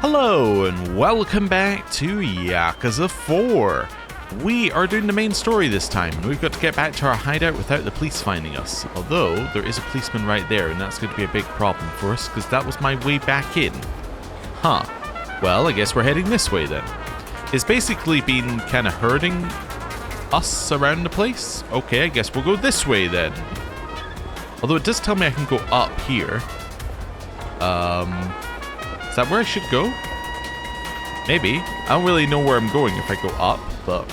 Hello and welcome back to Yakuza 4. We are doing the main story this time, and we've got to get back to our hideout without the police finding us. Although, there is a policeman right there, and that's going to be a big problem for us, because that was my way back in. Huh. Well, I guess we're heading this way then. It's basically been kind of herding us around the place. Okay, I guess we'll go this way then. Although it does tell me I can go up here. Is that where I should go? Maybe. I don't really know where I'm going if I go up, but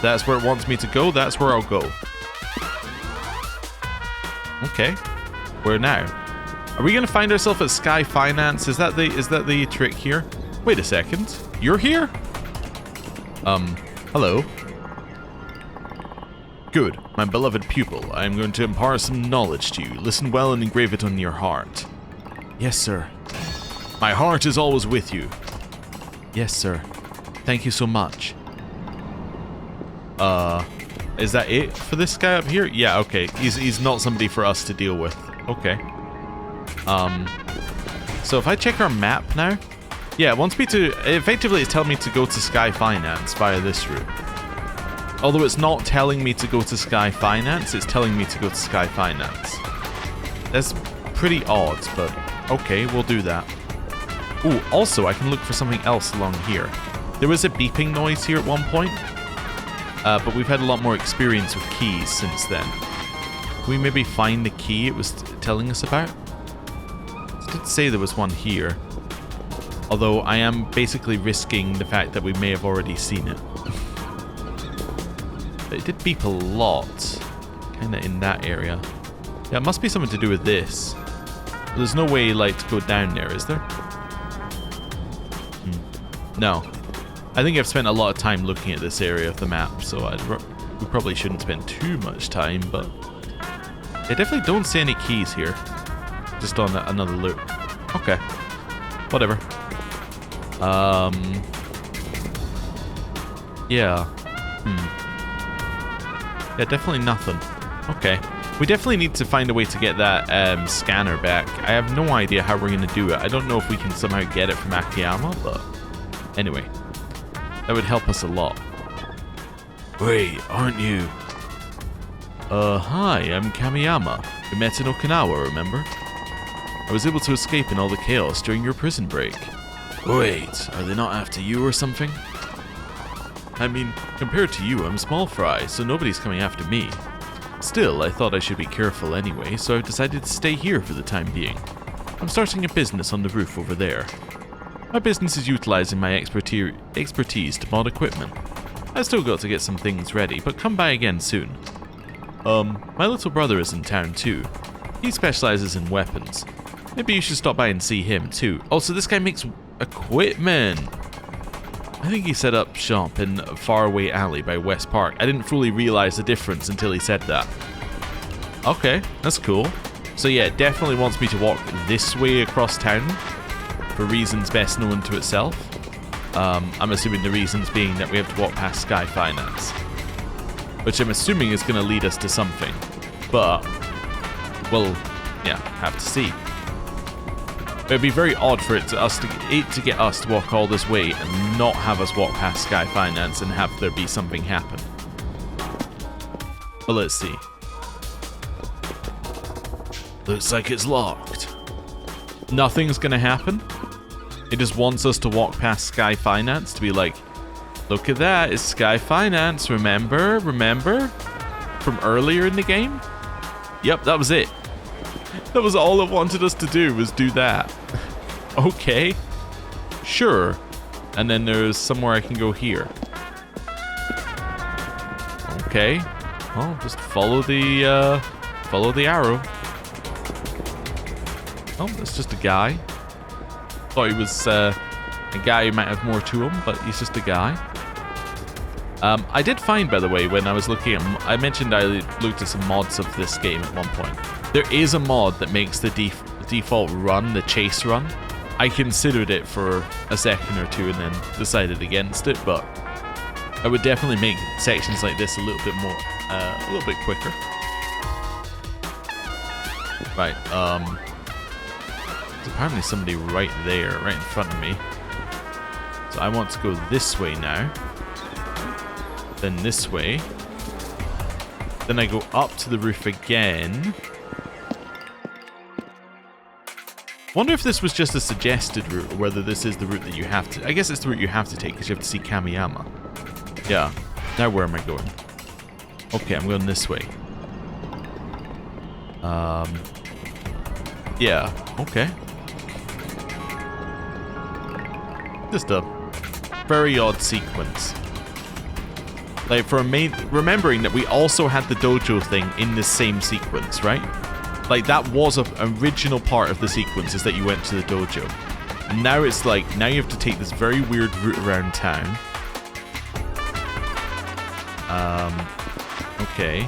that's where it wants me to go. That's where I'll go. Okay. Where now? Are we gonna find ourselves at Sky Finance? Is that the trick here? Wait a second. You're here? Hello. Good, my beloved pupil. I am going to impart some knowledge to you. Listen well and engrave it on your heart. Yes, sir. My heart is always with you. Yes, sir. Thank you so much. Is that it for this guy up here? Yeah, okay. He's not somebody for us to deal with. Okay. So if I check our map now, yeah, it wants me to, effectively it's telling me to go to Sky Finance via this route. Although it's not telling me to go to Sky Finance, it's telling me to go to Sky Finance. That's pretty odd, but okay, we'll do that. Ooh, also I can look for something else along here. There was a beeping noise here at one point, but we've had a lot more experience with keys since then. Can we maybe find the key it was telling us about? It did say there was one here, although I am basically risking the fact that we may have already seen it. But it did beep a lot, kind of in that area. Yeah, it must be something to do with this. There's no way, like, to go down there, is there? No. I think I've spent a lot of time looking at this area of the map, so we probably shouldn't spend too much time, but I definitely don't see any keys here. Just on another loop. Okay. Whatever. Yeah. Yeah, definitely nothing. Okay. We definitely need to find a way to get that scanner back. I have no idea how we're going to do it. I don't know if we can somehow get it from Akiyama, but anyway, that would help us a lot. Wait, aren't you? Hi, I'm Kamiyama. We met in Okinawa, remember? I was able to escape in all the chaos during your prison break. Wait, are they not after you or something? I mean, compared to you, I'm small fry, so nobody's coming after me. Still, I thought I should be careful anyway, so I've decided to stay here for the time being. I'm starting a business on the roof over there. My business is utilizing my expertise to mod equipment. I've still got to get some things ready, but come by again soon. My little brother is in town too. He specializes in weapons. Maybe you should stop by and see him too. Also, this guy makes equipment. I think he set up shop in a faraway alley by West Park. I didn't fully realize the difference until he said that. Okay, that's cool. So yeah, it definitely wants me to walk this way across town for reasons best known to itself. I'm assuming the reasons being that we have to walk past Sky Finance, which I'm assuming is going to lead us to something. But we'll, yeah, have to see. It'd be very odd for it to get us to walk all this way and not have us walk past Sky Finance and have there be something happen. But let's see. Looks like it's locked. Nothing's gonna happen? It just wants us to walk past Sky Finance to be like, look at that, it's Sky Finance, remember? Remember? From earlier in the game? Yep, that was it. That was all it wanted us to do, was do that. Okay. Sure. And then there's somewhere I can go here. Okay. Well, just follow the arrow. Oh, that's just a guy. Thought he was a guy who might have more to him, but he's just a guy. I did find, by the way, when I was looking at... I mentioned I looked at some mods of this game at one point. There is a mod that makes the default run, the chase run. I considered it for a second or two and then decided against it, but I would definitely make sections like this a little bit more, a little bit quicker. Right, there's apparently somebody right there, right in front of me. So I want to go this way now. Then this way. Then I go up to the roof again. Wonder if this was just a suggested route, or whether this is the route that you have to... I guess it's the route you have to take, because you have to see Kamiyama. Yeah. Now where am I going? Okay, I'm going this way. Yeah, okay. Just a very odd sequence. Like, for a main... Remembering that we also had the dojo thing in the same sequence, right? Like, that was an original part of the sequence, is that you went to the dojo. And now it's like, now you have to take this very weird route around town. Okay.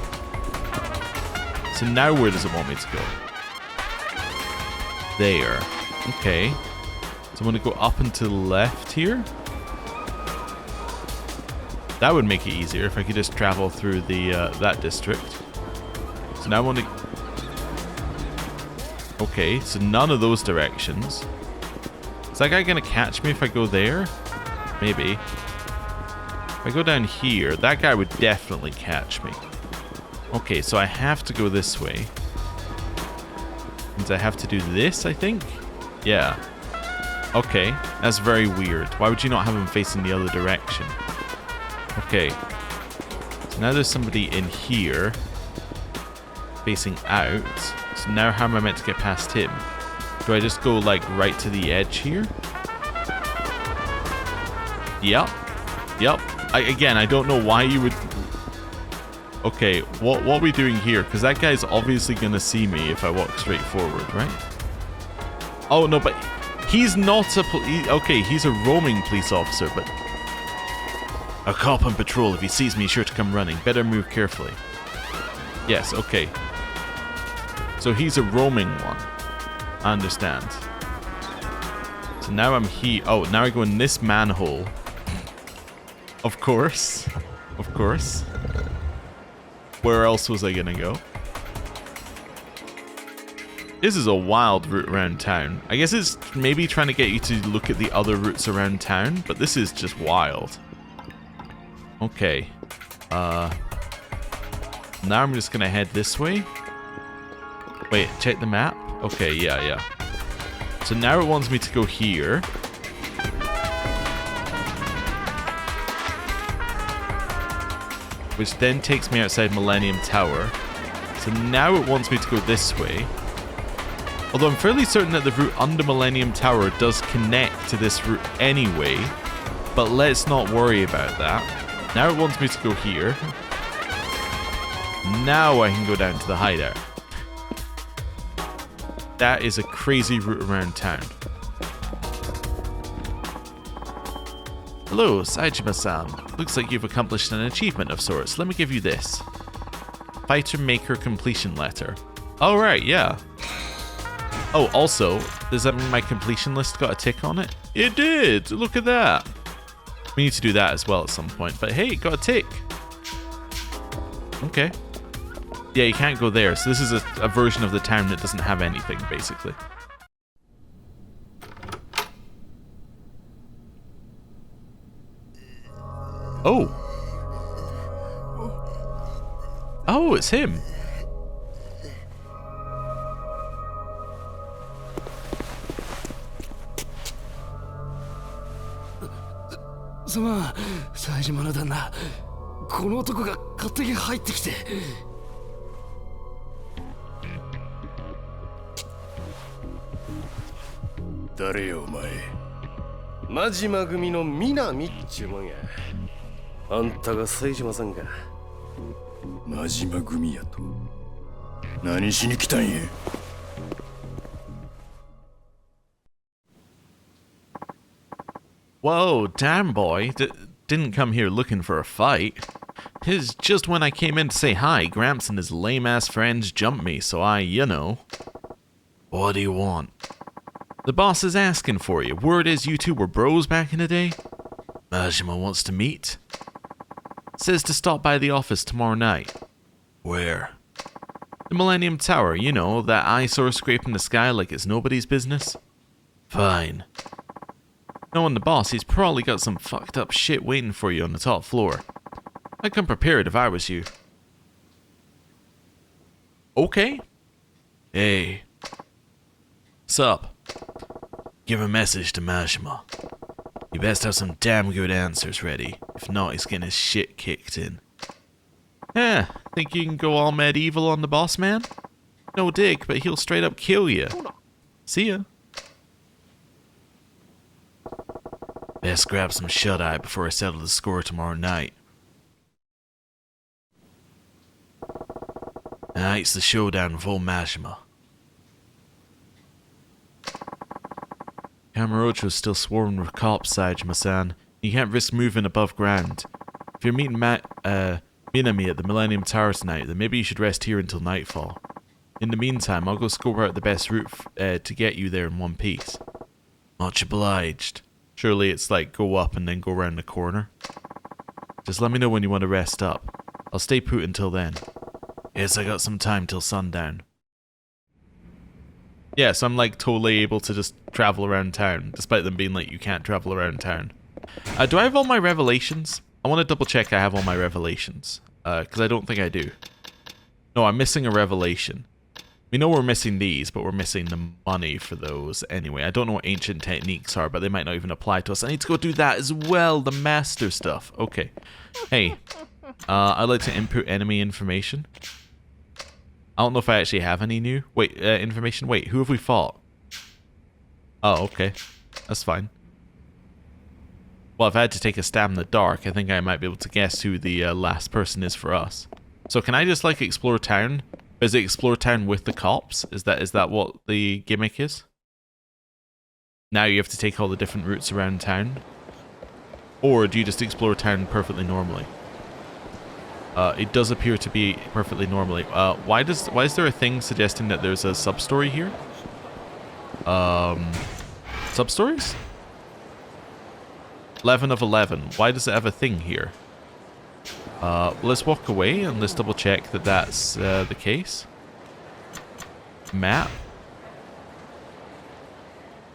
So now where does it want me to go? There. Okay. So I'm going to go up and to the left here. That would make it easier if I could just travel through the that district. So now I want to... Okay, so none of those directions. Is that guy going to catch me if I go there? Maybe. If I go down here, that guy would definitely catch me. Okay, so I have to go this way. Means I have to do this, I think? Yeah. Okay, that's very weird. Why would you not have him facing the other direction? Okay. So now there's somebody in here facing out. So now how am I meant to get past him? Do I just go like right to the edge here? Yep. Yep. Again, I don't know why you would... Okay, what are we doing here? Because that guy's obviously going to see me if I walk straight forward, right? Oh, no, but he's not a... Okay, he's a roaming police officer, but... A cop on patrol. If he sees me, sure to come running. Better move carefully. Yes, okay. So he's a roaming one. I understand. So now I'm here. Oh, now I go in this manhole. Of course. Of course. Where else was I gonna go? This is a wild route around town. I guess it's maybe trying to get you to look at the other routes around town, but this is just wild. Okay. Now I'm just gonna head this way. Wait, check the map? Okay, yeah. So now it wants me to go here. Which then takes me outside Millennium Tower. So now it wants me to go this way. Although I'm fairly certain that the route under Millennium Tower does connect to this route anyway. But let's not worry about that. Now it wants me to go here. Now I can go down to the hideout. That is a crazy route around town. Hello, Saejima-san. Looks like you've accomplished an achievement of sorts. Let me give you this. Fighter Maker Completion Letter. Alright, yeah. Oh, also, does that mean my completion list got a tick on it? It did! Look at that! We need to do that as well at some point, but hey, it got a tick. Okay. Yeah, you can't go there, so this is a version of the town that doesn't have anything, basically. Oh. Oh, it's him. Sama, Saejimaの旦那、この男が勝手に入ってきて。誰よお前。真島組の南っちゅうもんや。あんたが冴島さんか。真島組やと。何しに来たんや。Whoa, damn boy. Didn't come here looking for a fight. It's just when I came in to say hi, Gramps and his lame-ass friends jumped me, so I, you know. What do you want? The boss is asking for you. Word is you two were bros back in the day. Majima wants to meet. Says to stop by the office tomorrow night. Where? The Millennium Tower, you know, that eyesore scraping the sky like it's nobody's business. Fine. Knowing the boss, he's probably got some fucked up shit waiting for you on the top floor. I'd come prepared if I was you. Okay. Hey. Sup? Give a message to Majima. You best have some damn good answers ready. If not, he's getting his shit kicked in. Think you can go all medieval on the boss man? No dig, but he'll straight up kill you. See ya. Best grab some shut-eye before I settle the score tomorrow night. Tonight's the showdown with old Majima. Kamurocho's still swarming with cops, Saejima-san. You can't risk moving above ground. If you're meeting Minami at the Millennium Tower tonight, then maybe you should rest here until nightfall. In the meantime, I'll go scope out the best route to get you there in one piece. Much obliged. Surely it's like go up and then go around the corner. Just let me know when you want to rest up. I'll stay put until then. Yes, I got some time till sundown. Yeah, so I'm like totally able to just travel around town, despite them being like you can't travel around town. Do I have all my revelations? I want to double check I have all my revelations, because I don't think I do. No, I'm missing a revelation. We know we're missing these, but we're missing the money for those anyway. I don't know what ancient techniques are, but they might not even apply to us. I need to go do that as well, the master stuff. Okay. Hey, I'd like to input enemy information. I don't know if I actually have any new information. Wait, who have we fought? Oh, okay. That's fine. Well, if I had to take a stab in the dark, I think I might be able to guess who the last person is for us. So can I just like explore town? Is it explore town with the cops? Is that what the gimmick is? Now you have to take all the different routes around town? Or do you just explore town perfectly normally? It does appear to be perfectly normally. Why is there a thing suggesting that there's a sub-story here? Sub-stories? 11 of 11. Why does it have a thing here? Let's walk away and let's double check that that's the case. Map.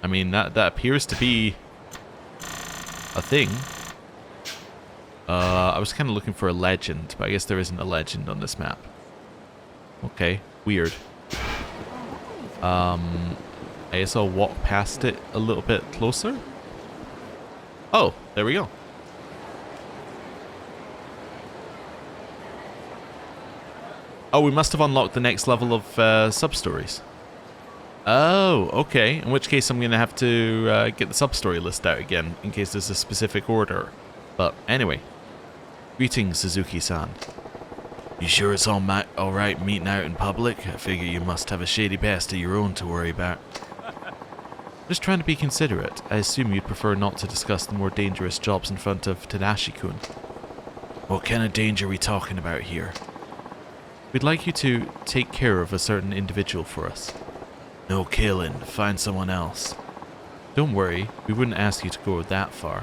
I mean, that appears to be a thing. I was kind of looking for a legend, but I guess there isn't a legend on this map. Okay, weird. I guess I'll walk past it a little bit closer. Oh, there we go. Oh, we must have unlocked the next level of sub-stories. Oh, okay. In which case I'm going to have to get the sub-story list out again, in case there's a specific order. But anyway. Greetings, Suzuki-san. You sure it's alright meeting out in public? I figure you must have a shady past of your own to worry about. Just trying to be considerate. I assume you'd prefer not to discuss the more dangerous jobs in front of Tadashi-kun. What kind of danger are we talking about here? We'd like you to take care of a certain individual for us. No killing. Find someone else. Don't worry, we wouldn't ask you to go that far.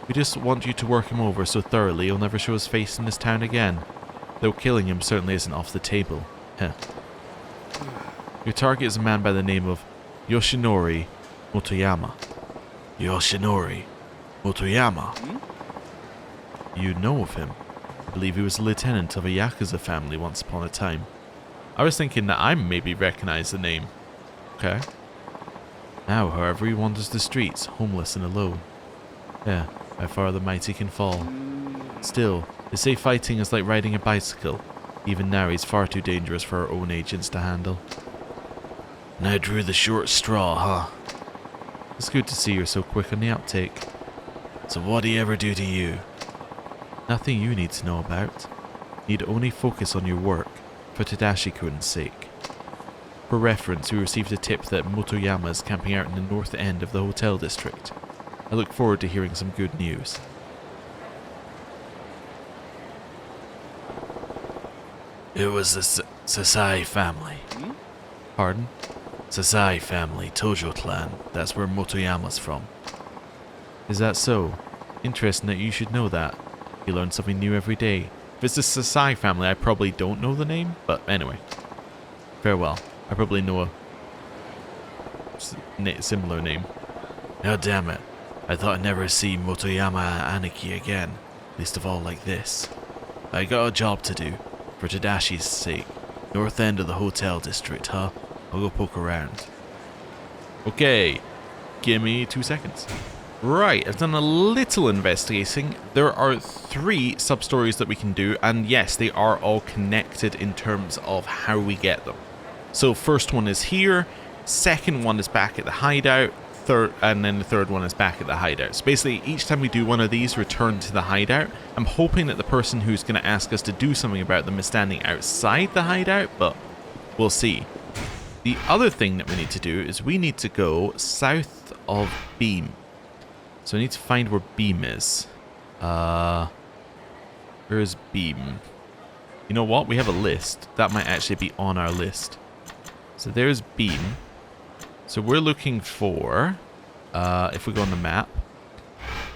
We just want you to work him over so thoroughly he'll never show his face in this town again. Though killing him certainly isn't off the table. Heh. Your target is a man by the name of Yoshinori Motoyama. Yoshinori Motoyama? You know of him. I believe he was a lieutenant of a Yakuza family once upon a time. I was thinking that I maybe recognize the name. Okay. Now, however, he wanders the streets, homeless and alone. Yeah, how far the mighty can fall. Still, they say fighting is like riding a bicycle. Even now, he's far too dangerous for our own agents to handle. And I drew the short straw, huh? It's good to see you're so quick on the uptake. So what did he ever do to you? Nothing you need to know about. Need only focus on your work, for Tadashi-kun's sake. For reference, we received a tip that Motoyama is camping out in the north end of the hotel district. I look forward to hearing some good news. It was the Sasai family. Pardon? Sasai family, Tojo clan. That's where Motoyama's from. Is that so? Interesting that you should know that. You learn something new every day. If it's the Sasai family, I probably don't know the name, but anyway. Farewell. I probably know a similar name. Now damn it. I thought I'd never see Motoyama Aniki again, least of all like this. I got a job to do, for Tadashi's sake. North end of the hotel district, huh? I'll go poke around. Okay, give me 2 seconds. Right, I've done a little investigating. There are 3 sub-stories that we can do, and yes, they are all connected in terms of how we get them. So first one is here, second one is back at the hideout, and then the third one is back at the hideout. So basically, each time we do one of these, return to the hideout. I'm hoping that the person who's going to ask us to do something about them is standing outside the hideout, but we'll see. The other thing that we need to do is we need to go south of Beam. So I need to find where Beam is. Where is Beam? You know what? We have a list. That might actually be on our list. So there's Beam. So we're looking for, if we go on the map,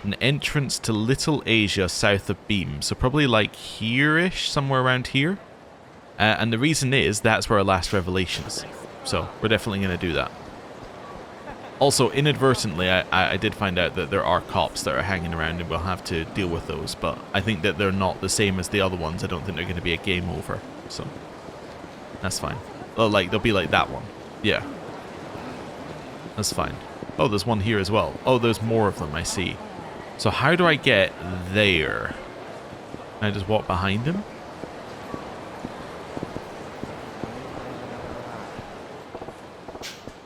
an entrance to Little Asia south of Beam. So probably like here-ish, somewhere around here. And the reason is that's where our last revelation is. So we're definitely going to do that. Also, inadvertently, I did find out that there are cops that are hanging around and we'll have to deal with those. But I think that they're not the same as the other ones. I don't think they're going to be a game over. So that's fine. Oh, like, they'll be like that one. Yeah. That's fine. Oh, there's one here as well. Oh, there's more of them, I see. So how do I get there? Can I just walk behind him?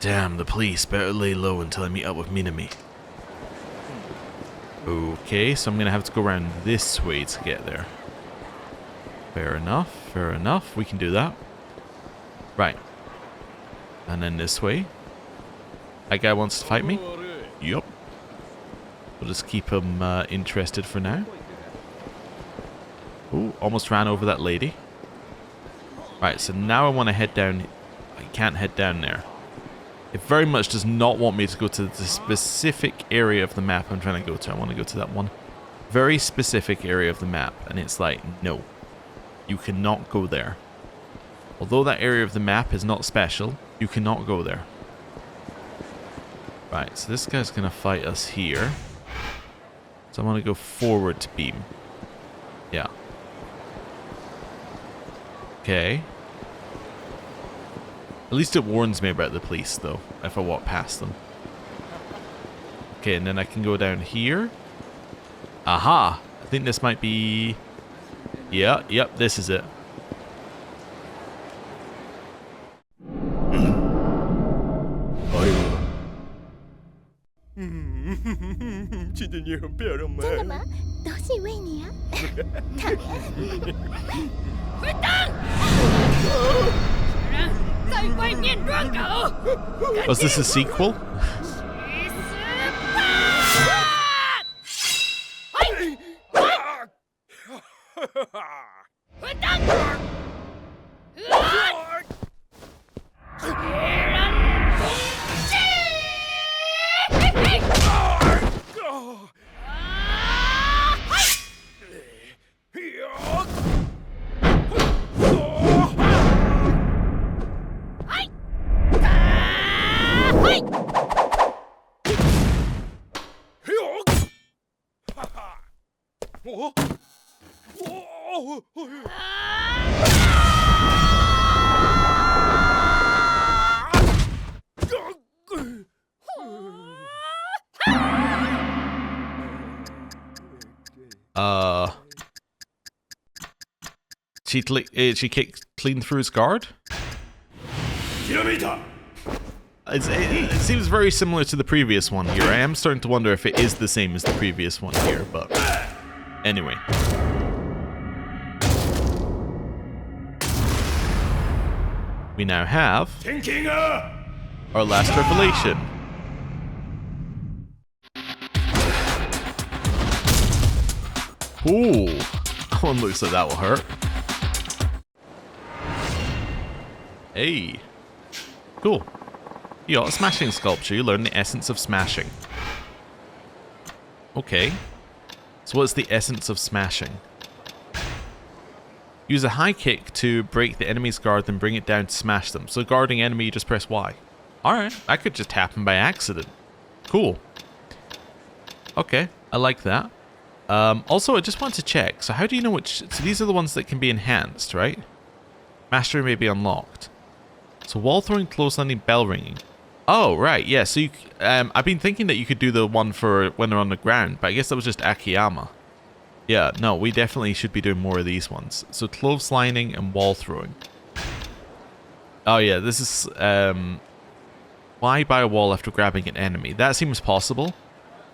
Damn, the police. Better lay low until I meet up with Minami. Okay, so I'm going to have to go around this way to get there. Fair enough, fair enough. We can do that. Right. And then this way. That guy wants to fight me? Yup. We'll just keep him interested for now. Ooh, almost ran over that lady. Right, so now I want to head down. I can't head down there. It very much does not want me to go to the specific area of the map I'm trying to go to. I want to go to that one very specific area of the map. And it's like, no. You cannot go there. Although that area of the map is not special, you cannot go there. Right, so this guy's going to fight us here. So I want to go forward to Beam. Yeah. Okay. At least it warns me about the police, though, if I walk past them. Okay, and then I can go down here. Aha! I think this might be... Yeah, yep, this is it. Was this a sequel? She kicked clean through his guard? It seems very similar to the previous one here. I am starting to wonder if it is the same as the previous one here, but anyway. We now have our last revelation. Ooh, that one looks like that will hurt. Hey, cool. You got a smashing sculpture. You learn the essence of smashing. Okay. So what's the essence of smashing? Use a high kick to break the enemy's guard, then bring it down to smash them. So guarding enemy, you just press Y. Alright, I could just tap him by accident. Cool. Okay, I like that. Also, I just want to check. So how do you know which... So these are the ones that can be enhanced, right? Mastery may be unlocked. So wall throwing, clotheslining, bell ringing. Oh, right, yeah. So you, I've been thinking that you could do the one for when they're on the ground, but I guess that was just Akiyama. Yeah, no, we definitely should be doing more of these ones. So clotheslining and wall throwing. Oh yeah, this is... Fly by a wall after grabbing an enemy. That seems possible.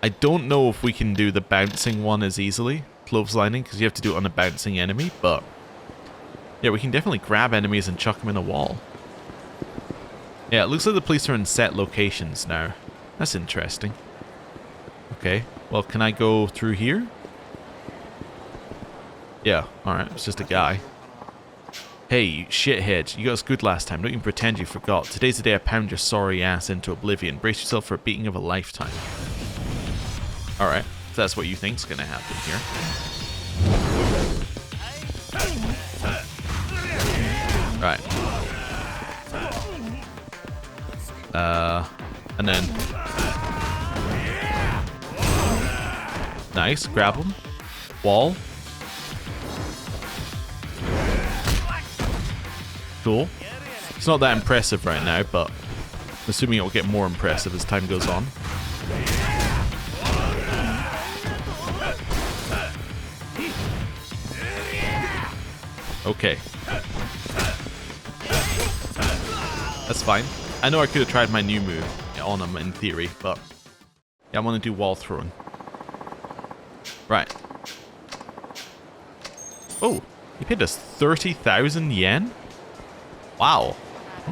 I don't know if we can do the bouncing one as easily, clotheslining, because you have to do it on a bouncing enemy, but yeah, we can definitely grab enemies and chuck them in a wall. Yeah, it looks like the police are in set locations now. That's interesting. Okay, well, can I go through here? Yeah, alright, it's just a guy. Hey, you shithead, you got us good last time, don't even pretend you forgot. Today's the day I pound your sorry ass into oblivion. Brace yourself for a beating of a lifetime. Alright, if that's what you think's gonna happen here. Right. And then... Nice, grab him. Wall. Cool. It's not that impressive right now, but I'm assuming it will get more impressive as time goes on. Okay. That's fine. I know I could have tried my new move on him in theory, but yeah, I want to do wall throwing. Right. Oh, he paid us 30,000 yen? Wow.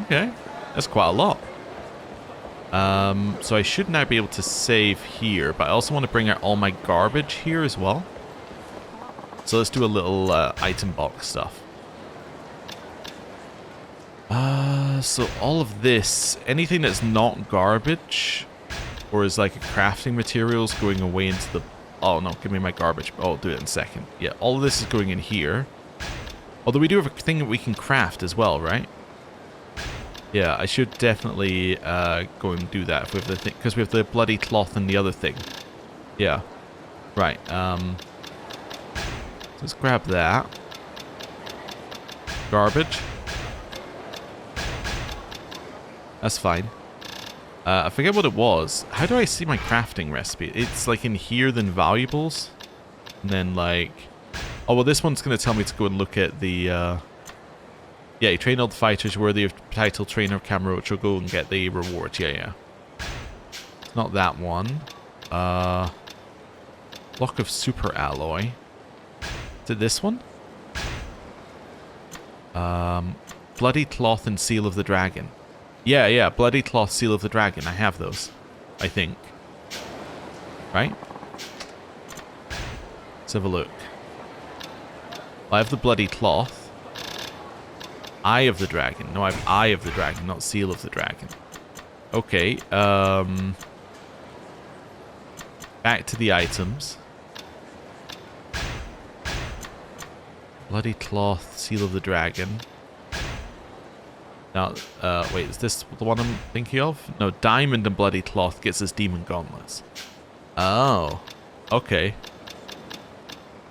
Okay. That's quite a lot. So I should now be able to save here, but I also want to bring out all my garbage here as well. So let's do a little item box stuff. So all of this, anything that's not garbage, or is like a crafting materials going away into the... Oh no, give me my garbage. Oh, I'll do it in a second. Yeah, all of this is going in here. Although we do have a thing that we can craft as well, right? Yeah, I should definitely go and do that if we have the thing, because we have the bloody cloth and the other thing. Yeah. Right. Let's grab that. Garbage. That's fine. I forget what it was. How do I see my crafting recipe? It's like in here, then valuables. And then like... Oh, well, this one's going to tell me to go and look at the... Yeah, you train all the fighters worthy of title trainer Kamurocho. Go and get the reward. Yeah, yeah. Not that one. Block of super alloy. Is it this one? Bloody cloth and seal of the dragon. Yeah, yeah, bloody cloth, seal of the dragon. I have those, I think. Right? Let's have a look. I have the bloody cloth. Eye of the dragon. No, I have eye of the dragon, not seal of the dragon. Okay, back to the items. Bloody cloth, seal of the dragon. Now, wait, is this the one I'm thinking of? No, diamond and bloody cloth gets us demon gauntlets. Oh, okay.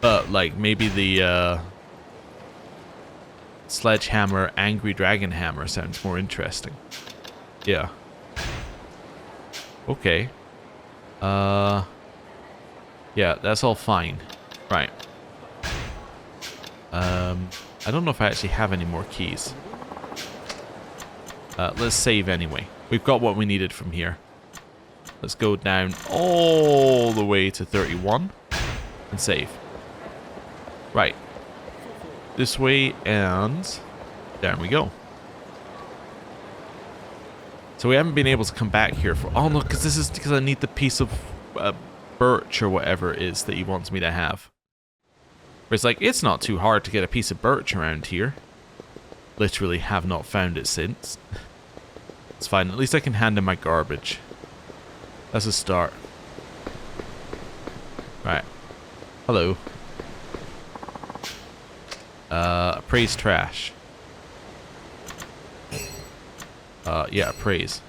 But, like, maybe the, sledgehammer, angry dragon hammer sounds more interesting. Yeah. Okay. Yeah, that's all fine. Right. I don't know if I actually have any more keys. Let's save anyway. We've got what we needed from here. Let's go down all the way to 31 and save. Right. This way and down we go. So we haven't been able to come back here for... Oh no, because this is because I need the piece of birch or whatever it is that he wants me to have. Where it's like, it's not too hard to get a piece of birch around here. Literally have not found it since. It's fine, at least I can hand in my garbage. That's a start. Right. Hello. Appraise trash. Yeah, appraise.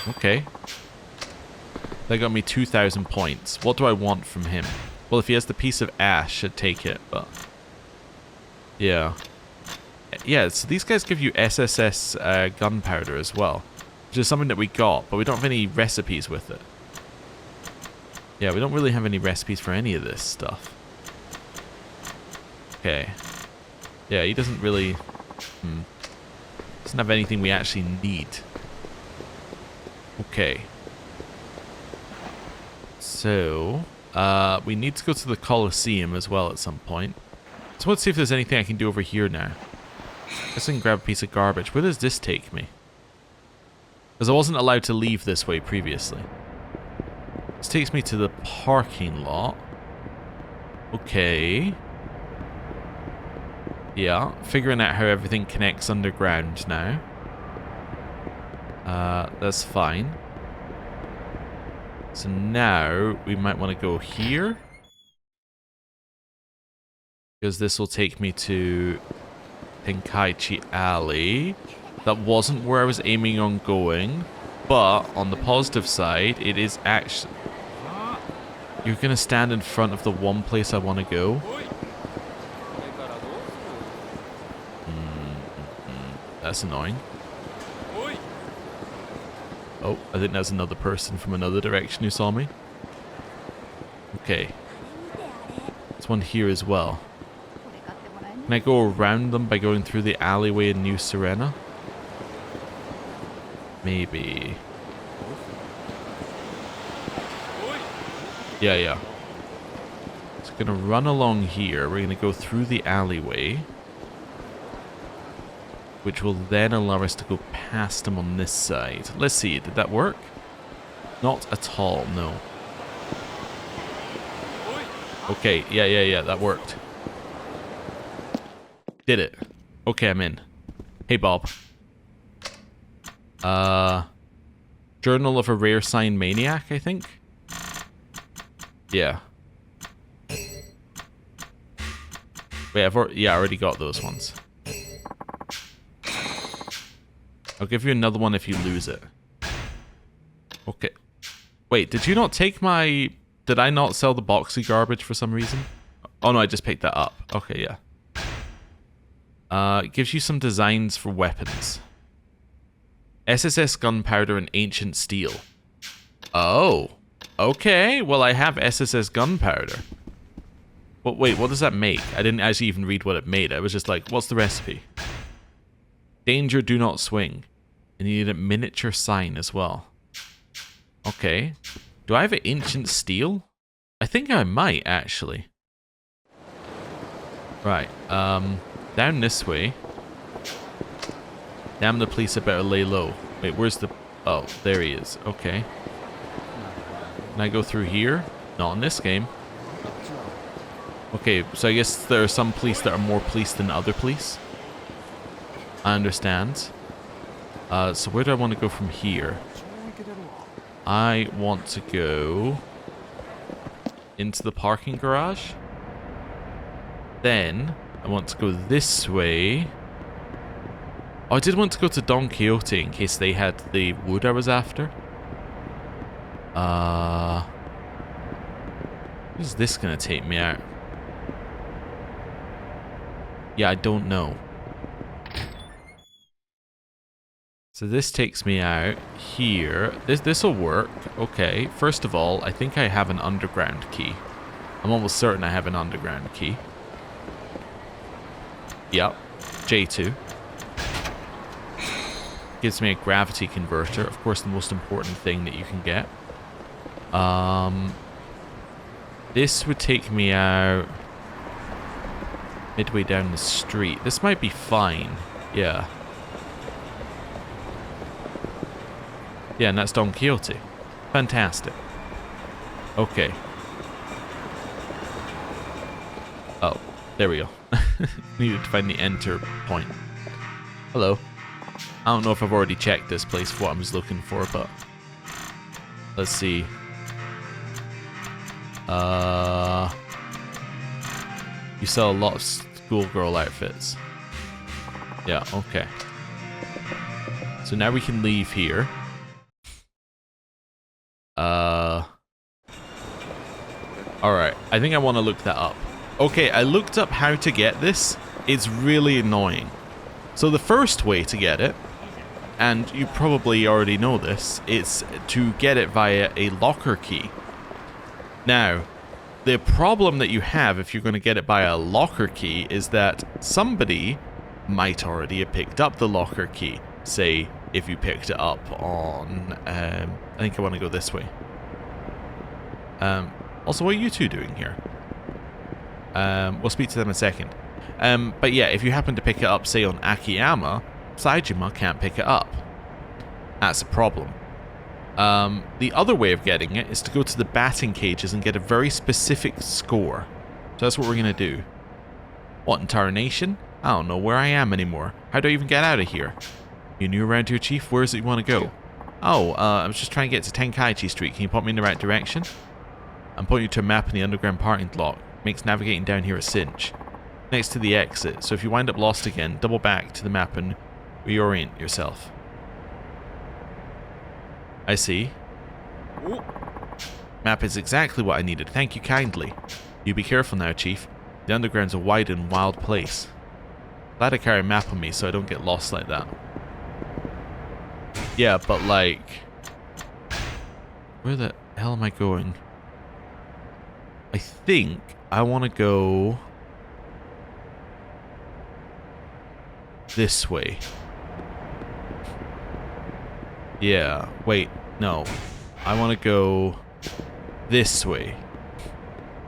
Okay. That got me 2,000 points. What do I want from him? Well, if he has the piece of ash, I'd take it, but... Yeah. Yeah, so these guys give you SSS gunpowder as well. Which is something that we got, but we don't have any recipes with it. Yeah, we don't really have any recipes for any of this stuff. Okay. Yeah, he doesn't really... doesn't have anything we actually need. Okay. So, we need to go to the Colosseum as well at some point. So let's see if there's anything I can do over here now. I guess I can grab a piece of garbage. Where does this take me? Because I wasn't allowed to leave this way previously. This takes me to the parking lot. Okay. Yeah, figuring out how everything connects underground now. That's fine. So now we might want to go here. Because this will take me to Tenkaichi Alley. That wasn't where I was aiming on going. But on the positive side, it is actually... You're going to stand in front of the one place I want to go. That's annoying. Oh, I think that's another person from another direction who saw me. Okay. There's one here as well. Can I go around them by going through the alleyway in New Serena? Maybe. Yeah. It's gonna run along here. We're gonna go through the alleyway, which will then allow us to go past them on this side. Let's see, did that work? Not at all, no. Okay, yeah, that worked. Did it. Okay, I'm in. Hey, Bob. Journal of a Rare Sign Maniac, I think? Yeah. Wait, I already got those ones. I'll give you another one if you lose it. Okay. Wait, did you not take my... Did I not sell the boxy garbage for some reason? Oh no, I just picked that up. Okay, yeah. It gives you some designs for weapons. SSS gunpowder and ancient steel. Oh. Okay, well I have SSS gunpowder. But wait, what does that make? I didn't actually even read what it made. I was just like, what's the recipe? Danger, do not swing. And you need a miniature sign as well. Okay. Do I have an ancient steel? I think I might, actually. Right, down this way. Damn, the police had better lay low. Wait, where's the... Oh, there he is. Okay. Can I go through here? Not in this game. Okay, so I guess there are some police that are more police than other police. I understand. So where do I want to go from here? I want to go into the parking garage. Then I want to go this way. Oh, I did want to go to Don Quixote in case they had the wood I was after. Where's this gonna take me out? Yeah, I don't know. So this takes me out here. This'll work. Okay, first of all, I think I have an underground key. I'm almost certain I have an underground key. Yep, J2. Gives me a gravity converter. Of course, the most important thing that you can get. This would take me out midway down the street. This might be fine. Yeah. Yeah, and that's Don Quixote. Fantastic. Okay. Oh, there we go. Needed to find the enter point. Hello. I don't know if I've already checked this place for what I was looking for, but... Let's see. You sell a lot of schoolgirl outfits. Yeah, okay. So now we can leave here. Alright, I think I want to look that up. Okay, I looked up how to get this. It's really annoying. So the first way to get it, and you probably already know this, is to get it via a locker key. Now, the problem that you have if you're going to get it by a locker key is that somebody might already have picked up the locker key. Say, if you picked it up on... I think I want to go this way. Also, what are you two doing here? We'll speak to them in a second. But yeah, if you happen to pick it up, say, on Akiyama, Saejima can't pick it up. That's a problem. The other way of getting it is to go to the batting cages and get a very specific score. So that's what we're going to do. What in tarnation? I don't know where I am anymore. How do I even get out of here? You new around here, Chief? Where is it you want to go? Oh, I was just trying to get to Tenkaichi Street. Can you point me in the right direction? I'm pointing you to a map in the underground parking lot. Makes navigating down here a cinch. Next to the exit, so if you wind up lost again, double back to the map and reorient yourself. I see. Map is exactly what I needed. Thank you kindly. You be careful now, Chief. The underground's a wide and wild place. Glad I carry a map on me so I don't get lost like that. Yeah, but like... where the hell am I going? I think I want to go... this way. Yeah, wait, no. I want to go this way.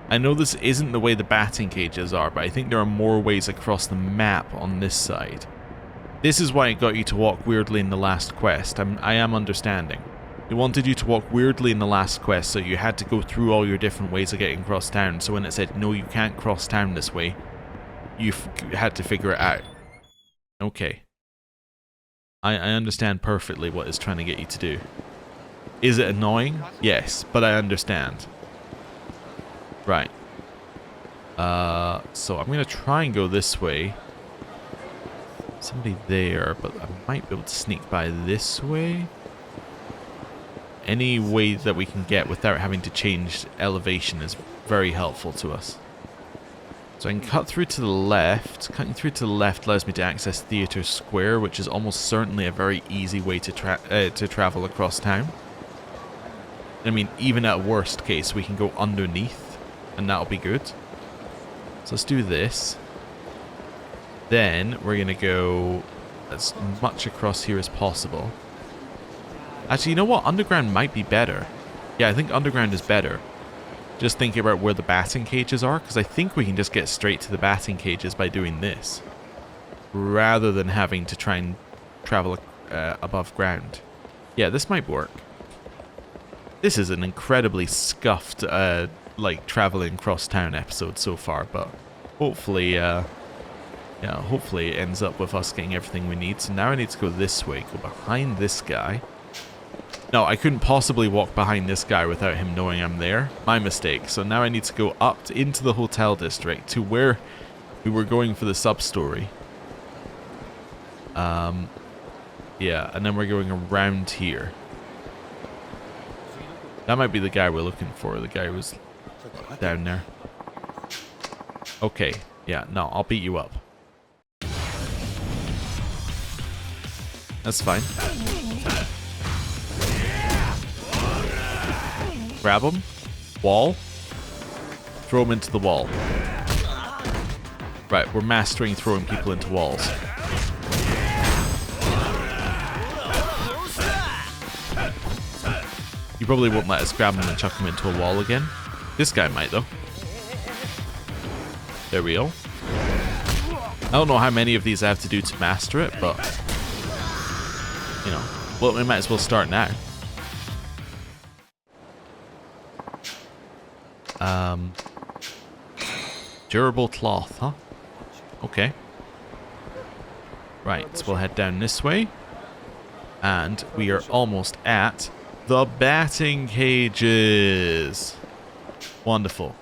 I know this isn't the way the batting cages are, but I think there are more ways across the map on this side. This is why it got you to walk weirdly in the last quest. I am understanding. It wanted you to walk weirdly in the last quest, so you had to go through all your different ways of getting across town. So when it said, no, you can't cross town this way, you had to figure it out. Okay. I understand perfectly what it's trying to get you to do. Is it annoying? Yes, but I understand. Right. So I'm going to try and go this way. Somebody there, but I might be able to sneak by this way. Any way that we can get without having to change elevation is very helpful to us. So I can cut through to the left. Cutting through to the left allows me to access Theatre Square, which is almost certainly a very easy way to travel across town. I mean, even at worst case, we can go underneath, and that'll be good. So let's do this. Then we're going to go as much across here as possible. Actually, you know what? Underground might be better. Yeah, I think underground is better. Just thinking about where the batting cages are, because I think we can just get straight to the batting cages by doing this, rather than having to try and travel above ground. Yeah, this might work. This is an incredibly scuffed, like, traveling across town episode so far, but hopefully, yeah, hopefully it ends up with us getting everything we need. So now I need to go this way, go behind this guy. No, I couldn't possibly walk behind this guy without him knowing I'm there. My mistake. So now I need to go up into the hotel district to where we were going for the sub-story. Yeah, and then we're going around here. That might be the guy we're looking for. The guy who was down there. Okay. Yeah, no, I'll beat you up. That's fine. Grab him. Wall. Throw him into the wall. Right, we're mastering throwing people into walls. You probably won't let us grab him and chuck him into a wall again. This guy might, though. There we go. I don't know how many of these I have to do to master it, but... you know, well, we might as well start now. Durable cloth, huh? Okay. Right, so we'll head down this way. And we are almost at the batting cages. Wonderful.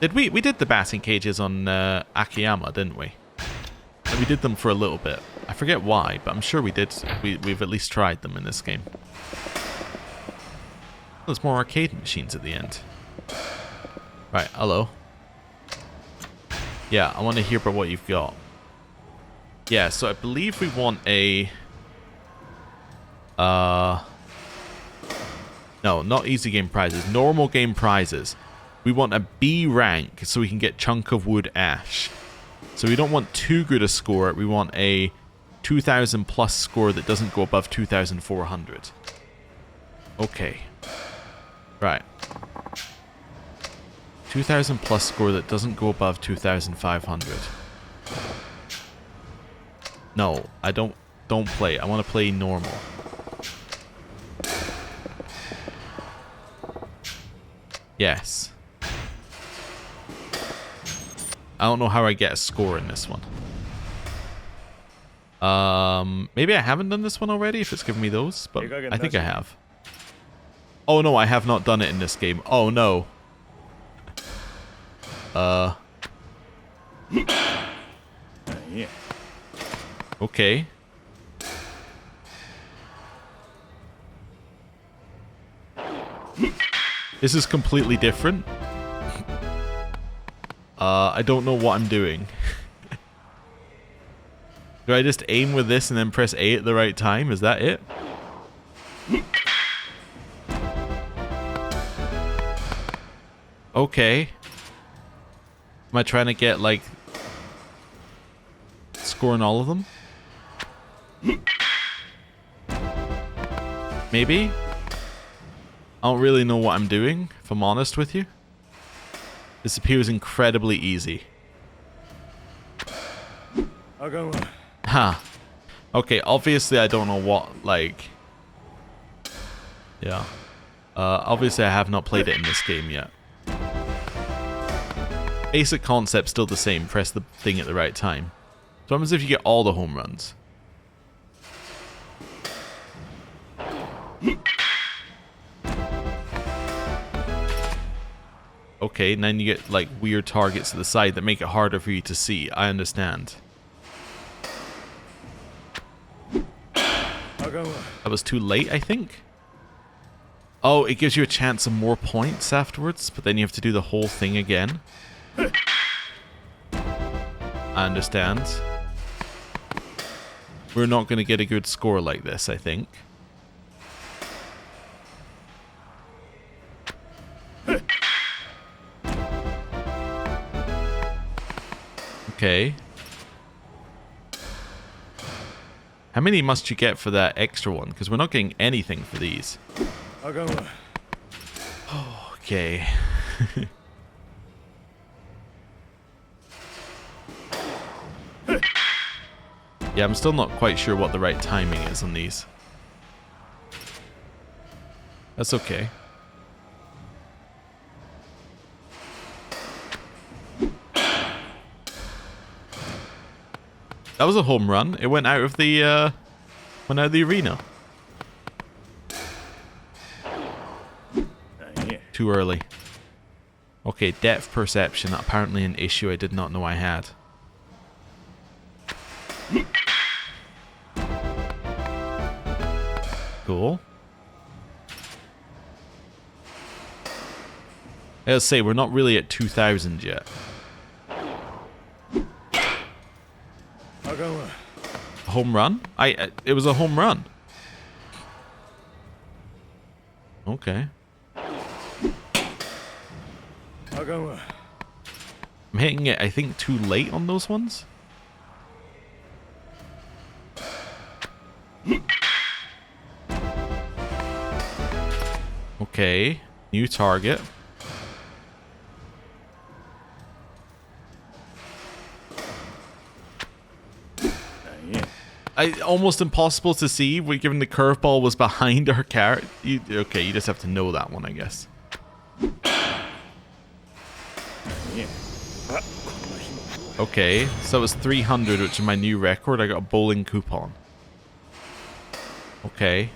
We did the batting cages on Akiyama, didn't we? And we did them for a little bit. I forget why, but I'm sure we did. We've at least tried them in this game. There's more arcade machines at the end. Right, hello. Yeah, I want to hear about what you've got. Yeah, so I believe we want a... No, not easy game prizes. Normal game prizes. We want a B rank so we can get Chunk of Wood Ash. So we don't want too good a score. We want a 2,000 plus score that doesn't go above 2,400. Okay. Right. 2,000 plus score that doesn't go above 2,500. No, I don't play. I want to play normal. Yes. I don't know how I get a score in this one. Maybe I haven't done this one already if it's given me those, but I think I have. Oh no, I have not done it in this game. Oh no. Okay. This is completely different. I don't know what I'm doing. Do I just aim with this and then press A at the right time? Is that it? Okay. Am I trying to get, like, scoring all of them? Maybe? I don't really know what I'm doing, if I'm honest with you. This appears incredibly easy. Huh. Okay, obviously I don't know what, like... Yeah. Obviously I have not played it in this game yet. Basic concept still the same, press the thing at the right time. So what happens if you get all the home runs? Okay, and then you get like weird targets to the side that make it harder for you to see. I understand. That was too late, I think. Oh, it gives you a chance of more points afterwards, but then you have to do the whole thing again. I understand. We're not going to get a good score like this, I think. Okay. How many must you get for that extra one? Because we're not getting anything for these. Okay. Yeah, I'm still not quite sure what the right timing is on these. That's okay. That was a home run. It went out of the arena. Too early. Okay, depth perception. Apparently an issue I did not know I had. Cool. Let's say we're not really at 2,000 yet. Home run? It was a home run. Okay. I'm hitting it, I think, too late on those ones. Okay. New target. Almost impossible to see, given the curveball was behind our carrot. Okay, you just have to know that one, I guess. Okay, so it was 300, which is my new record. I got a bowling coupon. Okay.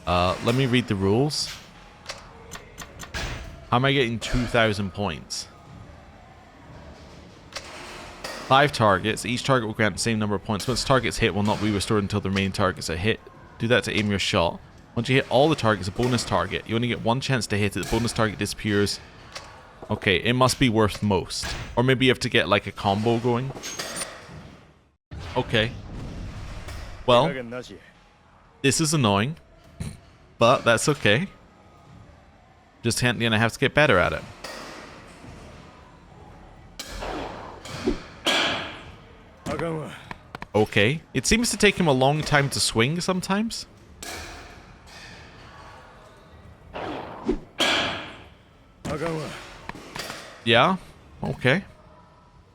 Let me read the rules. How am I getting 2,000 points? 5 targets. Each target will grant the same number of points. Once targets hit, will not be restored until the remaining targets are hit. Do that to aim your shot. Once you hit all the targets, a bonus target. You only get one chance to hit it. The bonus target disappears. Okay, it must be worth most. Or maybe you have to get like a combo going. Okay. Well, this is annoying. But that's okay. Just gonna have to get better at it. Okay. It seems to take him a long time to swing sometimes. Yeah. Okay.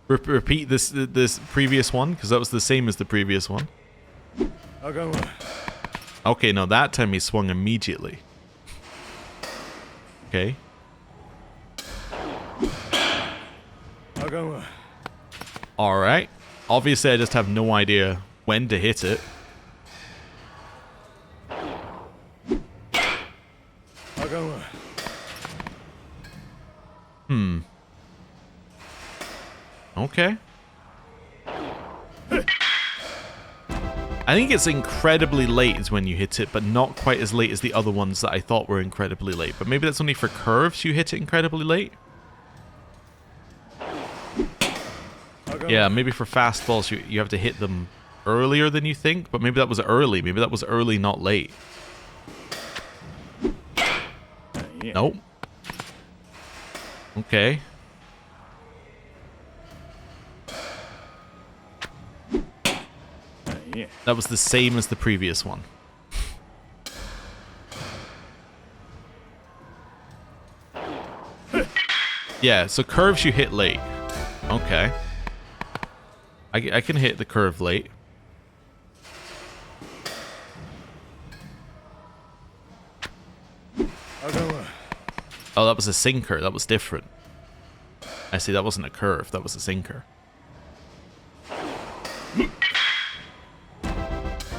Repeat this previous one, because that was the same as the previous one. Okay, no, that time he swung immediately. Okay. Alright. Obviously, I just have no idea when to hit it. Okay. I think it's incredibly late is when you hit it, but not quite as late as the other ones that I thought were incredibly late. But maybe that's only for curves you hit it incredibly late? Yeah, maybe for fastballs you have to hit them earlier than you think, but maybe that was early. Maybe that was early, not late. Nope. Okay. That was the same as the previous one. Yeah, so curves you hit late. Okay. I can hit the curve late. Oh, that was a sinker. That was different. I see, that wasn't a curve. That was a sinker.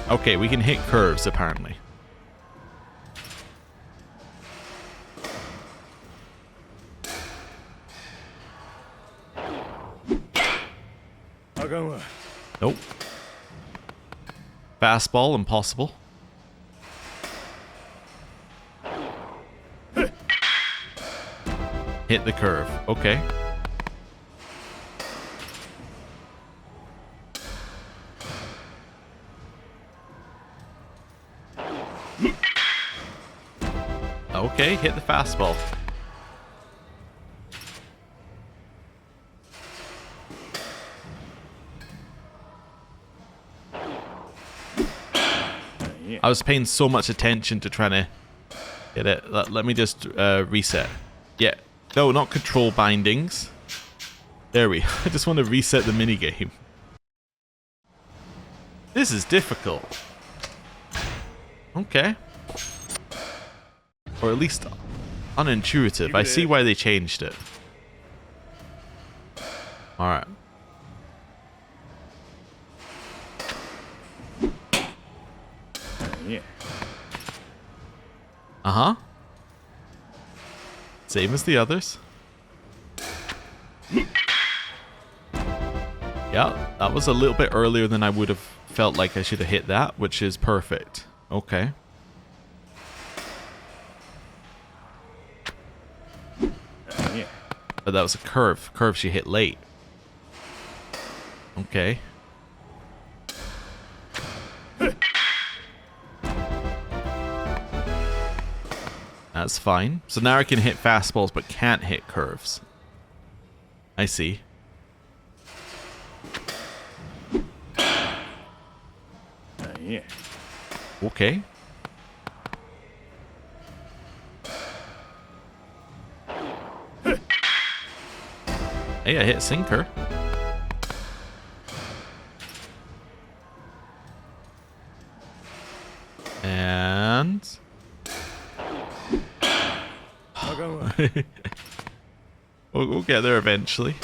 Okay, we can hit curves, apparently. Nope. Fastball, impossible. Hit the curve. Okay. Okay, hit the fastball. I was paying so much attention to trying to get it. Let me just reset. Yeah. No, not control bindings. There we go. I just want to reset the minigame. This is difficult. Okay. Or at least unintuitive. I see why they changed it. Alright. Uh-huh. Same as the others. Yeah, that was a little bit earlier than I would have felt like I should have hit that, which is perfect. Okay. But that was a curve. Curves you hit late. Okay. That's fine. So now I can hit fastballs but can't hit curves. I see. Okay. Hey, I hit sinker. And... we'll get there eventually.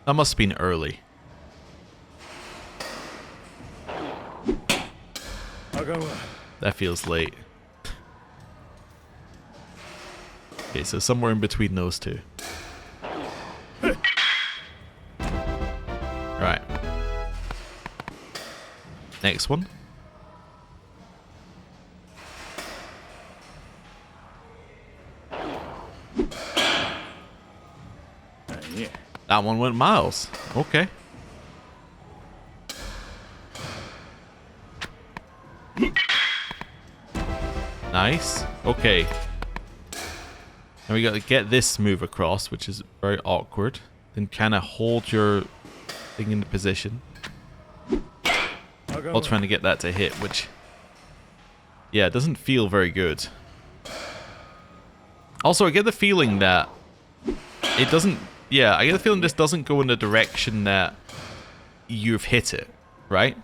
That must have been early. That feels late. Okay, so somewhere in between those two. Next one. That one went miles. Okay. Nice. Okay. Now we got to get this move across, which is very awkward. Then kind of hold your thing into position while trying to get that to hit, which, yeah, it doesn't feel very good. Also, I get the feeling that it doesn't... Yeah, I get the feeling this doesn't go in the direction that you've hit it, right?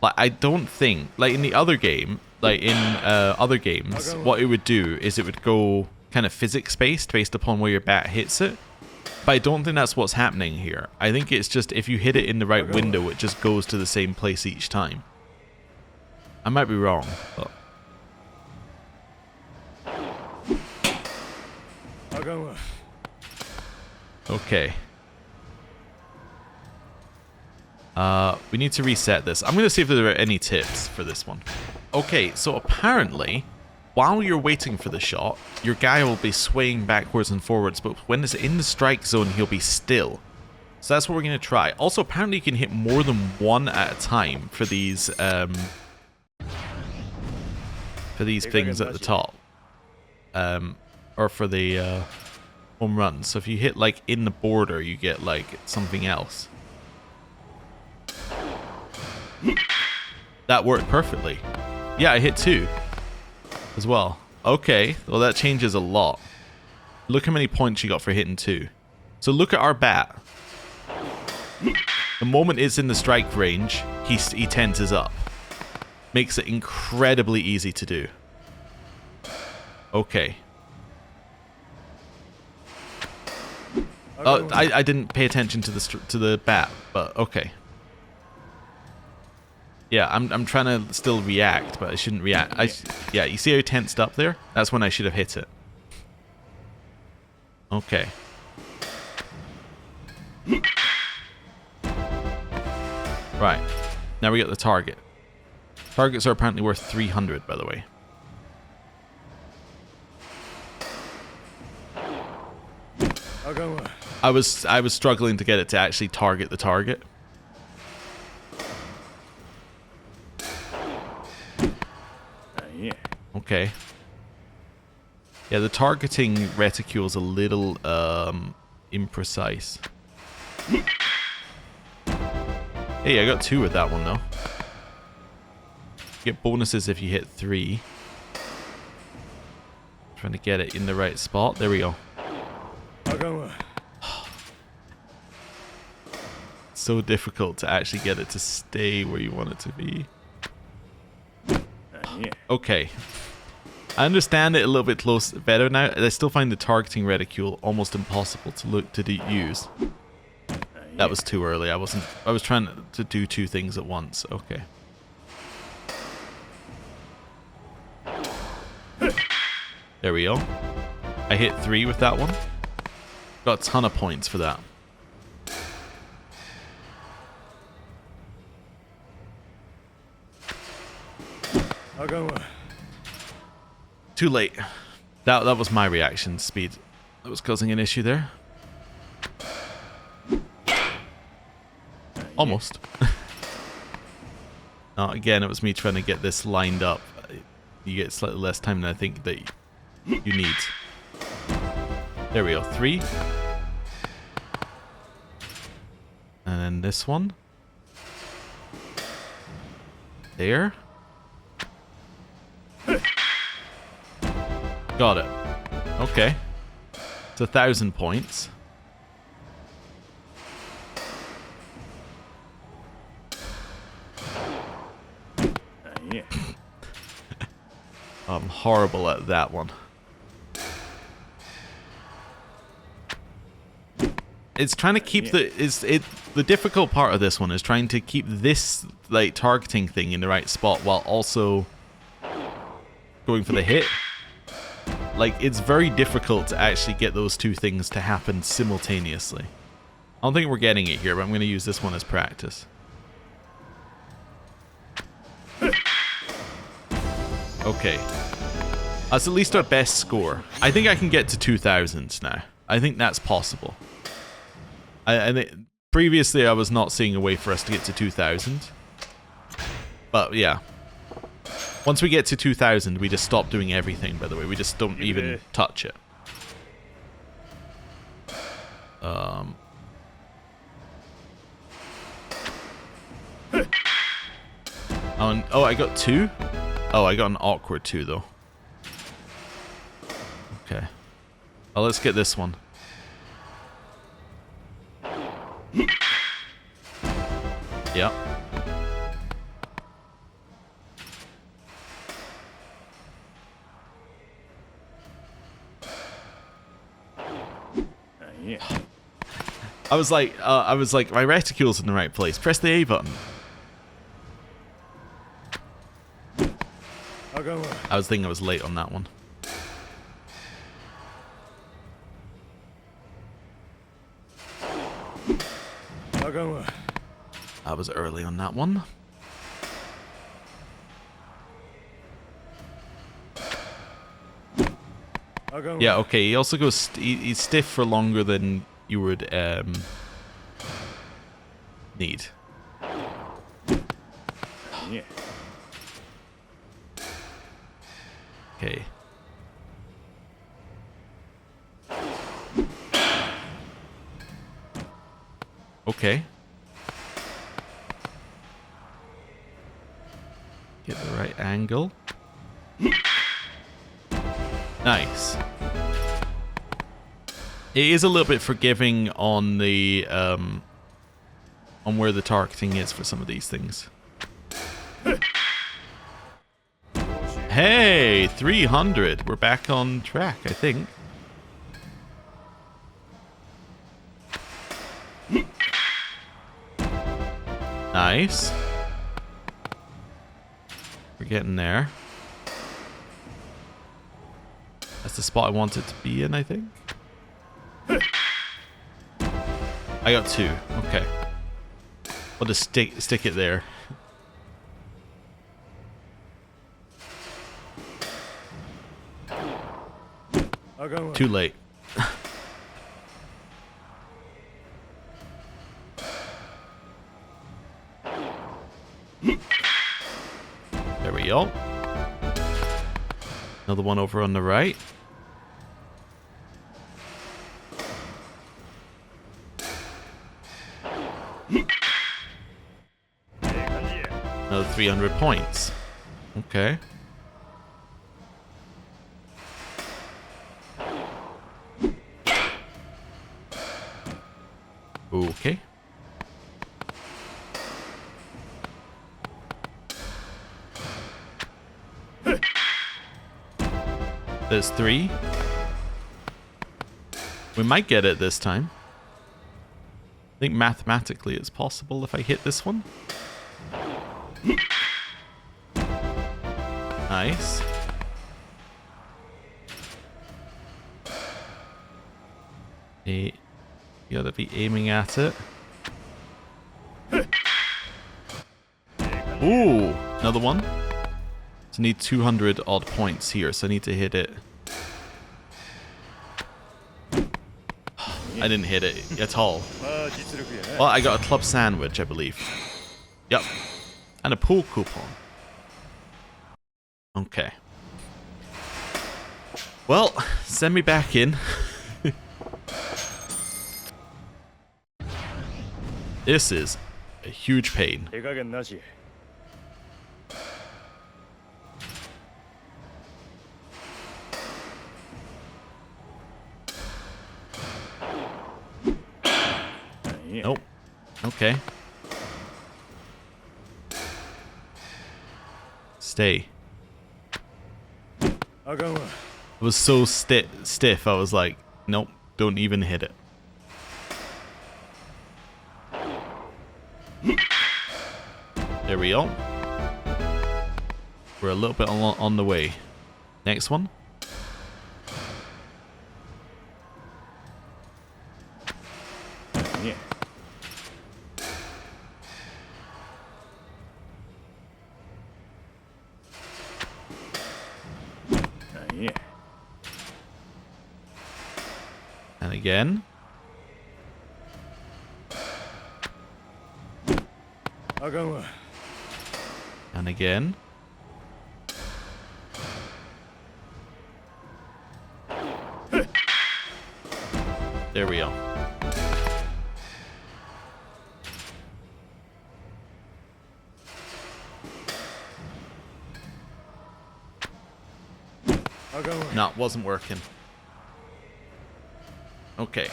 Like, I don't think... Like, in the other game, like, in other games, what it would do is it would go kind of physics-based based upon where your bat hits it. But I don't think that's what's happening here. I think it's just if you hit it in the right window, it just goes to the same place each time. I might be wrong, but... Okay. We need to reset this. I'm going to see if there are any tips for this one. Okay, so apparently, while you're waiting for the shot, your guy will be swaying backwards and forwards, but when it's in the strike zone, he'll be still. So that's what we're going to try. Also, apparently you can hit more than one at a time for these things at the top. Or for the home run. So if you hit like in the border, you get like something else. That worked perfectly. Yeah, I hit 2 as well. Okay, well that changes a lot. Look how many points you got for hitting 2. So look at our bat. The moment it's in the strike range, he tenses up. Makes it incredibly easy to do. Okay. Oh, I didn't pay attention to the bat, but okay. Yeah, I'm trying to still react, but I shouldn't react. Yeah, you see how tensed up there? That's when I should have hit it. Okay. Right. Now we got the target. Targets are apparently worth 300, by the way. I was struggling to get it to actually target the target. Okay. Yeah, the targeting reticule is a little imprecise. Hey, I got 2 with that one though. You get bonuses if you hit 3. Trying to get it in the right spot. There we go. So difficult to actually get it to stay where you want it to be. Okay. I understand it a little bit better now. I still find the targeting reticule almost impossible to use. That was too early. I was trying to do 2 things at once. Okay. There we go. I hit 3 with that one. Got a ton of points for that. Too late. That was my reaction speed that was causing an issue there. Almost. Again, it was me trying to get this lined up. You get slightly less time than I think that you need. There we go. 3. And then this one. There. Got it. Okay. It's 1,000 points. I'm horrible at that one. It's trying to keep the difficult part of this one is trying to keep this like targeting thing in the right spot while also going for the hit. Like, it's very difficult to actually get those 2 things to happen simultaneously. I don't think we're getting it here, but I'm going to use this one as practice. Okay. That's at least our best score. I think I can get to 2,000 now. I think that's possible. Previously, I was not seeing a way for us to get to 2,000. But yeah. Once we get to 2,000, we just stop doing everything, by the way. We just don't even touch it. Oh, I got 2? Oh, I got an awkward 2, though. Okay. Well, let's get this one. Yep. I was like, my reticule's in the right place. Press the A button. I was thinking I was late on that one. I was early on that one. Yeah, okay, he also goes, he's stiff for longer than you would need. Okay. Okay. Get the right angle. Nice. It is a little bit forgiving on the on where the targeting is for some of these things. Hey, 300. We're back on track, I think. Nice. We're getting there. That's the spot I wanted to be in, I think. I got 2. Okay. I'll just stick it there. Too late. There we go. Another one over on the right. Another 300 points. Okay. Okay. There's 3. We might get it this time. I think mathematically it's possible if I hit this one. Nice. You gotta be aiming at it. Ooh, another one. So I need 200 odd points here, so I need to hit it. I didn't hit it at all. Well, I got a club sandwich, I believe. Yep. And a pool coupon. Okay. Well, send me back in. This is a huge pain. Nope. Okay. Stay. It was so stiff, I was like, nope, don't even hit it. There we go. We're a little bit on the way. Next one. And again. And again. There we go. No, it wasn't working. Okay.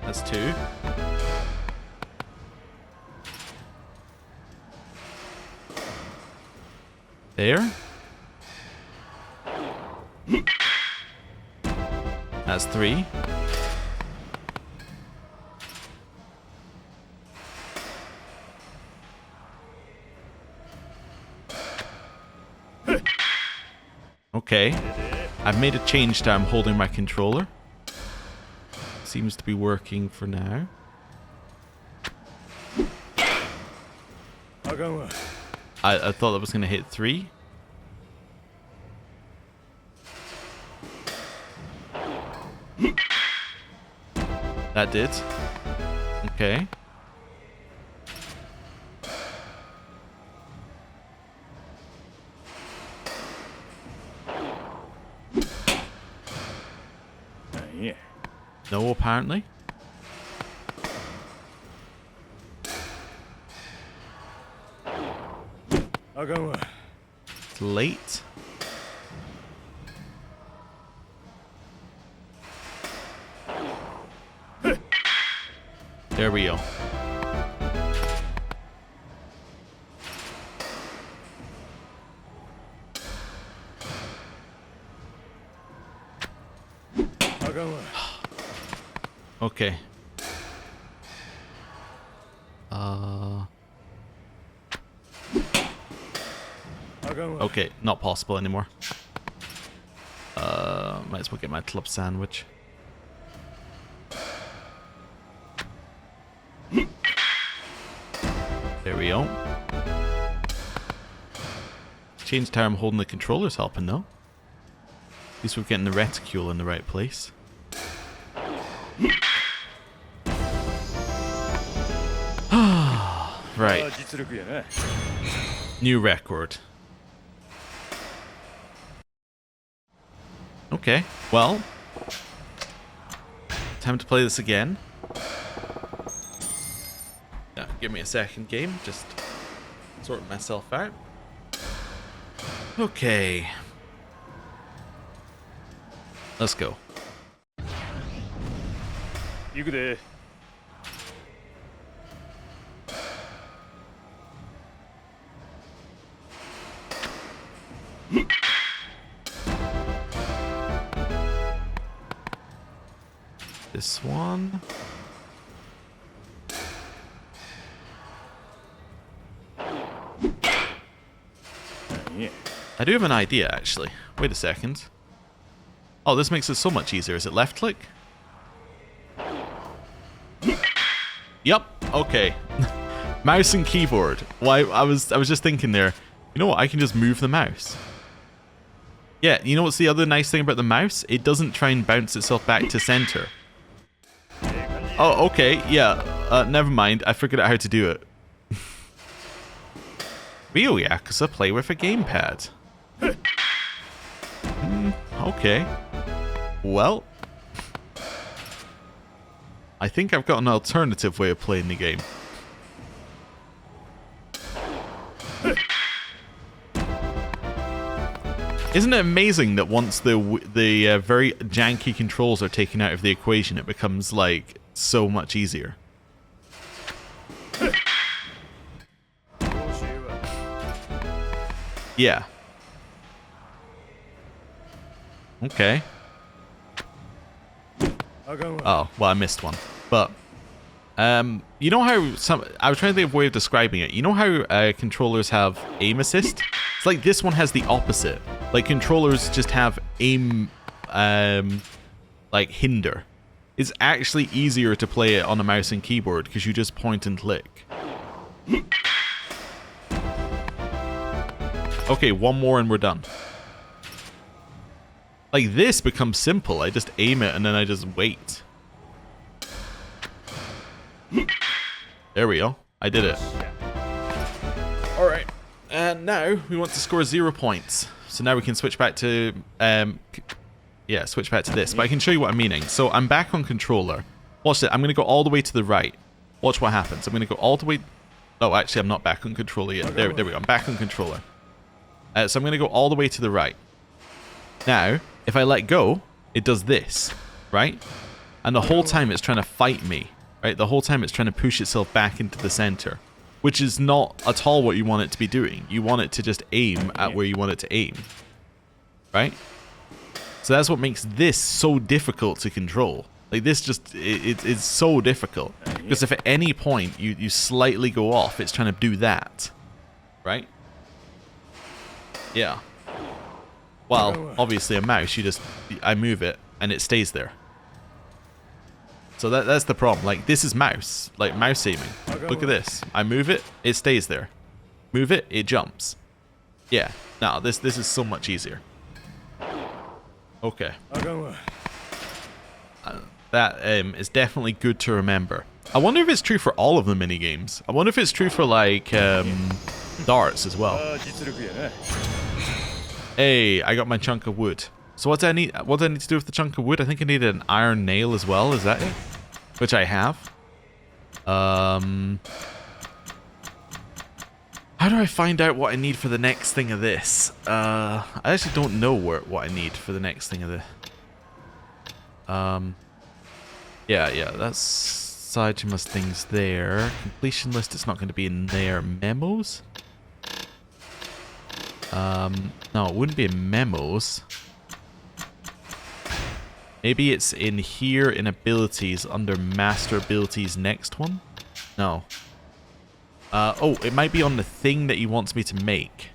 That's 2. There. That's 3. Okay. I've made a change to I'm holding my controller. Seems to be working for now. I thought that was going to hit 3. That did. Okay. No, apparently. It's late. There we go. Okay. Okay, not possible anymore. Might as well get my club sandwich. There we go. Change how I'm holding the controller's helping though. At least we're getting the reticule in the right place. Right. New record. Okay, well. Time to play this again. Yeah, give me a second, game. Just sorting myself out. Okay. Let's go. This one. I do have an idea, actually. Wait a second. Oh, this makes it so much easier. Is it left click? Yep. Okay. Mouse and keyboard. Well, I was just thinking there. You know what? I can just move the mouse. Yeah. You know what's the other nice thing about the mouse? It doesn't try and bounce itself back to center. Oh, okay. Yeah. Never mind. I figured out how to do it. Real Yakuza play with a gamepad. Okay. Well, I think I've got an alternative way of playing the game. Isn't it amazing that once the very janky controls are taken out of the equation, it becomes like so much easier? Yeah. Okay. Oh, well, I missed one. But, you know how I was trying to think of a way of describing it. You know how controllers have aim assist? It's like this one has the opposite. Like, controllers just have aim, like, hinder. It's actually easier to play it on a mouse and keyboard because you just point and click. Okay, one more and we're done. Like, this becomes simple. I just aim it and then I just wait. There we go. I did it. Alright. And now we want to score 0 points. So now we can switch back to... yeah, switch back to this. But I can show you what I'm meaning. So I'm back on controller. Watch it. I'm going to go all the way to the right. Watch what happens. I'm going to go all the way... Oh, actually, I'm not back on controller yet. There we go. I'm back on controller. So I'm going to go all the way to the right. Now, if I let go, it does this, right? And the whole time it's trying to fight me, right? The whole time it's trying to push itself back into the center, which is not at all what you want it to be doing. You want it to just aim at where you want it to aim, right? So that's what makes this so difficult to control. Like, this just, it's so difficult. Because if at any point you slightly go off, it's trying to do that, right? Yeah. Well, obviously a mouse, I move it and it stays there. So that's the problem. Like, this is mouse, like mouse aiming. Look at this. I move it, it stays there. Move it, it jumps. Yeah. Now this is so much easier. Okay. That is definitely good to remember. I wonder if it's true for all of the mini games. I wonder if it's true for like darts as well. Hey, I got my chunk of wood. So what do I need? What do I need to do with the chunk of wood? I think I need an iron nail as well. Is that it? Which I have. How do I find out what I need for the next thing of this? I actually don't know what I need for the next thing of this. Yeah, that's Sajima's things there. Completion list is not going to be in there. Memos? No, it wouldn't be in memos. Maybe it's in here in abilities under master abilities next one? No. Oh, it might be on the thing that he wants me to make.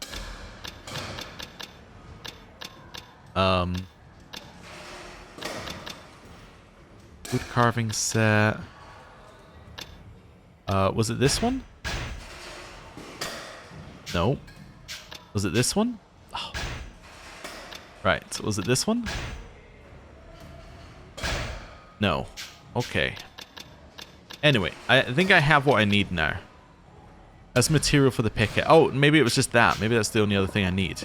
Wood carving set. Was it this one? No. Was it this one? Oh. Right, was it this one? No. Okay. Anyway, I think I have what I need now. That's material for the picket. Oh, maybe it was just that. Maybe that's the only other thing I need.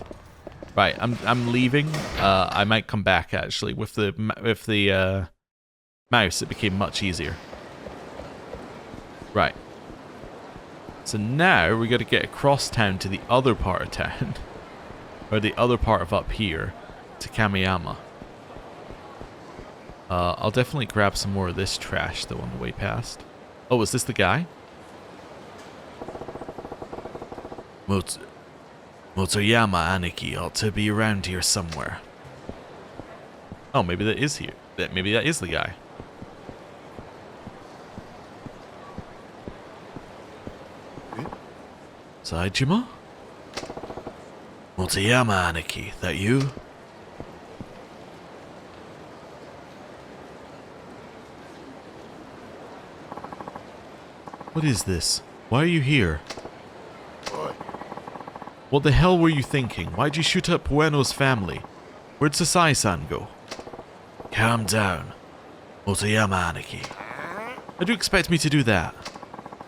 Right, I'm leaving. I might come back actually. With the mouse, it became much easier. Right. So now we got to get across town to the other part of town, or the other part of up here, to Kamiyama. I'll definitely grab some more of this trash though on the way past. Oh, is this the guy? Motoyama Aniki ought to be around here somewhere. Oh, maybe that is here. Maybe that is the guy. Saijima? Motoyama Aniki, that you? What is this? Why are you here? What the hell were you thinking? Why'd you shoot up Bueno's family? Where'd Sasai-san go? Calm down. Motoyama Aniki. How do you expect me to do that?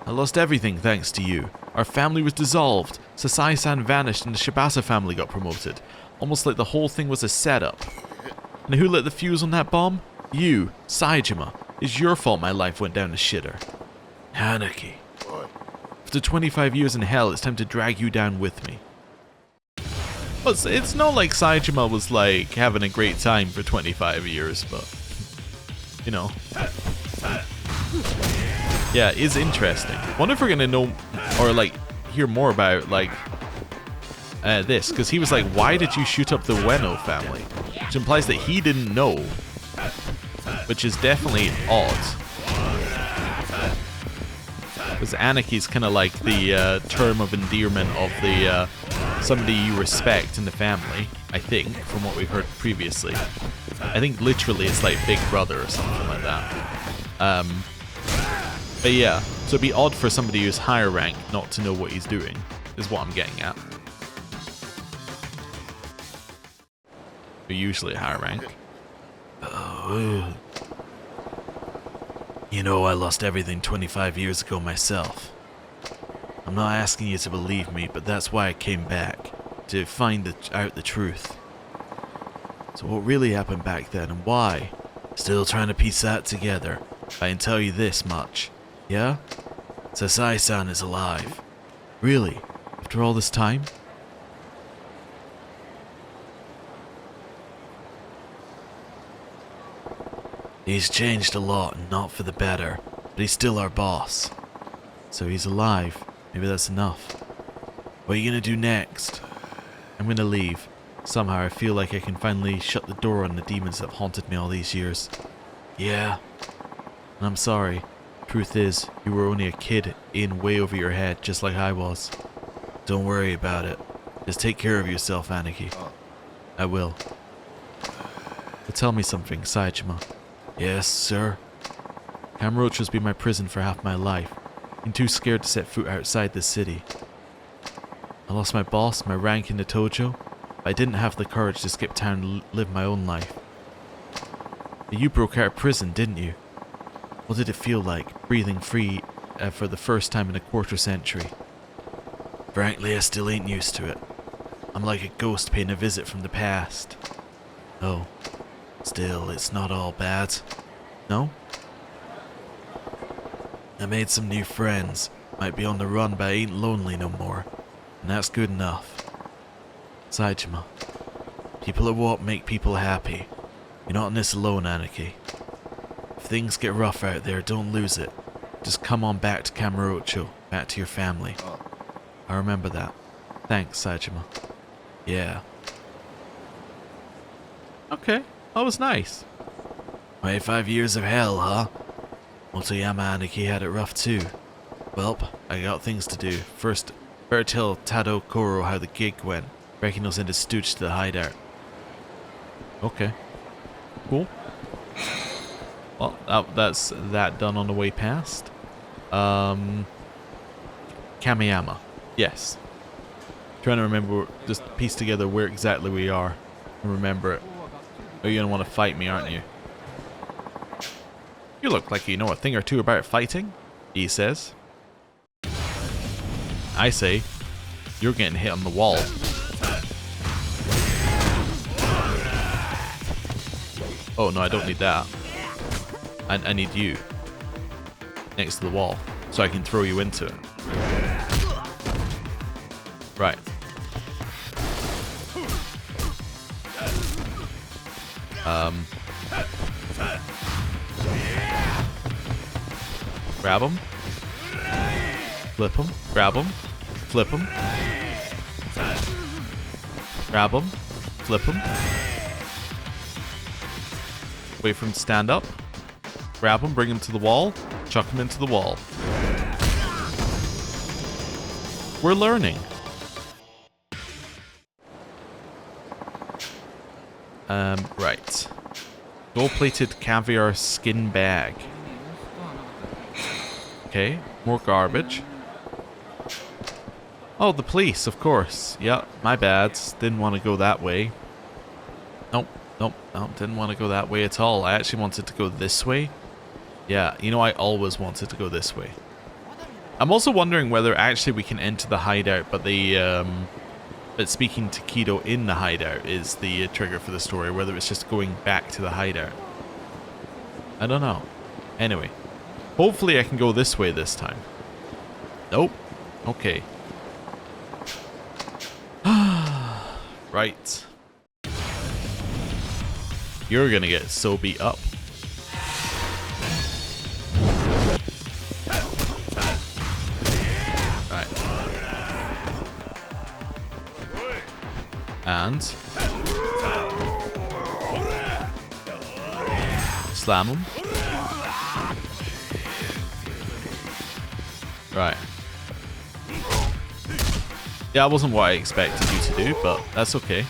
I lost everything thanks to you. Our family was dissolved. Sasai-san vanished and the Shibasa family got promoted. Almost like the whole thing was a setup. And who lit the fuse on that bomb? You, Saijima. It's your fault my life went down the shitter. Aniki. After 25 years in hell, it's time to drag you down with me. Well, it's not like Saijima was like having a great time for 25 years, but you know. Yeah, it is interesting. Wonder if we're gonna know or like hear more about like this, because he was like, why did you shoot up the Ueno family? Which implies that he didn't know, which is definitely odd. Because Aniki's kind of like the term of endearment of the somebody you respect in the family, I think, from what we've heard previously. I think literally it's like Big Brother or something like that. But yeah, so it'd be odd for somebody who's higher rank not to know what he's doing, is what I'm getting at. You're usually a higher rank. Oh. You know, I lost everything 25 years ago myself. I'm not asking you to believe me, but that's why I came back. To find out the truth. So what really happened back then and why? Still trying to piece that together. I can tell you this much. Yeah? Sasai-san is alive. Really? After all this time? He's changed a lot and not for the better, but he's still our boss. So he's alive. Maybe that's enough. What are you gonna do next? I'm gonna leave. Somehow I feel like I can finally shut the door on the demons that have haunted me all these years. Yeah? And I'm sorry. Truth is, you were only a kid in way over your head, just like I was. Don't worry about it. Just take care of yourself, Aniki. I will. But tell me something, Saejima. Yes, sir? Kamurocho's been my prison for half my life. Been too scared to set foot outside the city. I lost my boss, my rank in the Tojo, but I didn't have the courage to skip town and live my own life. But you broke out of prison, didn't you? What did it feel like, breathing free for the first time in a quarter century? Frankly, I still ain't used to it. I'm like a ghost paying a visit from the past. Oh. Still, it's not all bad. No? I made some new friends. Might be on the run, but I ain't lonely no more. And that's good enough. Saejima. People are what make people happy. You're not in this alone, Aniki. If things get rough out there, don't lose it. Just come on back to Kamurocho, back to your family. I remember that. Thanks, Saejima. Yeah. Okay, that was nice. 25 years of hell, huh? Motoyama Aniki had it rough too. Welp, I got things to do. First, better tell Tado Koro how the gig went. Reckon he'll send a stooge to the hideout. Okay. Cool. Well, that's that done on the way past. Kamiyama. Yes. Trying to remember, just piece together where exactly we are. And remember it. Oh, you're gonna want to fight me, aren't you? You look like you know a thing or two about fighting, he says. I say, you're getting hit on the wall. Oh no, I don't need that. I need you. Next to the wall. So I can throw you into it. Right. Grab him. Flip him. Grab him. Flip him. Grab him. Flip him. Wait for him to stand up. Grab him, bring him to the wall. Chuck him into the wall. We're learning. Right. Gold-plated caviar skin bag. Okay, more garbage. Oh, the police, of course. Yeah, my bad. Didn't want to go that way. Nope, didn't want to go that way at all. I actually wanted to go this way. Yeah, you know, I always wanted to go this way. I'm also wondering whether actually we can enter the hideout, but but speaking to Kido in the hideout is the trigger for the story, whether it's just going back to the hideout. I don't know. Anyway, hopefully I can go this way this time. Nope. Okay. Right. You're gonna get so beat up. Right. And slam him. Right. Yeah, that wasn't what I expected you to do, but that's okay.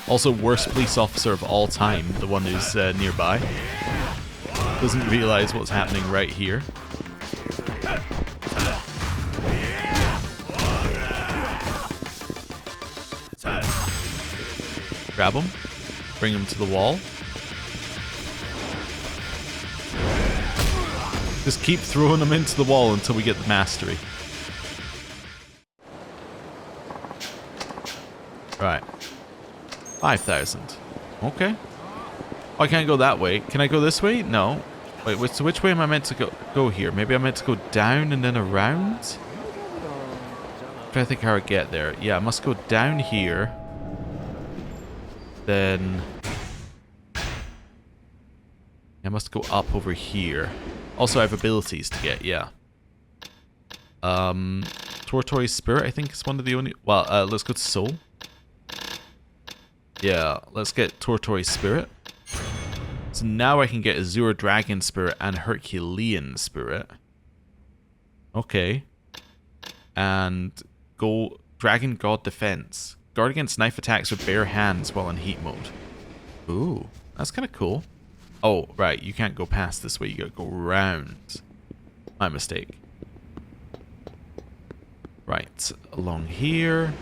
Also, worst police officer of all time, the one who's nearby. Doesn't realize what's happening right here. Grab him. Bring him to the wall. Just keep throwing them into the wall until we get the mastery. Right. 5,000. Okay. Oh, I can't go that way. Can I go this way? No. Wait, so which way am I meant to go here? Maybe I'm meant to go down and then around? I'm trying to think how I get there. Yeah, I must go down here. Then... I must go up over here. Also, I have abilities to get, yeah. Tortoise Spirit, I think, is one of the only... Well, let's go to Soul. Yeah, let's get Tortoise Spirit. So now I can get Azure Dragon Spirit and Herculean Spirit. Okay. And go Dragon God Defense. Guard against knife attacks with bare hands while in heat mode. Ooh, that's kind of cool. Oh, right, you can't go past this way. You gotta go around. My mistake. Right, along here.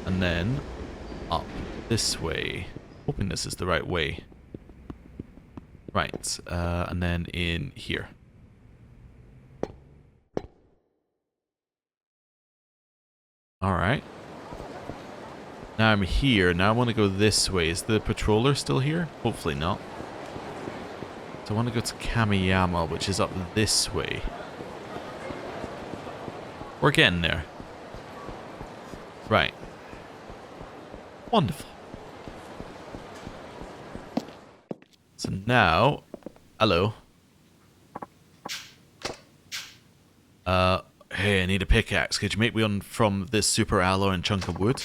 And then up this way. Hoping this is the right way. Right, and then in here. Alright. Now I'm here. Now I want to go this way. Is the patroller still here? Hopefully not. So I want to go to Kamiyama, which is up this way. We're getting there. Right. Wonderful. So now... Hello. Hey, I need a pickaxe. Could you make me one from this super alloy and chunk of wood?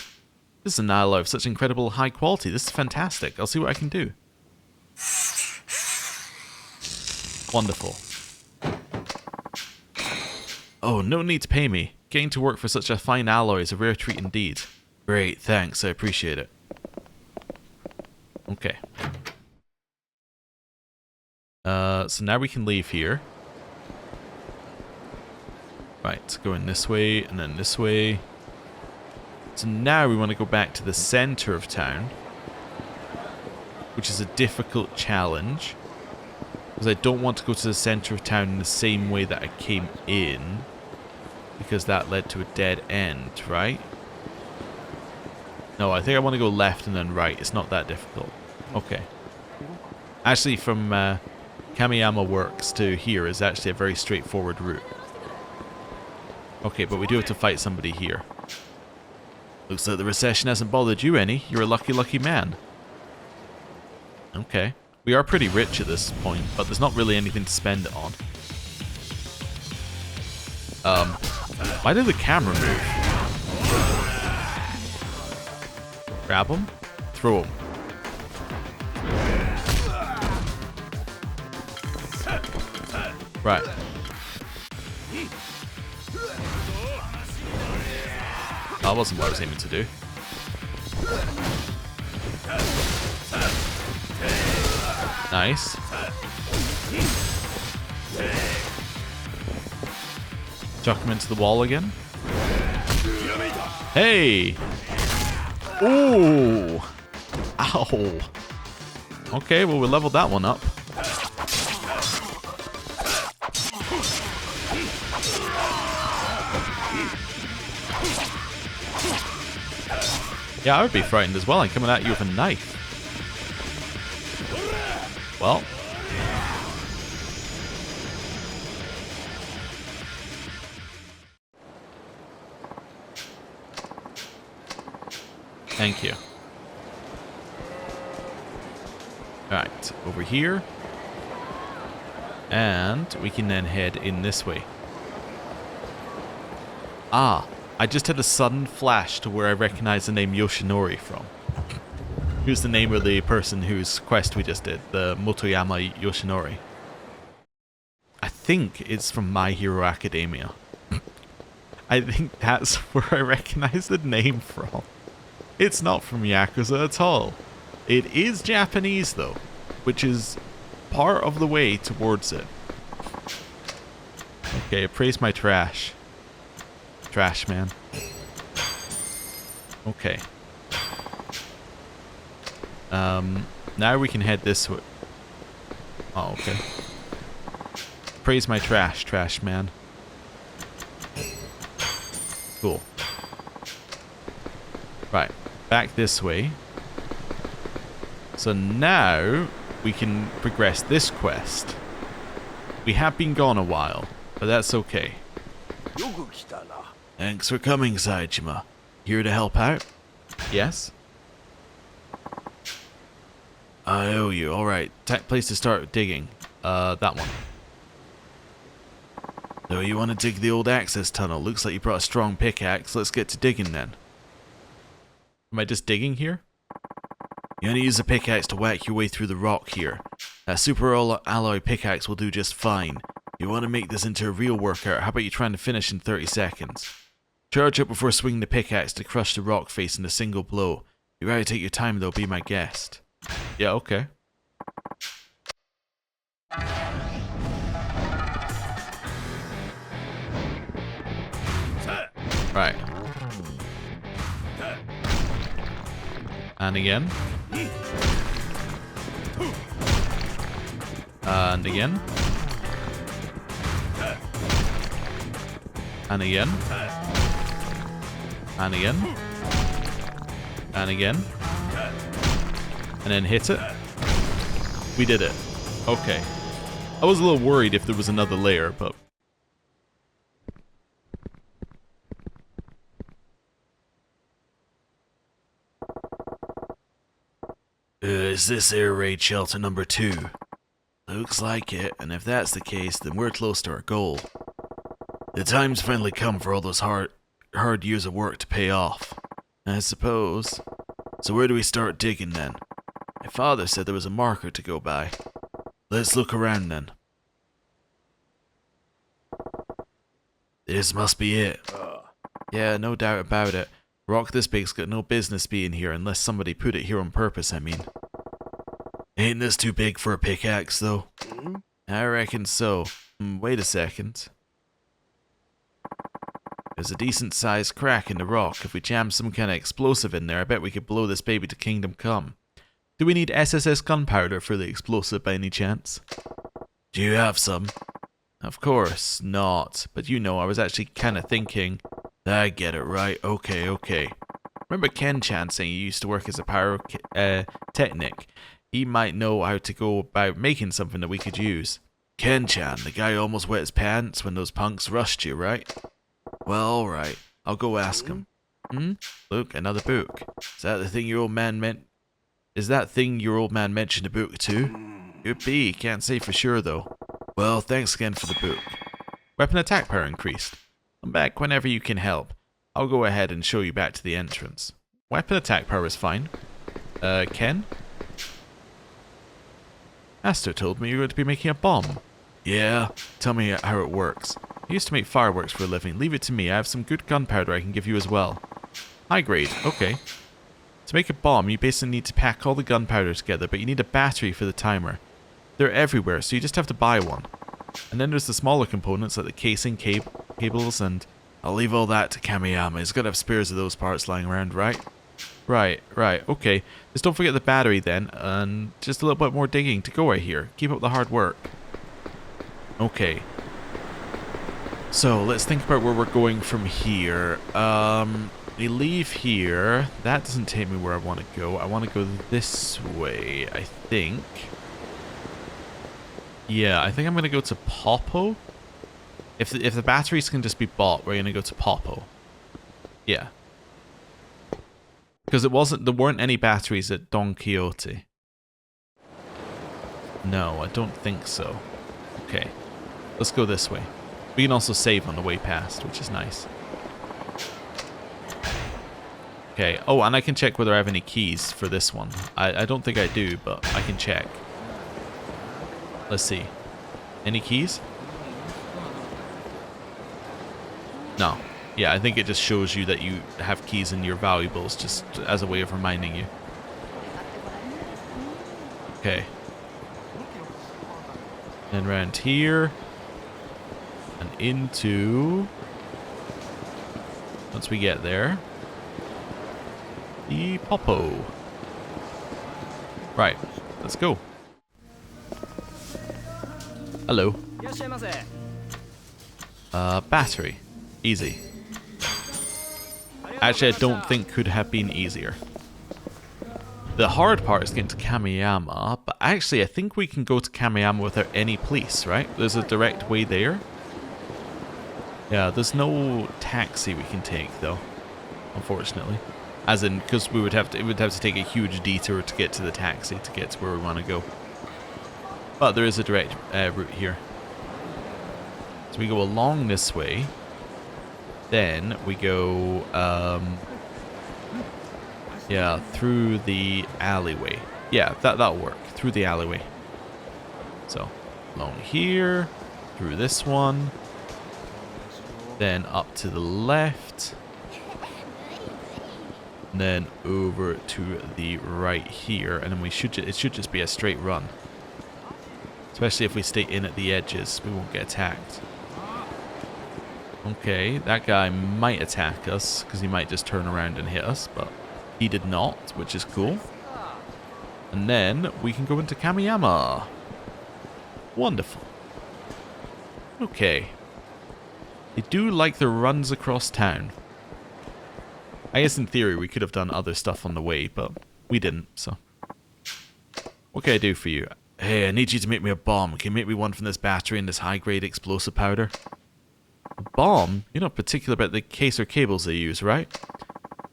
This is an alloy of such incredible high quality. This is fantastic. I'll see what I can do. Wonderful. Oh, no need to pay me. Getting to work for such a fine alloy is a rare treat indeed. Great, thanks. I appreciate it. Okay. So now we can leave here. Right, going this way and then this way. So now we want to go back to the center of town, which is a difficult challenge, because I don't want to go to the center of town in the same way that I came in, because that led to a dead end, right? No, I think I want to go left and then right. It's not that difficult. Okay. Actually, from Kamiyama Works to here is actually a very straightforward route. Okay, but we do have to fight somebody here. Looks like the recession hasn't bothered you any. You're a lucky, lucky man. Okay. We are pretty rich at this point, but there's not really anything to spend it on. Why did the camera move? Grab him. Throw him. Right. That wasn't what I was aiming to do. Nice. Chuck him into the wall again. Hey! Ooh! Ow! Okay, well we leveled that one up. Yeah, I would be frightened as well. I'm coming at you with a knife. Well. Thank you. Alright, over here. And we can then head in this way. Ah, I just had a sudden flash to where I recognize the name Yoshinori from. Who's the name of the person whose quest we just did, the Motoyama Yoshinori. I think it's from My Hero Academia. I think that's where I recognize the name from. It's not from Yakuza at all. It is Japanese though, which is part of the way towards it. Okay, praise my trash. Trash man. Okay. Now we can head this way. Oh, okay. Praise my trash man. Cool. Right, back this way. So now we can progress this quest. We have been gone a while, but that's okay. Thanks for coming, Saejima. Here to help out? Yes? I owe you. Alright, place to start digging. That one. So you want to dig the old access tunnel? Looks like you brought a strong pickaxe. Let's get to digging then. Am I just digging here? You want to use a pickaxe to whack your way through the rock here. That super alloy pickaxe will do just fine. You want to make this into a real workout, how about you trying to finish in 30 seconds? Charge up before swinging the pickaxe to crush the rock face in a single blow. You gotta take your time though, be my guest. Yeah, okay. Right. And again. And again. And again. And again. And again. And then hit it. We did it. Okay. I was a little worried if there was another layer, but... Is this air raid shelter number 2? Looks like it, and if that's the case, then we're close to our goal. The time's finally come for all those hard years of work to pay off, I suppose. So where do we start digging then? My father said there was a marker to go by. Let's look around then. This must be it. Yeah, no doubt about it. Rock this big's got no business being here unless somebody put it here on purpose, I mean. Ain't this too big for a pickaxe, though? I reckon so. Wait a second. There's a decent sized crack in the rock. If we jam some kind of explosive in there, I bet we could blow this baby to kingdom come. Do we need SSS gunpowder for the explosive by any chance? Do you have some? Of course not. But you know, I was actually kind of thinking... I get it, right. Okay. Remember Ken-chan saying he used to work as a pyrotechnic? He might know how to go about making something that we could use. Ken-chan, the guy who almost wet his pants when those punks rushed you, right? Well, alright. I'll go ask him. Look, another book. Is that the thing your old man meant? Is that thing your old man mentioned a book too? Could be. Can't say for sure though. Well, thanks again for the book. Weapon attack power increased. Come back whenever you can help. I'll go ahead and show you back to the entrance. Weapon attack power is fine. Ken? Master told me you were going to be making a bomb. Yeah? Tell me how it works. I used to make fireworks for a living. Leave it to me. I have some good gunpowder I can give you as well. High grade. Okay. To make a bomb, you basically need to pack all the gunpowder together, but you need a battery for the timer. They're everywhere, so you just have to buy one. And then there's the smaller components like the casing, cables, and... I'll leave all that to Kamiyama. He's got to have spares of those parts lying around, right? Right, okay. Just don't forget the battery then, and just a little bit more digging to go right here. Keep up the hard work. Okay. So, let's think about where we're going from here. We leave here. That doesn't take me where I want to go. I want to go this way, I think. Yeah, I think I'm going to go to Popo. If the batteries can just be bought, we're going to go to Popo. Yeah. Because there weren't any batteries at Don Quixote. No, I don't think so. Okay. Let's go this way. We can also save on the way past, which is nice. Okay. Oh, and I can check whether I have any keys for this one. I don't think I do, but I can check. Let's see. Any keys? No. Yeah, I think it just shows you that you have keys in your valuables, just as a way of reminding you. Okay. And around here. And into... Once we get there. The Popo. Right, let's go. Hello. Battery. Easy. Actually, I don't think could have been easier. The hard part is getting to Kamiyama, but actually I think we can go to Kamiyama without any police, right? There's a direct way there. Yeah, there's no taxi we can take though, unfortunately. As in, because it would have to take a huge detour to get to the taxi to get to where we want to go. But there is a direct route here. So we go along this way. Then we go, yeah, through the alleyway. Yeah, that'll work. Through the alleyway. So, along here, through this one, then up to the left, and then over to the right here, and then it should just be a straight run. Especially if we stay in at the edges, we won't get attacked. Okay, that guy might attack us, because he might just turn around and hit us, but he did not, which is cool. And then we can go into Kamiyama. Wonderful. Okay. They do like the runs across town. I guess in theory we could have done other stuff on the way, but we didn't, so. What can I do for you? Hey, I need you to make me a bomb. Can you make me one from this battery and this high-grade explosive powder? A bomb? You're not particular about the case or cables they use, right?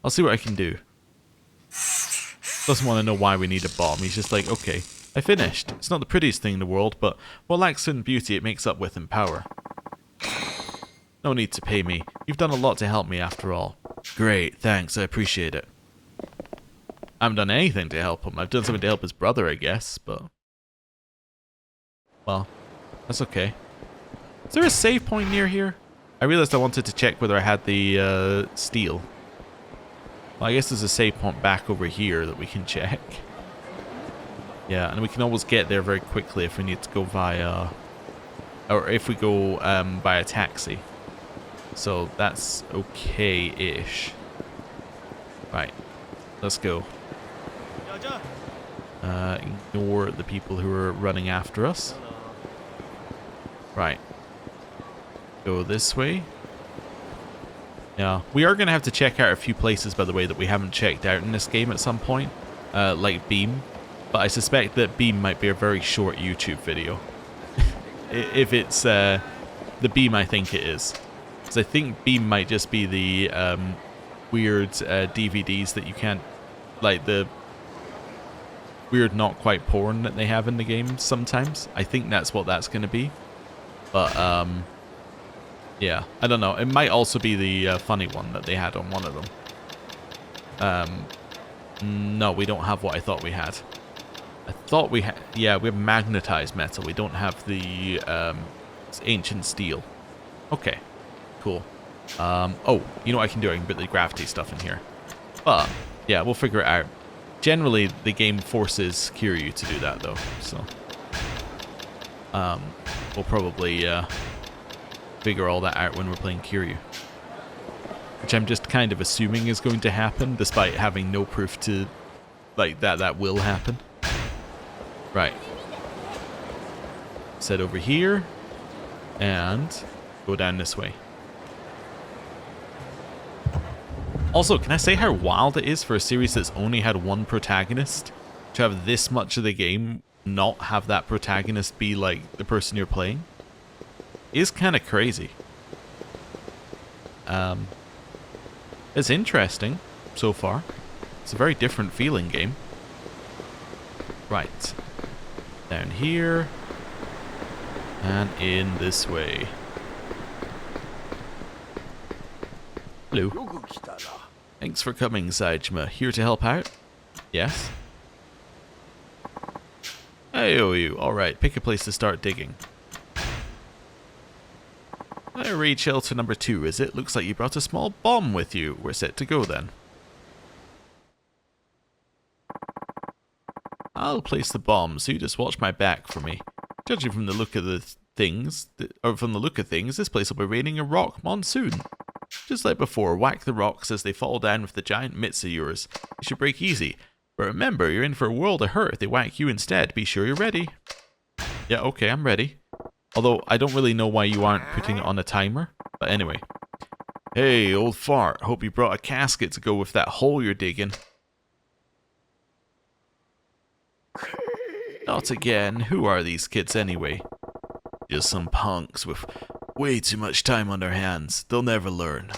I'll see what I can do. Doesn't want to know why we need a bomb. He's just like, okay, I finished. It's not the prettiest thing in the world, but what lacks in beauty it makes up with in power. No need to pay me. You've done a lot to help me after all. Great, thanks, I appreciate it. I haven't done anything to help him. I've done something to help his brother, I guess, but... well, that's okay. Is there a save point near here? I realized I wanted to check whether I had the steel. Well, I guess there's a save point back over here that we can check. Yeah, and we can always get there very quickly if we need to go via... or if we go by a taxi. So that's okay-ish. Right, let's go. Ignore the people who are running after us. Right. Go this way. Yeah, we are going to have to check out a few places, by the way, that we haven't checked out in this game at some point. Like Beam. But I suspect that Beam might be a very short YouTube video. If it's the Beam I think it is. Because I think Beam might just be the weird DVDs that you can't... like the weird not quite porn that they have in the game sometimes. I think that's what that's going to be. But, yeah, I don't know. It might also be the funny one that they had on one of them. No, we don't have what I thought we had. I thought we had... yeah, we have magnetized metal. We don't have the ancient steel. Okay, cool. Oh, you know what I can do? I can put the gravity stuff in here. But, yeah, we'll figure it out. Generally, the game forces Kiryu to do that, though, so... we'll probably figure all that out when we're playing Kiryu. Which I'm just kind of assuming is going to happen, despite having no proof to... like, that will happen. Right. Set over here. And go down this way. Also, can I say how wild it is for a series that's only had one protagonist to have this much of the game not have that protagonist be like the person you're playing? It is kind of crazy. It's interesting so far. It's a very different feeling game. Right. Down here. And in this way. Hello. Thanks for coming, Saejima. Here to help out? Yes? I owe you. Alright, pick a place to start digging. Raid shelter number 2, is it? Looks like you brought a small bomb with you. We're set to go then. I'll place the bomb, so you just watch my back for me. Judging from the look of the things, this place will be raining a rock monsoon. Just like before, whack the rocks as they fall down with the giant mitts of yours. They should break easy. But remember, you're in for a world of hurt if they whack you instead. Be sure you're ready. Yeah, okay, I'm ready. Although, I don't really know why you aren't putting it on a timer. But anyway. Hey, old fart. Hope you brought a casket to go with that hole you're digging. Not again. Who are these kids anyway? Just some punks with way too much time on their hands. They'll never learn.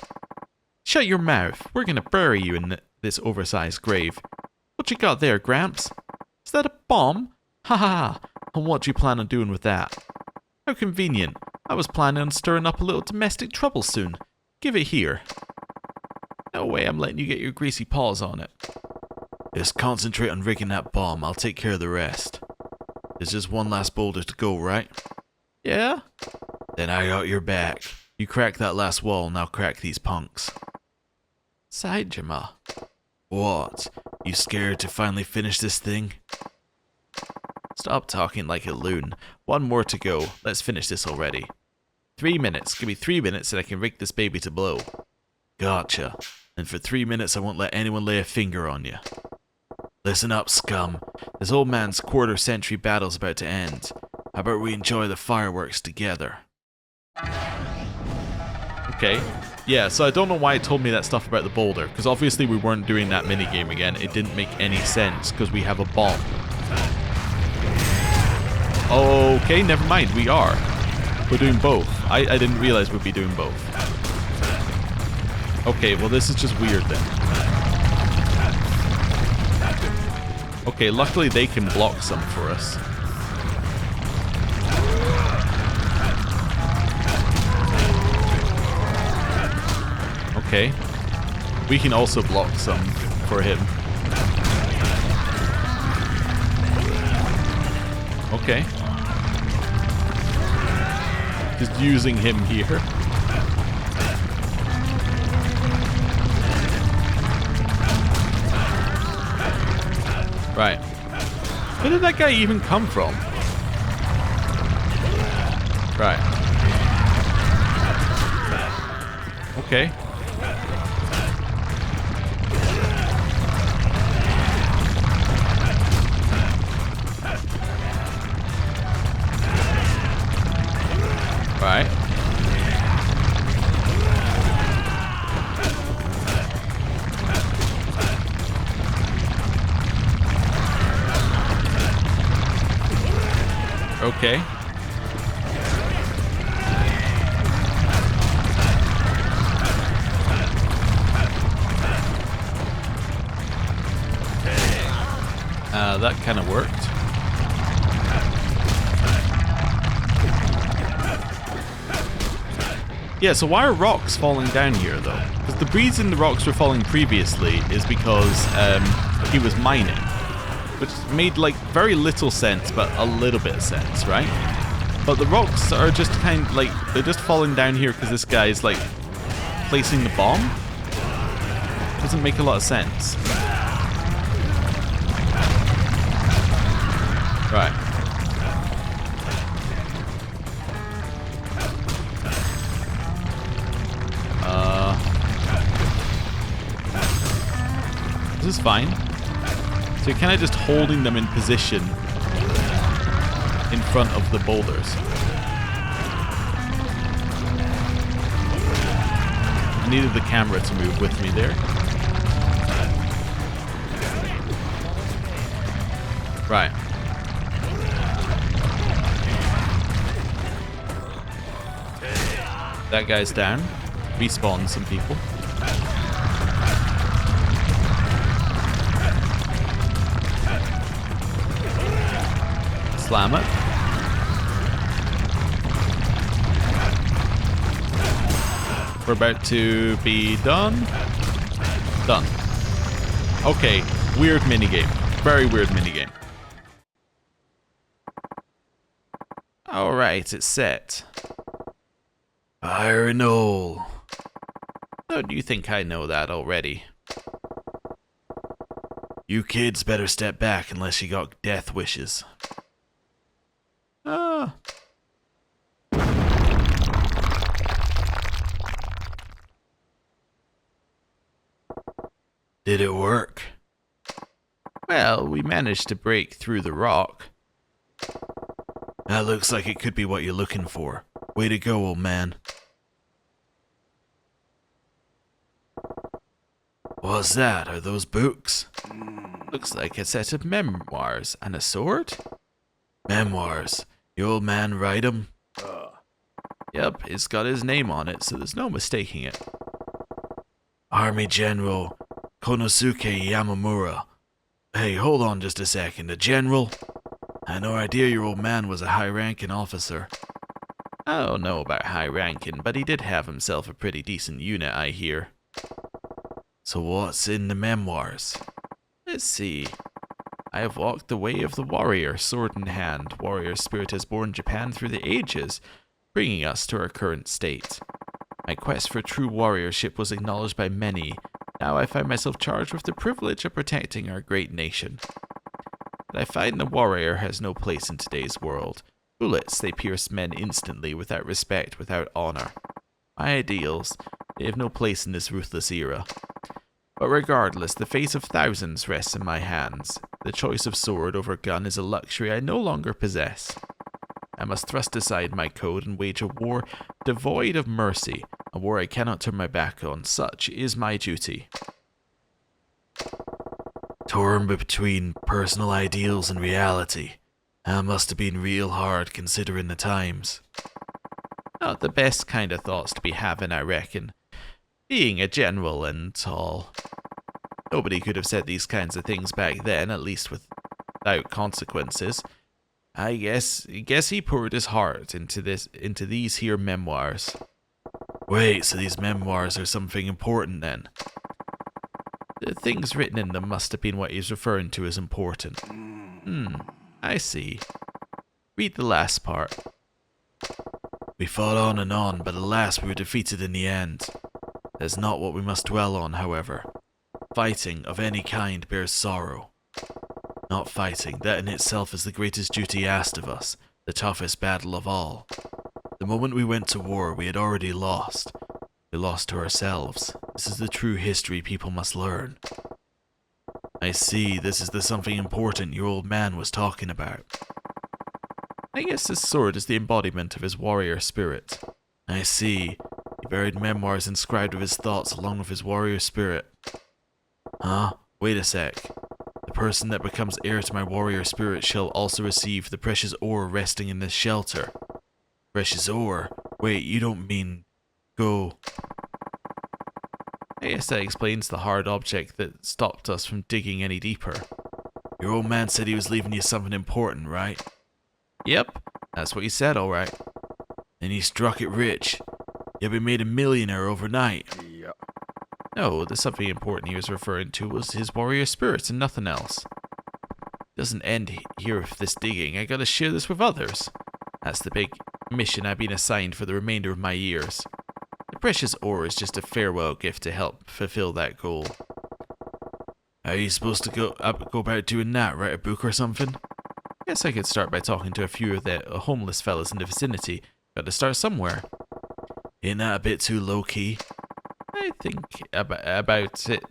Shut your mouth. We're gonna bury you in this oversized grave. What you got there, Gramps? Is that a bomb? Ha ha ha. And what do you plan on doing with that? How convenient. I was planning on stirring up a little domestic trouble soon. Give it here. No way I'm letting you get your greasy paws on it. Just concentrate on rigging that bomb. I'll take care of the rest. There's just one last boulder to go, right? Yeah? Then I got your back. You crack that last wall and I'll crack these punks. Saijima. What? You scared to finally finish this thing? Stop talking like a loon. One more to go. Let's finish this already. 3 minutes. Give me 3 minutes and I can rig this baby to blow. Gotcha. And for 3 minutes I won't let anyone lay a finger on you. Listen up, scum. This old man's quarter-century battle's about to end. How about we enjoy the fireworks together? Okay. Yeah, so I don't know why it told me that stuff about the boulder, because obviously we weren't doing that minigame again. It didn't make any sense, because we have a bomb. Okay, never mind, we are. We're doing both. I didn't realize we'd be doing both. Okay, well this is just weird then. Okay, luckily they can block some for us. Okay. We can also block some for him. Okay. Just using him here. Right. Where did that guy even come from? Right. Okay. Right. Okay. That kind of worked. Yeah, so why are rocks falling down here, though? Because the reason the rocks were falling previously is because he was mining. Which made, like, very little sense, but a little bit of sense, right? But the rocks are just kind of, like, they're just falling down here because this guy is, like, placing the bomb? Doesn't make a lot of sense. Right. This is fine. So you're kind of just holding them in position in front of the boulders. I needed the camera to move with me there. Right. That guy's down. Respawn some people. Slam it. We're about to be done. Done. Okay, weird minigame. Very weird minigame. Alright, it's set. Iron Ore. Don't you think I know that already? You kids better step back unless you got death wishes. Ah. Did it work? Well, we managed to break through the rock. That looks like it could be what you're looking for. Way to go, old man. What's that? Are those books? Looks like a set of memoirs and a sword. Memoirs. Your old man write 'em? Yep, it's got his name on it, so there's no mistaking it. Army General Konosuke Yamamura. Hey, hold on just a second. A general? I had no idea your old man was a high-ranking officer. I don't know about high-ranking, but he did have himself a pretty decent unit, I hear. So what's in the memoirs? Let's see. I have walked the way of the warrior, sword in hand. Warrior spirit has borne Japan through the ages, bringing us to our current state. My quest for true warriorship was acknowledged by many. Now I find myself charged with the privilege of protecting our great nation. But I find the warrior has no place in today's world. Bullets, they pierce men instantly, without respect, without honor. My ideals, they have no place in this ruthless era. But regardless, the fate of thousands rests in my hands. The choice of sword over gun is a luxury I no longer possess. I must thrust aside my code and wage a war devoid of mercy, a war I cannot turn my back on. Such is my duty. Torn between personal ideals and reality. That must have been real hard considering the times. Not the best kind of thoughts to be having, I reckon. Being a general and all. Nobody could have said these kinds of things back then, at least without consequences. I guess he poured his heart into these here memoirs. Wait, so these memoirs are something important then? The things written in them must have been what he's referring to as important. I see. Read the last part. We fought on and on, but alas, we were defeated in the end. That is not what we must dwell on, however. Fighting of any kind bears sorrow. Not fighting, that in itself is the greatest duty asked of us, the toughest battle of all. The moment we went to war, we had already lost. We lost to ourselves. This is the true history people must learn. I see, this is the something important your old man was talking about. I guess this sword is the embodiment of his warrior spirit. I see. He buried memoirs inscribed with his thoughts along with his warrior spirit. Huh? Wait a sec. The person that becomes heir to my warrior spirit shall also receive the precious ore resting in this shelter. Precious ore? Wait, you don't mean... go... I guess that explains the hard object that stopped us from digging any deeper. Your old man said he was leaving you something important, right? Yep, that's what he said, alright. And he struck it rich. You'll be made a millionaire overnight. Yeah. No, the something important he was referring to was his warrior spirit and nothing else. It doesn't end here with this digging. I gotta share this with others. That's the big mission I've been assigned for the remainder of my years. The precious ore is just a farewell gift to help fulfill that goal. How are you supposed to go about doing that? Write a book or something? Guess I could start by talking to a few of the homeless fellas in the vicinity. Got to start somewhere. Ain't that a bit too low-key? I think about it.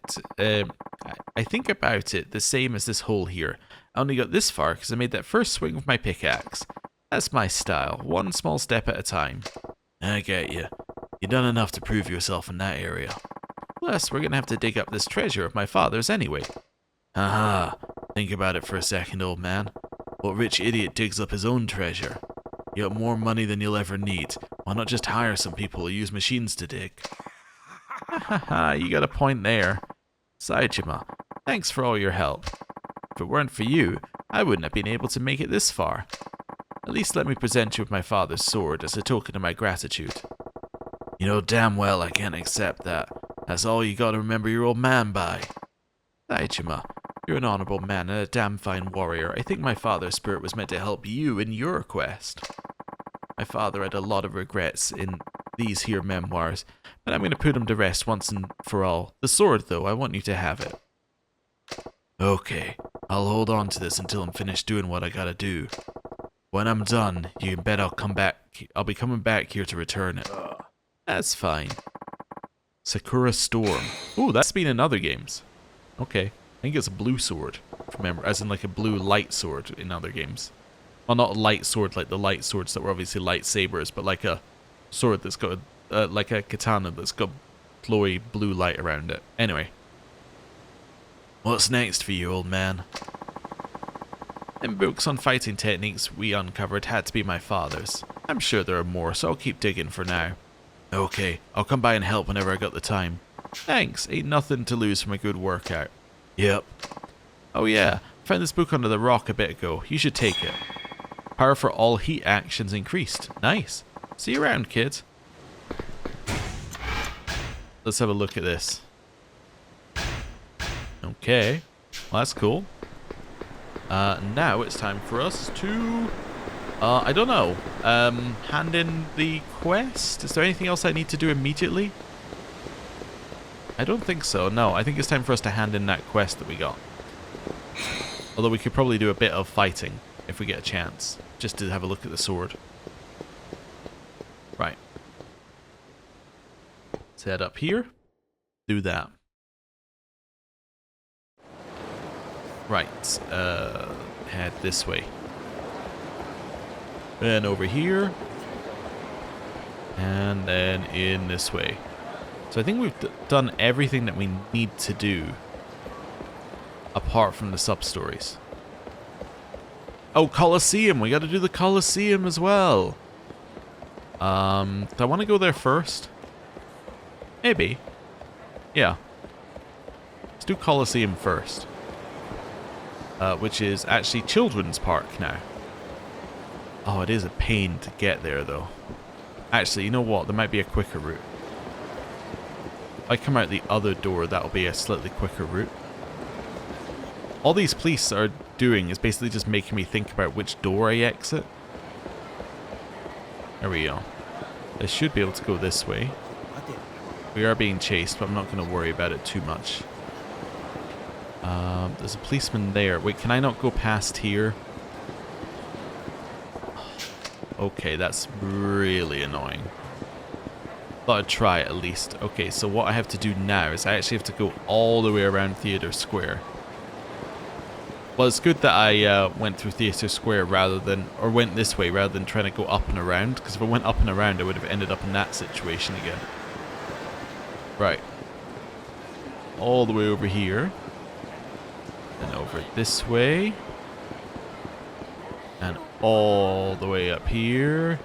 I think about it the same as this hole here. I only got this far because I made that first swing with my pickaxe. That's my style, one small step at a time. I get you. You've done enough to prove yourself in that area. Plus, we're gonna have to dig up this treasure of my father's anyway. Haha. Think about it for a second, old man. What rich idiot digs up his own treasure? You got more money than you'll ever need. Why not just hire some people who use machines to dig? Haha, you got a point there. Saejima, thanks for all your help. If it weren't for you, I wouldn't have been able to make it this far. At least let me present you with my father's sword as a token of my gratitude. You know damn well I can't accept that. That's all you gotta remember your old man by. Saejima, you're an honorable man and a damn fine warrior. I think my father's spirit was meant to help you in your quest. My father had a lot of regrets in these here memoirs, but I'm going to put him to rest once and for all. The sword, though, I want you to have it. Okay, I'll hold on to this until I'm finished doing what I gotta do. When I'm done, you can bet I'll be coming back here to return it. That's fine. Sakura Storm. Ooh, that's been in other games. Okay. I think it's a blue sword, remember, as in like a blue light sword in other games. Well, not a light sword like the light swords that were obviously lightsabers, but like a sword that's got like a katana that's got glowy blue light around it. Anyway. What's next for you, old man? Them books on fighting techniques we uncovered had to be my father's. I'm sure there are more, so I'll keep digging for now. Okay, I'll come by and help whenever I got the time. Thanks, ain't nothing to lose from a good workout. Yep. Oh yeah, found this book under the rock a bit ago. You should take it. Power for all heat actions increased. Nice. See you around, kid. Let's have a look at this. Okay. Well, that's cool. Now it's time for us to... I don't know. Hand in the quest? Is there anything else I need to do immediately? I don't think so. No, I think it's time for us to hand in that quest that we got. Although we could probably do a bit of fighting if we get a chance. Just to have a look at the sword. Right. Let's head up here. Do that. Right. Head this way. Then over here. And then in this way. So I think we've done everything that we need to do. Apart from the sub-stories. Oh, Colosseum! We gotta do the Colosseum as well. Do I want to go there first? Maybe. Yeah. Let's do Colosseum first. Which is actually Children's Park now. Oh, it is a pain to get there, though. Actually, you know what? There might be a quicker route. If I come out the other door, that'll be a slightly quicker route. All these police are doing is basically just making me think about which door I exit. There we go. I should be able to go this way. We are being chased, but I'm not going to worry about it too much. There's a policeman there. Wait, can I not go past here? Okay, that's really annoying. Thought I'd try it at least. Okay, so what I have to do now is I actually have to go all the way around Theatre Square. Well, it's good that I went through Theatre Square rather than, or went this way rather than trying to go up and around, because if I went up and around I would have ended up in that situation again. Right. All the way over here. And over this way. And all the way up here.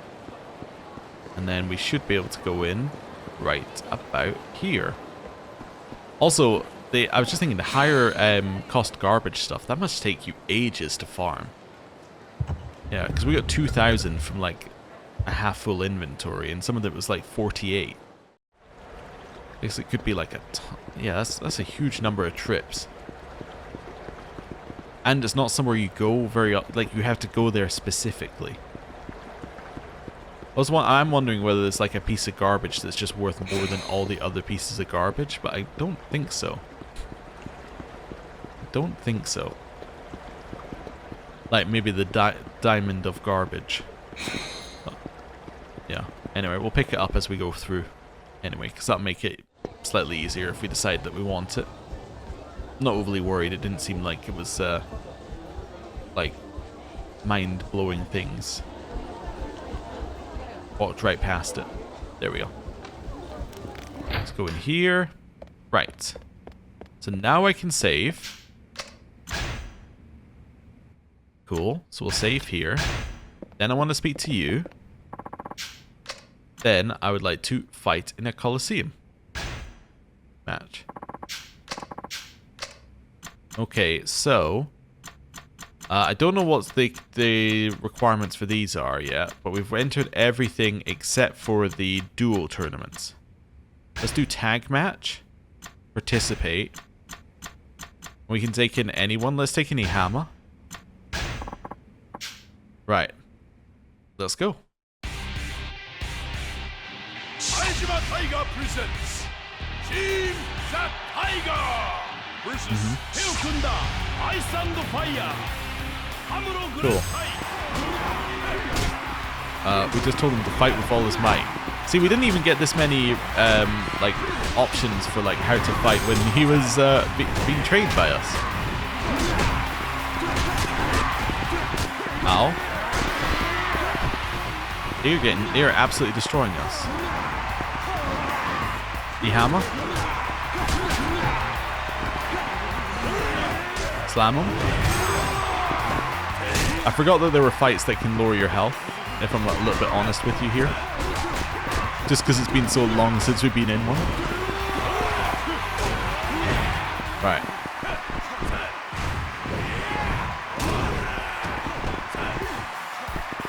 And then we should be able to go in right about here. Also, I was just thinking, the higher cost garbage stuff, that must take you ages to farm. Yeah, because we got 2,000 from like a half full inventory, and some of it was like 48. I guess it could be like a ton. Yeah, that's a huge number of trips. And it's not somewhere you go very, like you have to go there specifically. I'm wondering whether there's like a piece of garbage that's just worth more than all the other pieces of garbage, but I don't think so. Don't think so. Like maybe the diamond of garbage. But, yeah. Anyway, we'll pick it up as we go through. Anyway, because that'll make it slightly easier if we decide that we want it. I'm not overly worried. It didn't seem like it was like mind-blowing things. Walked right past it. There we go. Let's go in here. Right. So now I can save. Cool. So we'll save here. Then I want to speak to you. Then I would like to fight in a Colosseum match. Okay, so I don't know what the requirements for these are yet, but we've entered everything except for the duel tournaments. Let's do tag match. Participate. We can take in anyone. Let's take in Ihama. Right. Let's go. Tiger presents Team the Tiger versus Teokunda Ice and Fire. Cool. We just told him to fight with all his might. See, we didn't even get this many like options for like how to fight when he was being trained by us. Ow. They're absolutely destroying us. The hammer. Slam him. I forgot that there were fights that can lower your health, if I'm a little bit honest with you here. Just because it's been so long since we've been in one. Right.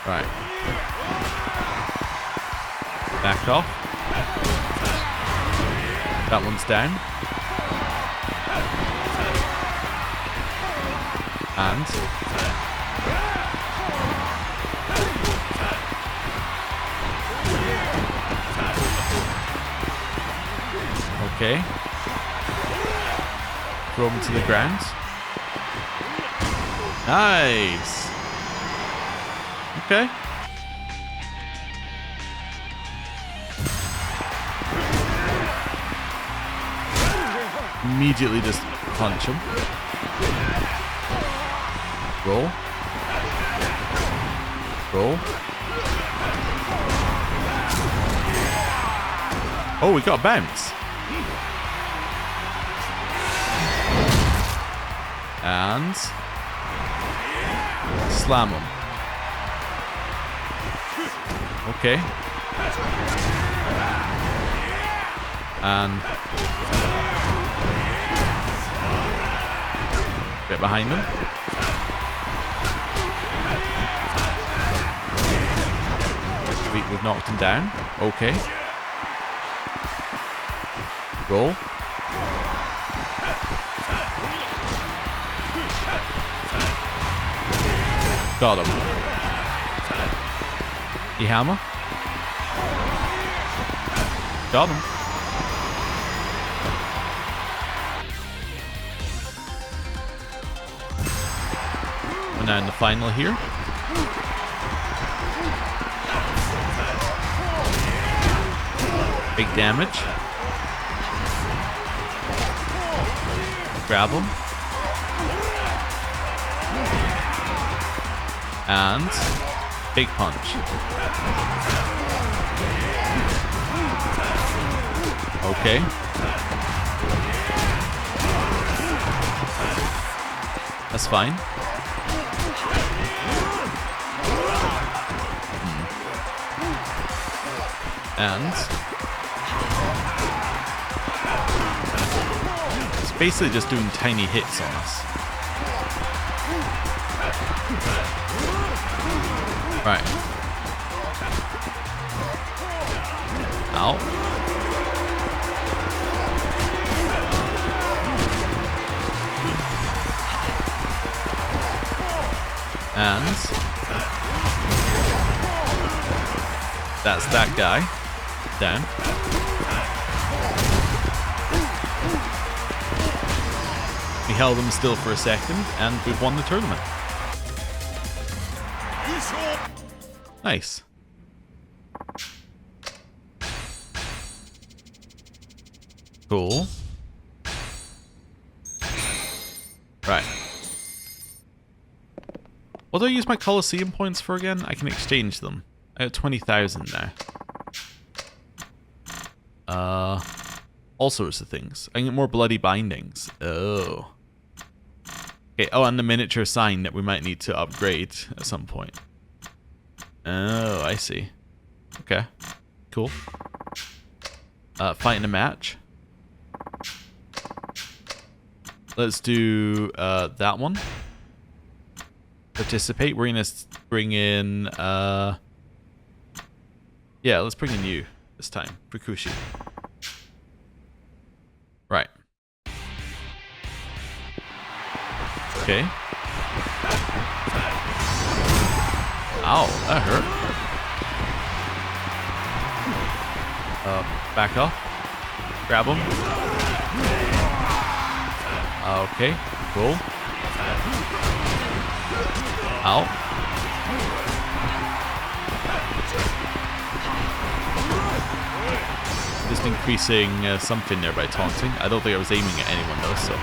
Right. Back off. That one's down. And okay. Throw him to the ground. Nice. Okay. Immediately just punch him. Roll. Roll. Oh, we got a bounce. And slam him. Okay. And get behind him. We've knocked him down. Okay. Roll. Got him. The hammer. Got him. We're now in the final here. Big damage. Grab him. And big punch. Okay. That's fine. And it's basically just doing tiny hits on us. Right. Ow. And that's that guy. Down. We held him still for a second, and we've won the tournament. Nice. Cool. Right. What do I use my Coliseum points for again? I can exchange them. I got 20,000 now. All sorts of things. I can get more bloody bindings. Oh. Okay, oh, and the miniature sign that we might need to upgrade at some point. Oh, I see. Okay. Cool. Fight in a match. Let's do that one. Participate. We're gonna bring in yeah, let's bring in you this time. Fukushi. Right. Okay. Ow, that hurt. Back off. Grab him. Okay, cool. Ow. just increasing something there by taunting. I don't think I was aiming at anyone though, so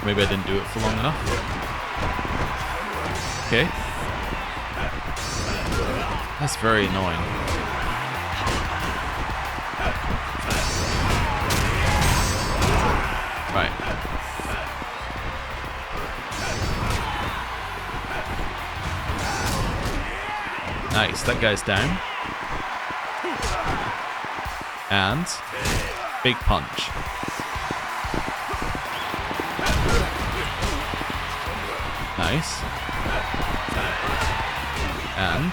maybe I didn't do it for long enough. Okay. That's very annoying. Right. Nice, that guy's down. And big punch. Nice. And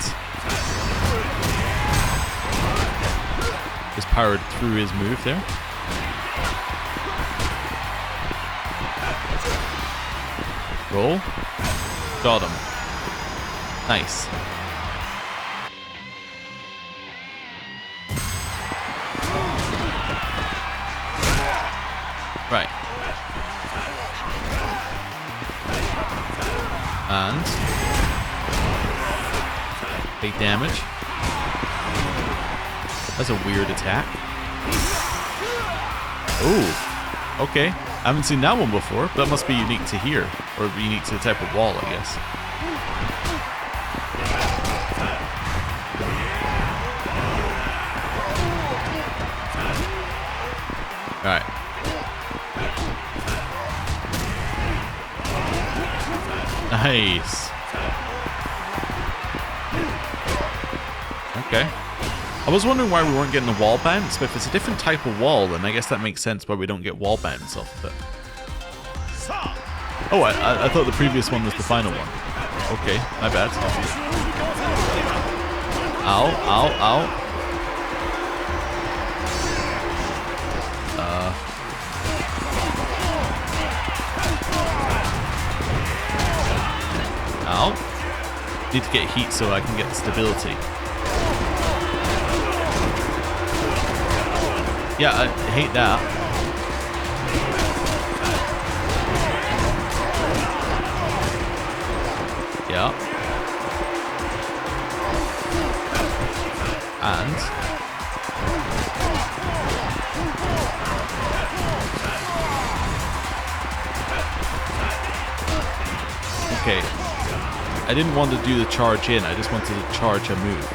just powered through his move there. Roll. Got him. Nice. Right. And big damage. That's a weird attack. Oh, okay. I haven't seen that one before, but that must be unique to here, or unique to the type of wall, I guess. Alright. Nice. Okay. I was wondering why we weren't getting the wall bounce, but if it's a different type of wall, then I guess that makes sense why we don't get wall bounce off of it. Oh, I thought the previous one was the final one. Okay, my bad. Ow, ow, ow. Ow. Need to get heat so I can get the stability. Yeah, I hate that. Yeah. And okay. I didn't want to do the charge in, I just wanted to charge a move.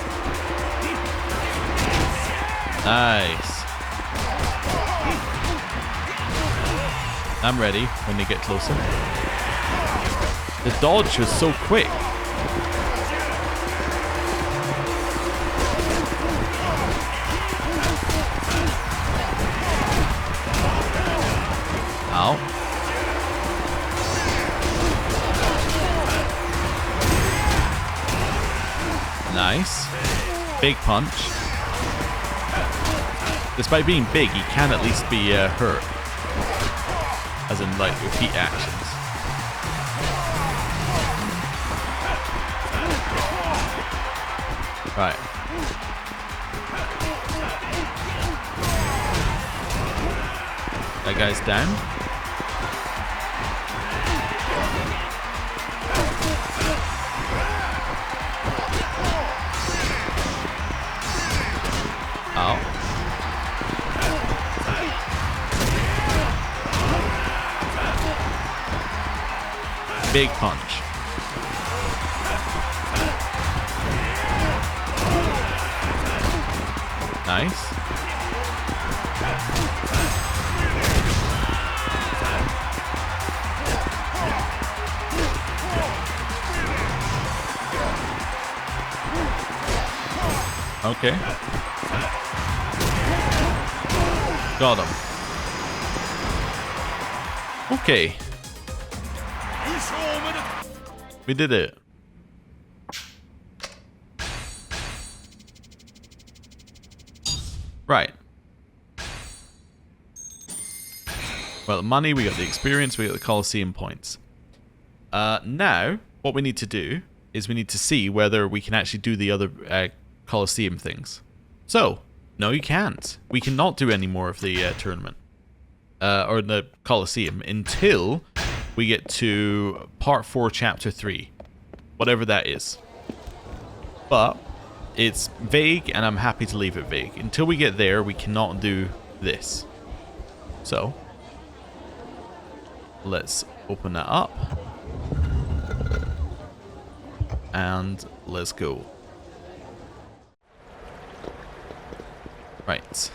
Nice. I'm ready when they get closer. The dodge was so quick. Ow. Nice. Big punch. Despite being big, he can at least be hurt. As in, like, repeat actions. Right. That guy's down. Ow. Big punch. Nice. Okay. Got him. Okay. We did it. Right. Well, the money, we got the experience, we got the Colosseum points. Now, what we need to do is we need to see whether we can actually do the other Colosseum things. So, no you can't. We cannot do any more of the tournament. Or the Colosseum until we get to Part 4, Chapter 3. Whatever that is. But it's vague, and I'm happy to leave it vague. Until we get there, we cannot do this. So, let's open that up. And let's go. Right.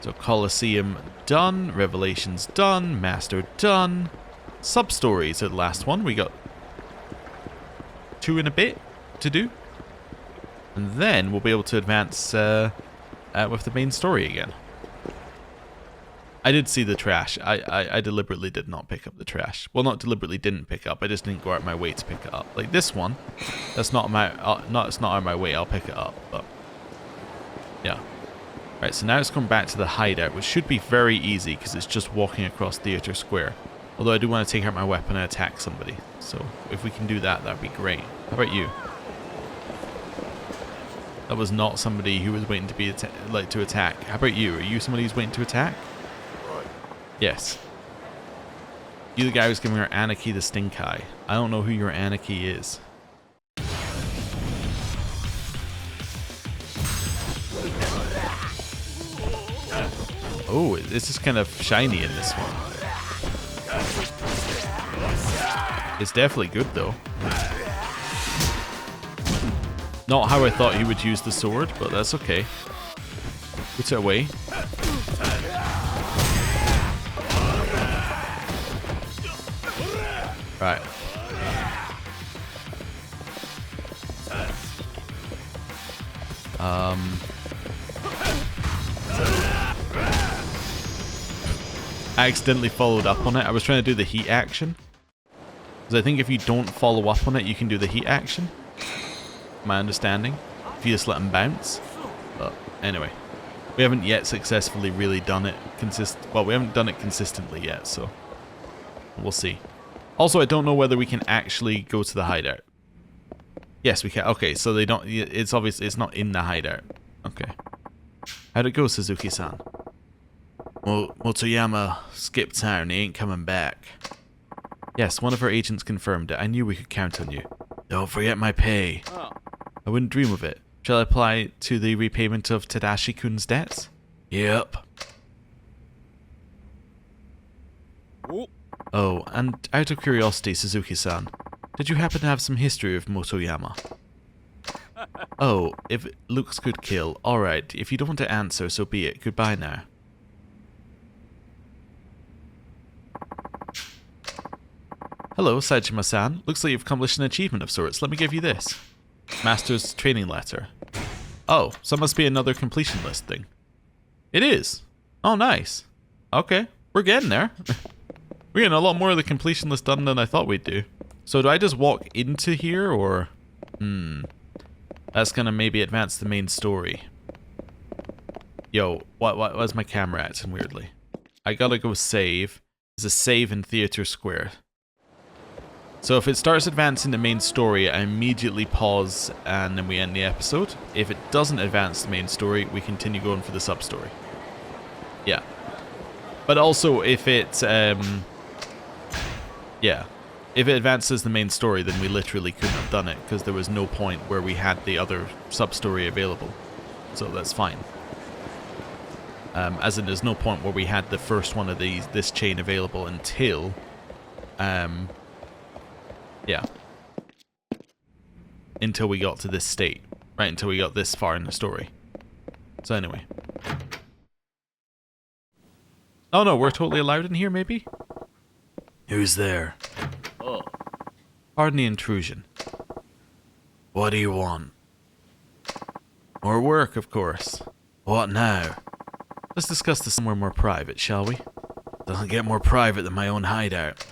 So Colosseum done, Revelations done, Master done. Sub-stories are the last one. We got 2 and a bit to do. And then we'll be able to advance with the main story again. I did see the trash. I deliberately did not pick up the trash. Well, not deliberately didn't pick up. I just didn't go out of my way to pick it up. Like this one, that's not my it's not out of my way. I'll pick it up. But yeah. Right. So now it's come back to the hideout, which should be very easy because it's just walking across Theatre Square. Although I do want to take out my weapon and attack somebody. So if we can do that, that'd be great. How about you? That was not somebody who was waiting to be to attack. How about you? Are you somebody who's waiting to attack? Yes. You the guy who's giving her Anarchy the stink eye. I don't know who your Anarchy is. Oh, this is kind of shiny in this one. It's definitely good though. Not how I thought he would use the sword, but that's okay. Put it away. Right. I accidentally followed up on it. I was trying to do the heat action. Because I think if you don't follow up on it, you can do the heat action. My understanding. If you just let them bounce. But anyway. We haven't yet successfully really done it well, we haven't done it consistently yet, so we'll see. Also, I don't know whether we can actually go to the hideout. Yes, we can. Okay, so they don't. It's obvious it's not in the hideout. Okay. How'd it go, Suzuki-san? Well, Motoyama skipped town. He ain't coming back. Yes, one of our agents confirmed it. I knew we could count on you. Don't forget my pay. I wouldn't dream of it. Shall I apply to the repayment of Tadashi-kun's debts? Yep. Oh, and out of curiosity, Suzuki-san, did you happen to have some history with Motoyama? Oh, if looks could kill. Alright, if you don't want to answer, so be it. Goodbye now. Hello, Saejima-san. Looks like you've accomplished an achievement of sorts. Let me give you this. Master's training letter. Oh, so it must be another completion list thing. It is. Oh, nice. Okay, we're getting there. We're getting a lot more of the completion list done than I thought we'd do. So do I just walk into here, or... That's gonna maybe advance the main story. Yo, why's my camera acting weirdly? I gotta go save. There's a save in Theatre Square. So if it starts advancing the main story, I immediately pause and then we end the episode. If it doesn't advance the main story, we continue going for the sub-story. Yeah. But also, if it... yeah. If it advances the main story, then we literally couldn't have done it, because there was no point where we had the other sub-story available. So that's fine. As in, there's no point where we had the first one of this chain available until... yeah. Until we got to this state. Right, until we got this far in the story. So anyway. Oh no, we're totally allowed in here, maybe? Who's there? Oh. Pardon the intrusion. What do you want? More work, of course. What now? Let's discuss this somewhere more private, shall we? Doesn't get more private than my own hideout.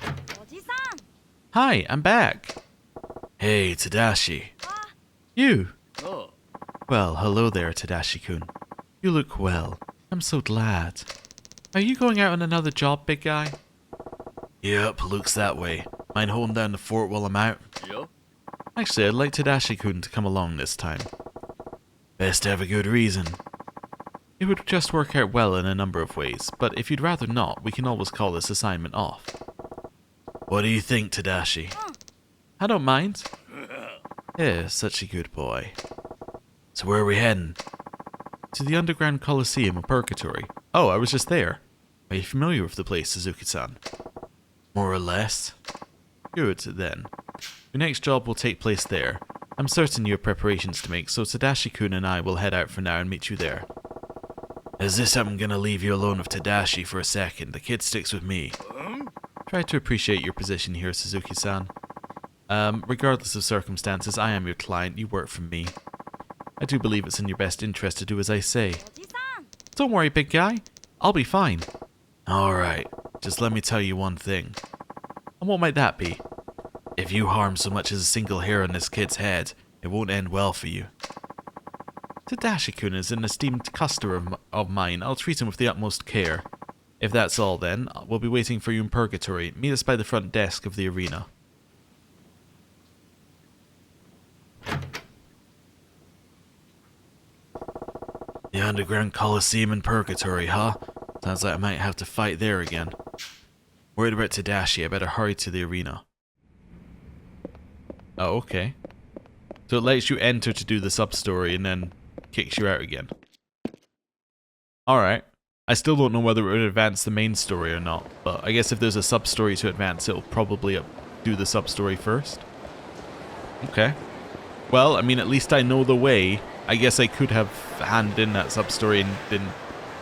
Hi, I'm back. Hey, Tadashi. You? Oh. Well, hello there, Tadashi-kun. You look well. I'm so glad. Are you going out on another job, big guy? Yep, looks that way. Mind holding down the fort while I'm out? Yep. Actually, I'd like Tadashi-kun to come along this time. Best to have a good reason. It would just work out well in a number of ways, but if you'd rather not, we can always call this assignment off. What do you think, Tadashi? I don't mind. Yeah, such a good boy. So where are we heading? To the underground Colosseum of Purgatory. Oh, I was just there. Are you familiar with the place, Suzuki-san? More or less. Good, then. Your next job will take place there. I'm certain you have preparations to make, so Tadashi-kun and I will head out for now and meet you there. Is this I'm gonna leave you alone with Tadashi for a second? The kid sticks with me. Try to appreciate your position here, Suzuki-san. Regardless of circumstances, I am your client, you work for me. I do believe it's in your best interest to do as I say. Don't worry, big guy. I'll be fine. Alright, just let me tell you one thing. And what might that be? If you harm so much as a single hair on this kid's head, it won't end well for you. Tadashi-kun is an esteemed customer of mine. I'll treat him with the utmost care. If that's all then, we'll be waiting for you in Purgatory. Meet us by the front desk of the arena. The underground Colosseum in Purgatory, huh? Sounds like I might have to fight there again. Worried about Tadashi, I better hurry to the arena. Oh, okay. So it lets you enter to do the sub-story and then kicks you out again. Alright. I still don't know whether it would advance the main story or not, but I guess if there's a sub-story to advance, it'll probably do the sub-story first. Okay. Well, I mean, at least I know the way. I guess I could have handed in that sub-story and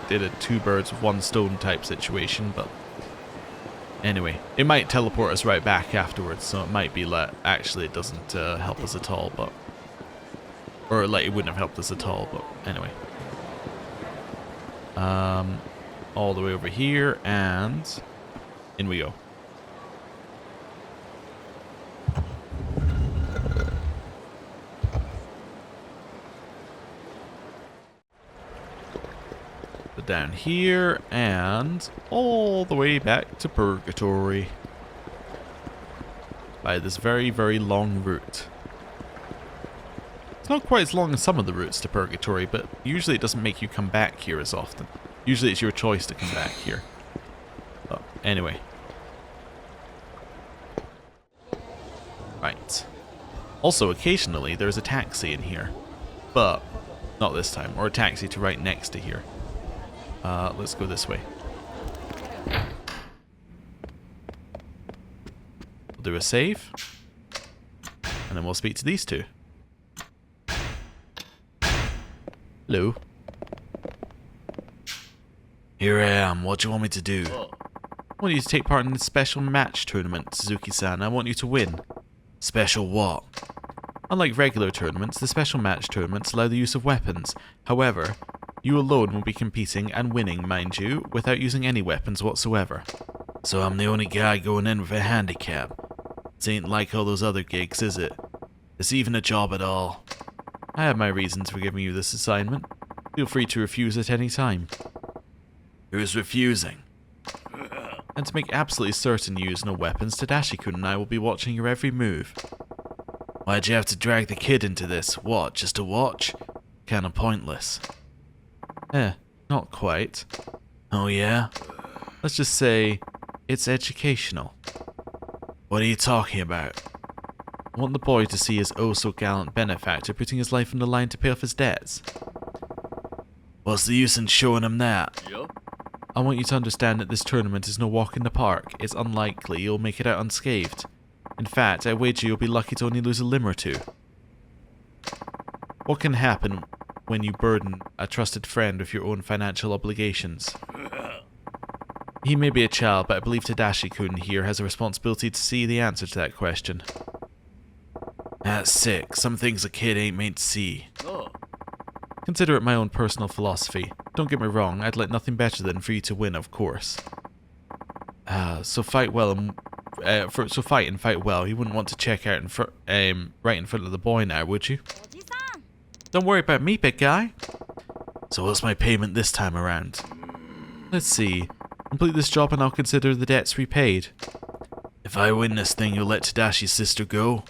did a two birds with one stone type situation, but anyway, it might teleport us right back afterwards, so it might be like, actually it doesn't help us at all, but, or like it wouldn't have helped us at all, but anyway. All the way over here, and in we go. Down here, and all the way back to Purgatory by this very, very long route. It's not quite as long as some of the routes to Purgatory, but usually it doesn't make you come back here as often. Usually it's your choice to come back here. But anyway. Right. Also, occasionally there's a taxi in here, but not this time, or a taxi to right next to here. Let's go this way. We'll do a save. And then we'll speak to these two. Hello. Here I am. What do you want me to do? I want you to take part in this special match tournament, Suzuki-san. I want you to win. Special what? Unlike regular tournaments, the special match tournaments allow the use of weapons. However, you alone will be competing and winning, mind you, without using any weapons whatsoever. So I'm the only guy going in with a handicap. This ain't like all those other gigs, is it? Is even a job at all? I have my reasons for giving you this assignment. Feel free to refuse at any time. Who's refusing? And to make absolutely certain you use no weapons, Tadashi-kun and I will be watching your every move. Why'd you have to drag the kid into this? What, just to watch? Kinda pointless. Not quite. Oh yeah? Let's just say, it's educational. What are you talking about? I want the boy to see his oh-so-gallant benefactor putting his life on the line to pay off his debts. What's the use in showing him that? I want you to understand that this tournament is no walk in the park. It's unlikely you'll make it out unscathed. In fact, I wager you'll be lucky to only lose a limb or two. What can happen when you burden a trusted friend with your own financial obligations? He may be a child, but I believe Tadashi-kun here has a responsibility to see the answer to that question. That's sick. Some things a kid ain't meant to see. Consider it my own personal philosophy. Don't get me wrong, I'd like nothing better than for you to win, of course. So fight well and fight and fight well. You wouldn't want to check out right in front of the boy now, would you? Don't worry about me, big guy. So what's my payment this time around? Let's see. Complete this job and I'll consider the debts repaid. If I win this thing, you'll let Tadashi's sister go?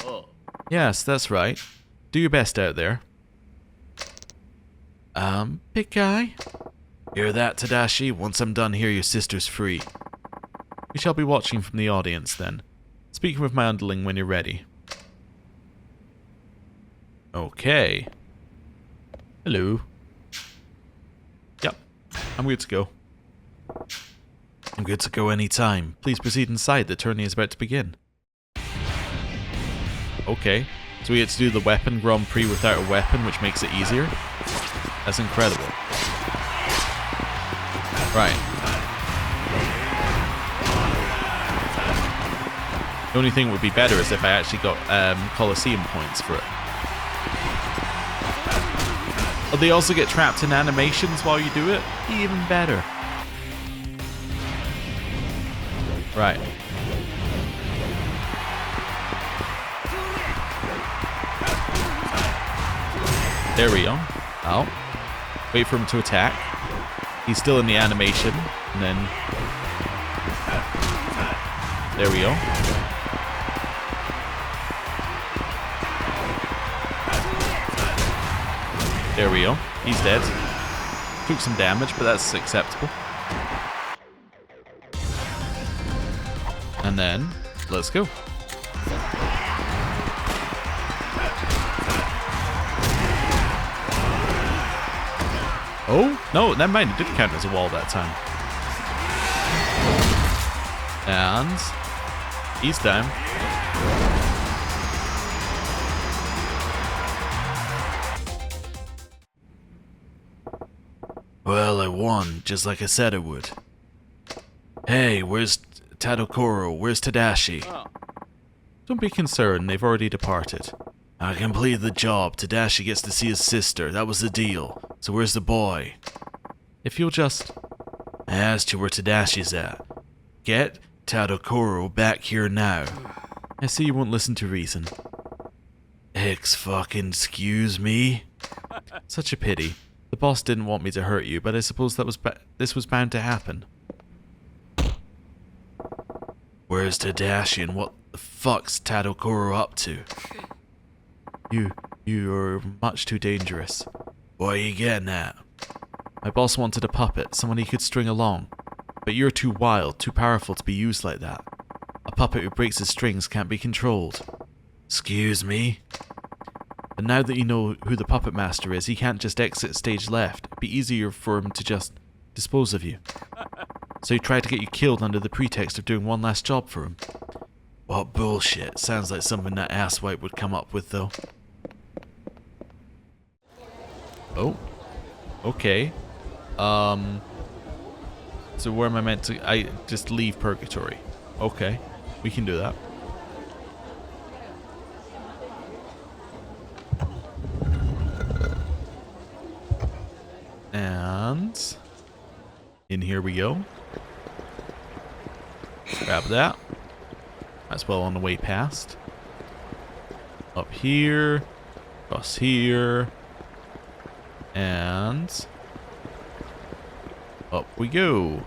Yes, that's right. Do your best out there. Big guy? Hear that, Tadashi? Once I'm done here, your sister's free. We shall be watching from the audience then. Speaking with my underling when you're ready. Okay. Hello. Yep, I'm good to go. I'm good to go anytime. Please proceed inside. The tourney is about to begin. Okay, so we get to do the weapon Grand Prix without a weapon, which makes it easier. That's incredible. Right. The only thing would be better is if I actually got Coliseum points for it. Oh, they also get trapped in animations while you do it? Even better. Right. There we go. Oh. Wait for him to attack. He's still in the animation. And then... There we go. There we go. He's dead. Took some damage, but that's acceptable. And then, let's go. Oh, no, never mind. It didn't count as a wall that time. And he's down. Well, I won, just like I said I would. Hey, where's Tadokoro? Where's Tadashi? Don't be concerned, they've already departed. I completed the job. Tadashi gets to see his sister. That was the deal. So where's the boy? If you'll just... I asked you where Tadashi's at. Get Tadokoro back here now. I see you won't listen to reason. Excuse me? Such a pity. The boss didn't want me to hurt you, but I suppose that was this was bound to happen. Where's Tadashi and what the fuck's Tadokoro up to? You're much too dangerous. What are you getting at? My boss wanted a puppet, someone he could string along. But you're too wild, too powerful to be used like that. A puppet who breaks his strings can't be controlled. Excuse me? And now that you know who the puppet master is, he can't just exit stage left. It'd be easier for him to just dispose of you. So he tried to get you killed under the pretext of doing one last job for him. What bullshit. Sounds like something that asswipe would come up with, though. Oh. Okay. So where am I meant to... I just leave Purgatory. Okay. We can do that. And... in here we go. Grab that. That's well on the way past. Up here. Across here. And... up we go.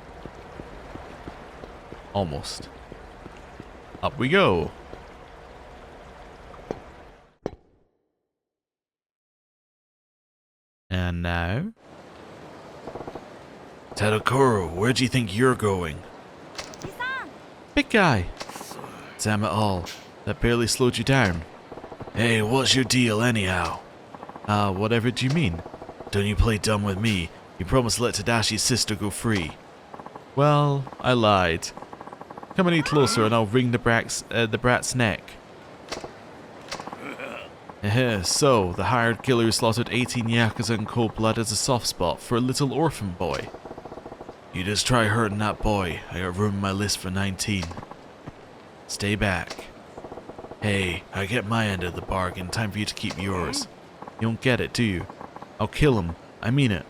Almost. Up we go. And now... Tadokoro, where do you think you're going? Big guy! Damn it all. That barely slowed you down. Hey, what's your deal anyhow? Whatever do you mean? Don't you play dumb with me. You promised to let Tadashi's sister go free. Well, I lied. Come any closer and I'll wring the brat's neck. So, the hired killer who slaughtered 18 Yakuza in cold blood has a soft spot for a little orphan boy. You just try hurting that boy. I got room in my list for 19. Stay back. Hey, I get my end of the bargain. Time for you to keep yours. You don't get it, do you? I'll kill him. I mean it.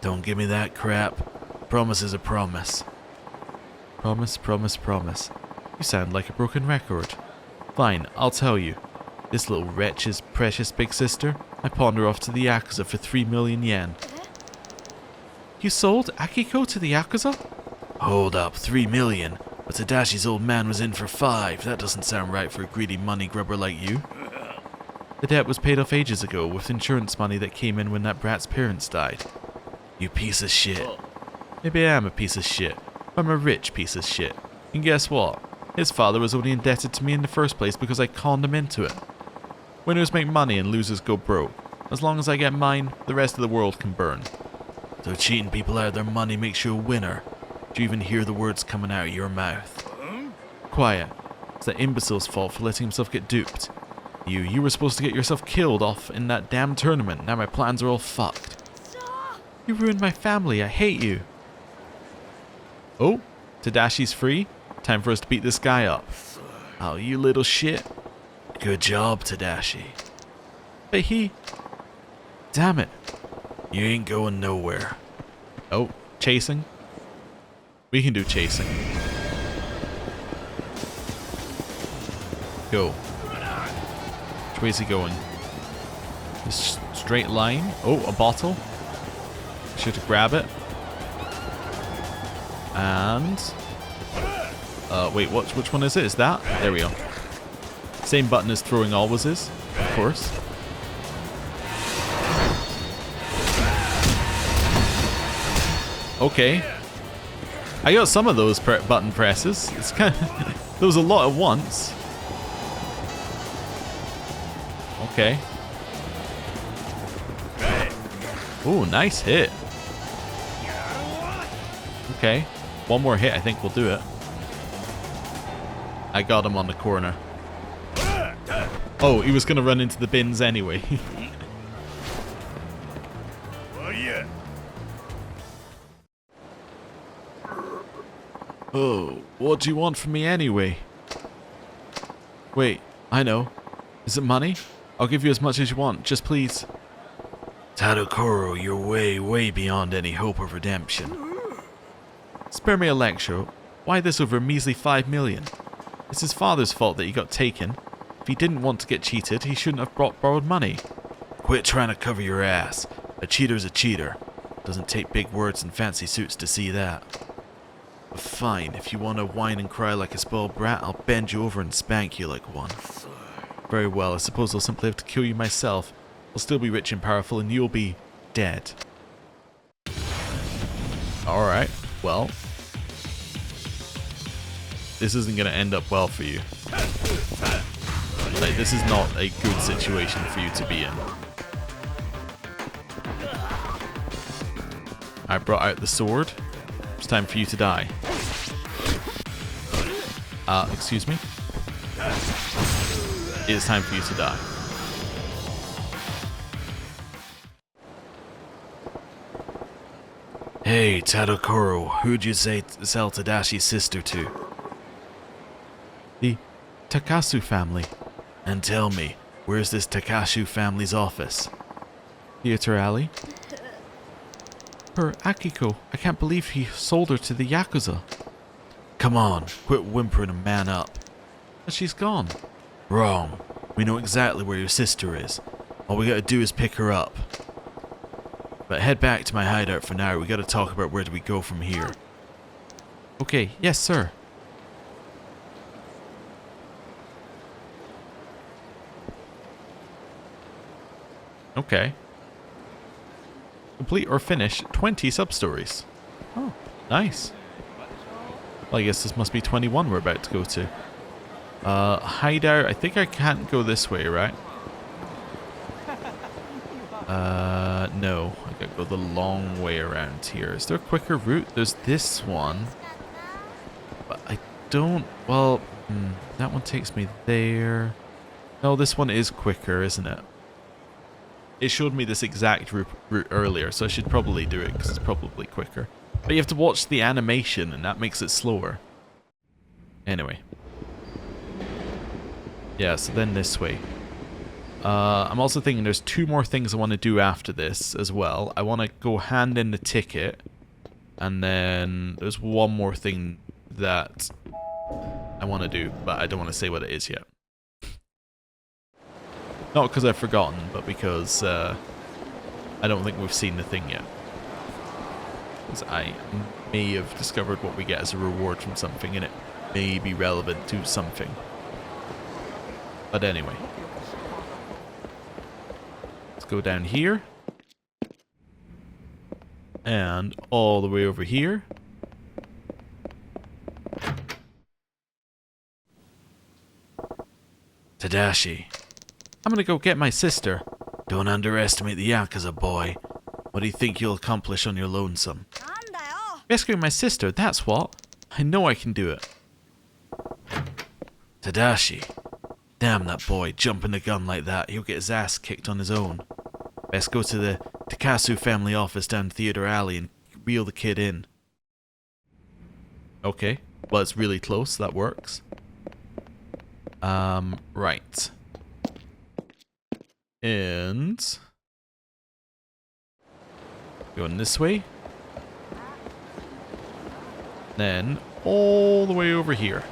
Don't give me that crap. Promise is a promise. Promise, promise, promise. You sound like a broken record. Fine, I'll tell you. This little wretch's precious big sister, I pawned her off to the Yakuza for 3 million yen. You sold Akiko to the Yakuza? Hold up, 3 million? But Tadashi's old man was in for 5. That doesn't sound right for a greedy money grubber like you. The debt was paid off ages ago with insurance money that came in when that brat's parents died. You piece of shit. Maybe I am a piece of shit. I'm a rich piece of shit. And guess what? His father was only indebted to me in the first place because I conned him into it. Winners make money and losers go broke. As long as I get mine, the rest of the world can burn. So cheating people out of their money makes you a winner. Do you even hear the words coming out of your mouth? Quiet. It's that imbecile's fault for letting himself get duped. You were supposed to get yourself killed off in that damn tournament. Now my plans are all fucked. You ruined my family. I hate you. Oh, Tadashi's free. Time for us to beat this guy up. Oh, you little shit. Good job, Tadashi. But he... Damn it. You ain't going nowhere. Oh, chasing? We can do chasing. Go. Which way is he going? This straight line. Oh, a bottle. Sure to grab it. And... wait, which one is it? Is that? There we go. Same button as throwing always is, of course. Okay. I got some of those button presses. It's kind of... there was a lot at once. Okay. Ooh, nice hit. Okay. One more hit, I think we'll do it. I got him on the corner. Oh, he was going to run into the bins anyway. Oh yeah. Oh, what do you want from me anyway? Wait, I know. Is it money? I'll give you as much as you want, just please. Tadokoro, you're way beyond any hope of redemption. Spare me a lecture. Why this over a measly 5 million? It's his father's fault that he got taken. If he didn't want to get cheated, he shouldn't have borrowed money. Quit trying to cover your ass. A cheater's a cheater. Doesn't take big words and fancy suits to see that. But fine, if you want to whine and cry like a spoiled brat, I'll bend you over and spank you like one. Very well, I suppose I'll simply have to kill you myself. I'll still be rich and powerful and you'll be dead. Alright, well. This isn't going to end up well for you. Like, this is not a good situation for you to be in. I brought out the sword. It's time for you to die. Excuse me? It is time for you to die. Hey, Tadokoro, who'd you sell Tadashi's sister to? The Takasu family. And tell me, where's this Takasu family's office? Theater Alley. Her Akiko, I can't believe he sold her to the Yakuza. Come on, quit whimpering and man up. But she's gone. Wrong. We know exactly where your sister is. All we gotta do is pick her up. But head back to my hideout for now. We gotta talk about where do we go from here. Okay, yes sir. Okay. Complete or finish 20 sub-stories. Oh, nice. Well, I guess this must be 21 we're about to go to. Hideout. I think I can't go this way, right? No. I gotta go the long way around here. Is there a quicker route? There's this one. But I don't... Well, that one takes me there. No, this one is quicker, isn't it? It showed me this exact route earlier, so I should probably do it because it's probably quicker. But you have to watch the animation, and that makes it slower. Anyway. Yeah, so then this way. I'm also thinking there's 2 more things I want to do after this as well. I want to go hand in the ticket, and then there's one more thing that I want to do, but I don't want to say what it is yet. Not because I've forgotten, but because I don't think we've seen the thing yet. Because I may have discovered what we get as a reward from something, and it may be relevant to something. But anyway. Let's go down here. And all the way over here. Tadashi. I'm gonna go get my sister. Don't underestimate the Yakuza, boy. What do you think you'll accomplish on your lonesome? Rescuing my sister, that's what. I know I can do it. Tadashi. Damn that boy, jumping the gun like that. He'll get his ass kicked on his own. Best go to the Takasu family office down Theater Alley and reel the kid in. Okay. Well, it's really close. That works. Right. And... going this way. Then all the way over here.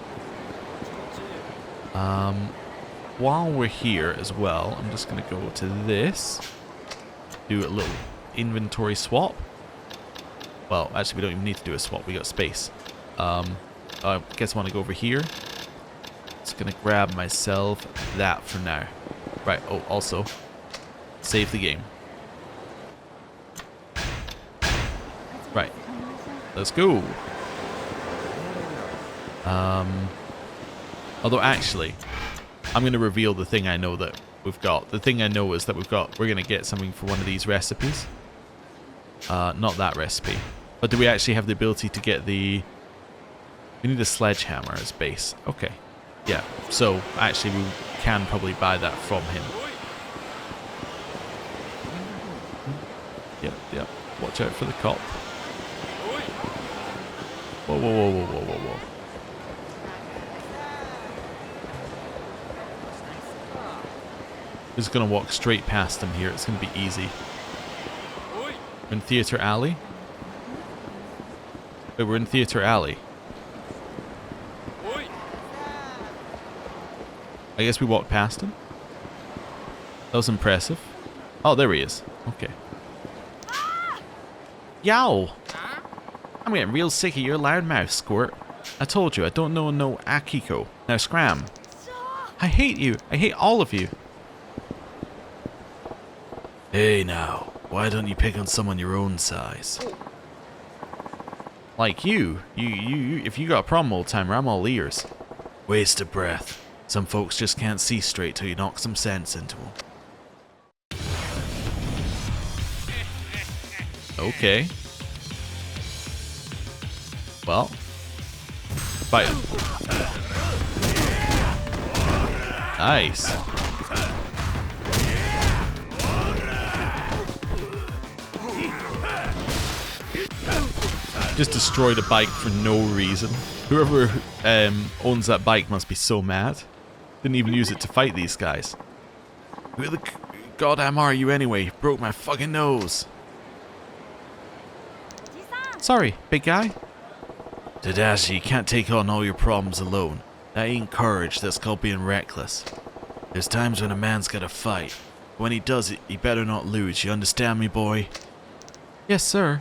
While we're here as well, I'm just going to go to this. Do a little inventory swap. Well, actually we don't even need to do a swap. We got space. I guess I want to go over here. Just going to grab myself that for now. Right, oh, also, save the game. Right, let's go. Although actually, I'm going to reveal the thing I know that we've got. The thing I know is that we're going to get something for one of these recipes. Not that recipe. But do we actually have the ability to get the... we need a sledgehammer as base. Okay. Yeah, so actually we can probably buy that from him. Yep. Watch out for the cop. Whoa. We're just gonna walk straight past him here. It's gonna be easy. We're in Theater Alley. Wait, we're in Theater Alley. I guess we walked past him. That was impressive. Oh, there he is. Okay. Yow! I'm getting real sick of your loud mouth, Squirt. I told you, I don't know no Akiko. Now scram. I hate you. I hate all of you. Hey now, why don't you pick on someone your own size? Like you. You. If you got a problem, old timer, I'm all ears. Waste of breath. Some folks just can't see straight till you knock some sense into them. Okay. Well. Fight. Nice. Just destroyed a bike for no reason. Whoever owns that bike must be so mad. Didn't even use it to fight these guys. Who the goddamn are you anyway? Broke my fucking nose. Sorry, big guy. Tadashi, you can't take on all your problems alone. That ain't courage, that's called being reckless. There's times when a man's gotta fight. When he does it, he better not lose, you understand me, boy? Yes, sir.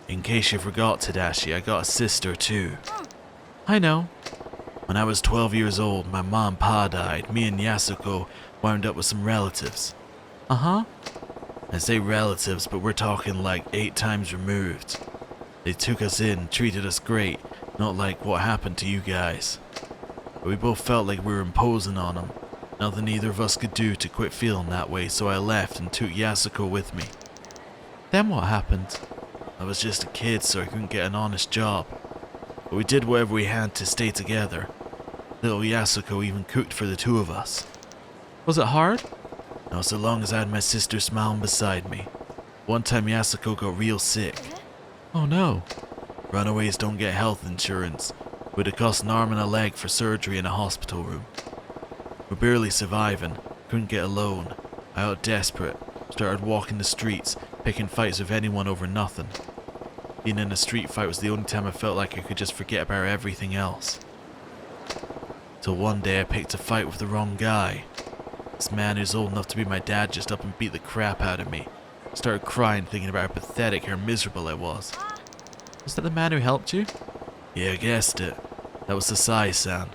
In case you forgot, Tadashi, I got a sister too. I know. When I was 12 years old, my mom and pa died. Me and Yasuko wound up with some relatives. Uh-huh. I say relatives, but we're talking like 8 times removed. They took us in, treated us great, not like what happened to you guys. But we both felt like we were imposing on them. Nothing either of us could do to quit feeling that way, so I left and took Yasuko with me. Then what happened? I was just a kid, so I couldn't get an honest job. But we did whatever we had to stay together. Little Yasuko even cooked for the two of us. Was it hard? Not so long as I had my sister smiling beside me. One time Yasuko got real sick. Oh no. Runaways don't get health insurance. It would have cost an arm and a leg for surgery in a hospital room. We're barely surviving. Couldn't get a loan. I got desperate. Started walking the streets, picking fights with anyone over nothing. Being in a street fight was the only time I felt like I could just forget about everything else. Till one day I picked a fight with the wrong guy. This man who's old enough to be my dad just up and beat the crap out of me. Started crying thinking about how pathetic, how miserable I was. Was that the man who helped you? Yeah, I guessed it. That was Sasai-san,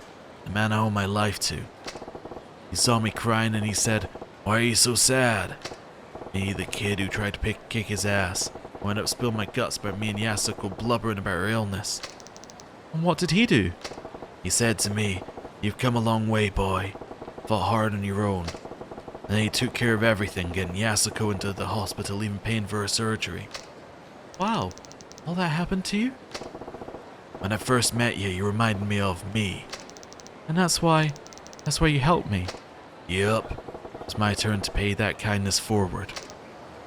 the man I owe my life to. He saw me crying and he said, "Why are you so sad?" Me, the kid who tried to kick his ass, wound up spilling my guts about me and Yasuko blubbering about her illness. And what did he do? He said to me, "You've come a long way, boy. Fought hard on your own." And then he took care of everything, getting Yasuko into the hospital, even paying for her surgery. Wow, all that happened to you? When I first met you, you reminded me of me. And that's why you helped me. Yup. It's my turn to pay that kindness forward.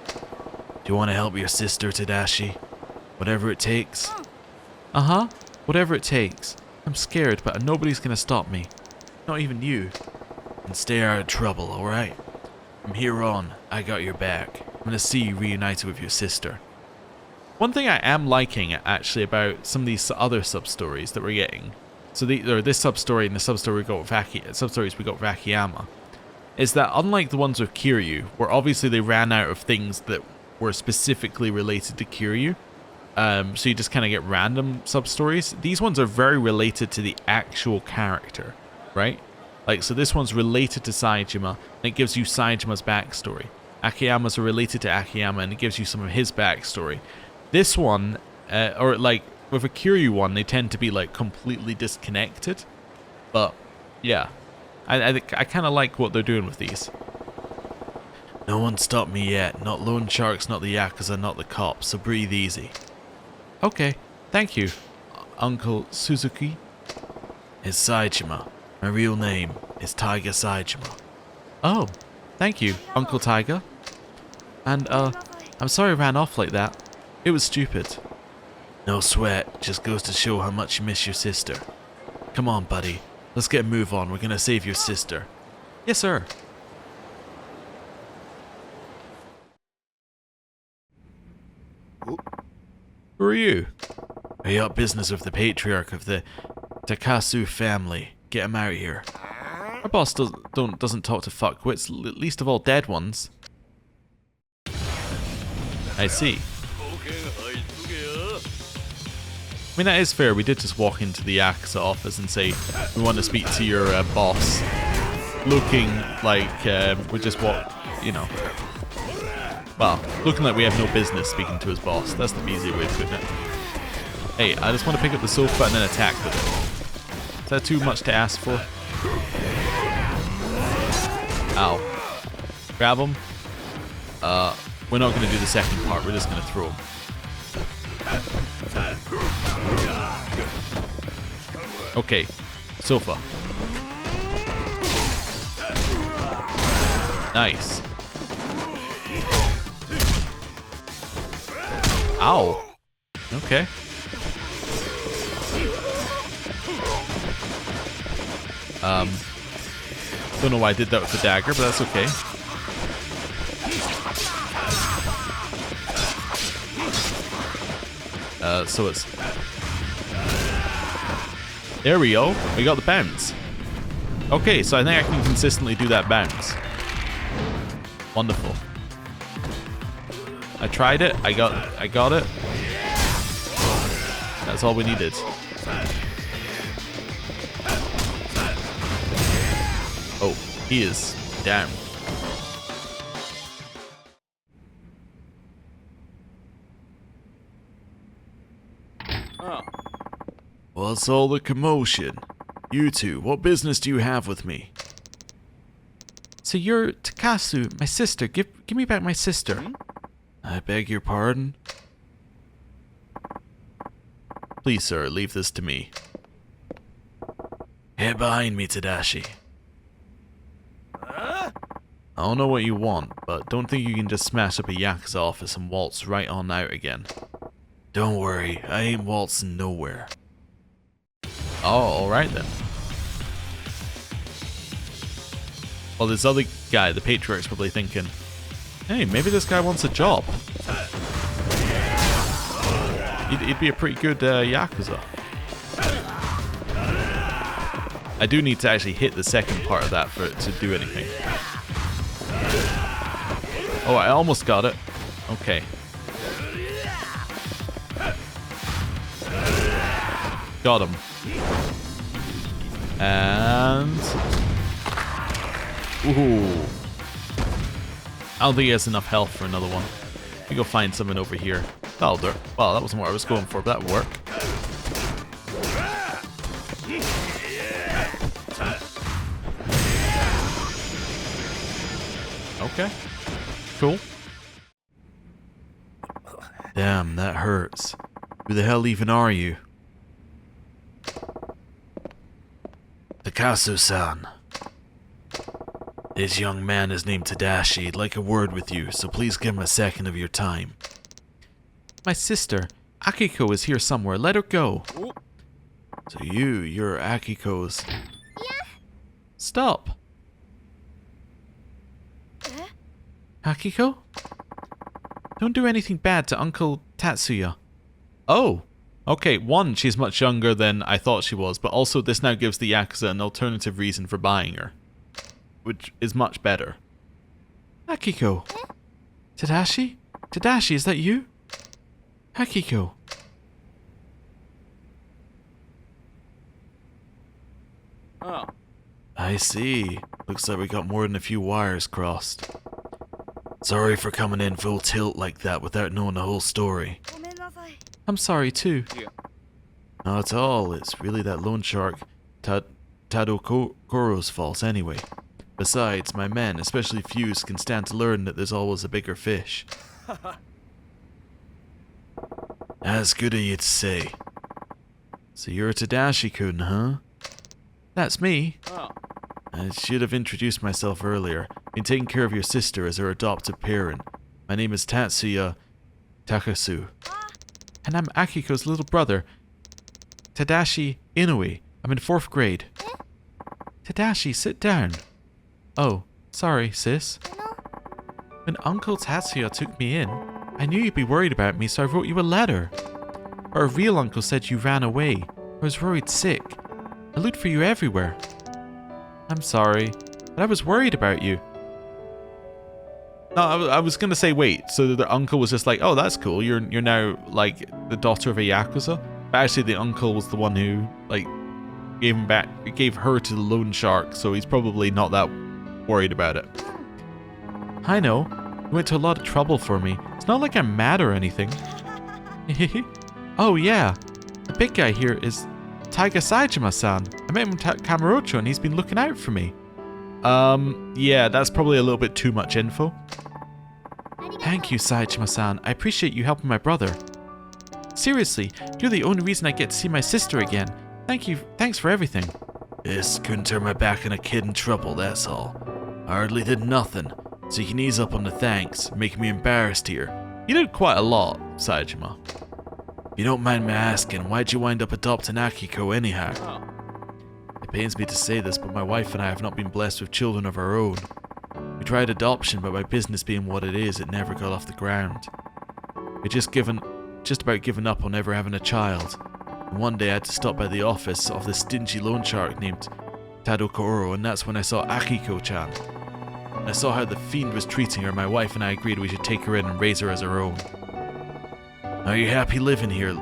Do you want to help your sister, Tadashi? Whatever it takes? Uh-huh, whatever it takes. I'm scared, but nobody's gonna stop me. Not even you. And stay out of trouble, alright? From here on, I got your back. I'm gonna see you reunited with your sister. One thing I am liking, actually, about some of these other sub-stories that we're getting, so this sub-story and the sub-story we got with sub-stories we got with Akiyama, is that unlike the ones with Kiryu, where obviously they ran out of things that were specifically related to Kiryu, so you just kind of get random sub-stories, these ones are very related to the actual character, right? Like, so this one's related to Saejima, and it gives you Saejima's backstory. Akiyama's are related to Akiyama, and it gives you some of his backstory. This one, or like with a Kiryu one, they tend to be like completely disconnected. But yeah, I kind of like what they're doing with these. No one stopped me yet. Not loan sharks, not the Yakuza, not the cops. So breathe easy. Okay, thank you, Uncle Suzuki. It's Saejima. My real name is Taiga Saejima. Oh, thank you, Uncle Tiger. And I'm sorry I ran off like that. It was stupid. No sweat, just goes to show how much you miss your sister. Come on, buddy. Let's get a move on. We're gonna save your sister. Yes, sir. Who are you? I got business with the patriarch of the Takasu family. Get him out of here. Our boss doesn't talk to fuckwits, least of all dead ones. I see. I mean, that is fair. We did just walk into the Yakuza office and say, we want to speak to your boss. Looking like we just walked, you know. Well, looking like we have no business speaking to his boss. That's the easy way of putting it. Hey, I just want to pick up the sofa and then attack with it. Is that too much to ask for? Ow. Grab him. We're not going to do the second part. We're just going to throw him. Okay, sofa. Nice. Ow. Okay. Don't know why I did that with the dagger, but that's okay. So it's... There we go. We got the bounce. Okay, so I think I can consistently do that bounce. Wonderful. I tried it. I got it. That's all we needed. Oh, he is down. What's all the commotion? You two, what business do you have with me? So you're Takasu, my sister. Give me back my sister. I beg your pardon? Please, sir, leave this to me. Get behind me, Tadashi. I don't know what you want, but don't think you can just smash up a Yakuza office and waltz right on out again. Don't worry, I ain't waltzing nowhere. Oh, alright then. Well, this other guy, the patriarch's probably thinking, hey, maybe this guy wants a job. He'd be a pretty good Yakuza. I do need to actually hit the second part of that for it to do anything. Oh, I almost got it. Okay. Got him. And... Ooh. I don't think he has enough health for another one. Let me go find someone over here. That'll do. Well, that wasn't what I was going for, but that'll work. Okay. Cool. Damn, that hurts. Who the hell even are you? Picasso-san. This young man is named Tadashi. He'd like a word with you, so please give him a second of your time. My sister, Akiko, is here somewhere. Let her go. So you're Akiko's... Stop. Akiko? Don't do anything bad to Uncle Tatsuya. Oh. Okay, one, she's much younger than I thought she was, but also this now gives the Yakuza an alternative reason for buying her. Which is much better. Akiko. Tadashi? Tadashi, is that you? Akiko. Oh. I see. Looks like we got more than a few wires crossed. Sorry for coming in full tilt like that without knowing the whole story. I'm sorry too. Not at all. It's really that loan shark Tadokoro's fault anyway. Besides, my men, especially Fuse, can stand to learn that there's always a bigger fish. That's good of you to say. So you're Tadashi-kun, huh? That's me. I should have introduced myself earlier. Been taking care of your sister as her adoptive parent. My name is Tatsuya Takasu. And I'm Akiko's little brother, Tadashi Inoue. I'm in 4th grade. Tadashi, sit down. Oh, sorry, sis. When Uncle Tatsuya took me in, I knew you'd be worried about me, so I wrote you a letter. Our real uncle said you ran away. I was worried sick. I looked for you everywhere. I'm sorry, but I was worried about you. No, I was gonna say wait. So the uncle was just like, "Oh, that's cool. You're now like the daughter of a Yakuza." But actually, the uncle was the one who like gave her to the loan shark. So he's probably not that worried about it. I know. You went to a lot of trouble for me. It's not like I'm mad or anything. Oh yeah, the big guy here is Taiga Saejima-san. I met him at Kamurocho and he's been looking out for me. Yeah, that's probably a little bit too much info. Thank you, Saejima-san. I appreciate you helping my brother. Seriously, you're the only reason I get to see my sister again. Thank you. Thanks for everything. Just couldn't turn my back on a kid in trouble, that's all. I hardly did nothing, so you can ease up on the thanks, making me embarrassed here. You did quite a lot, Saejima. If you don't mind me asking, why'd you wind up adopting Akiko anyhow? It pains me to say this, but my wife and I have not been blessed with children of our own. We tried adoption, but my business being what it is, it never got off the ground. We just about given up on ever having a child. And one day I had to stop by the office of this stingy loan shark named Tadokoro, and that's when I saw Akiko-chan. When I saw how the fiend was treating her, my wife and I agreed we should take her in and raise her as our own. Are you happy living here,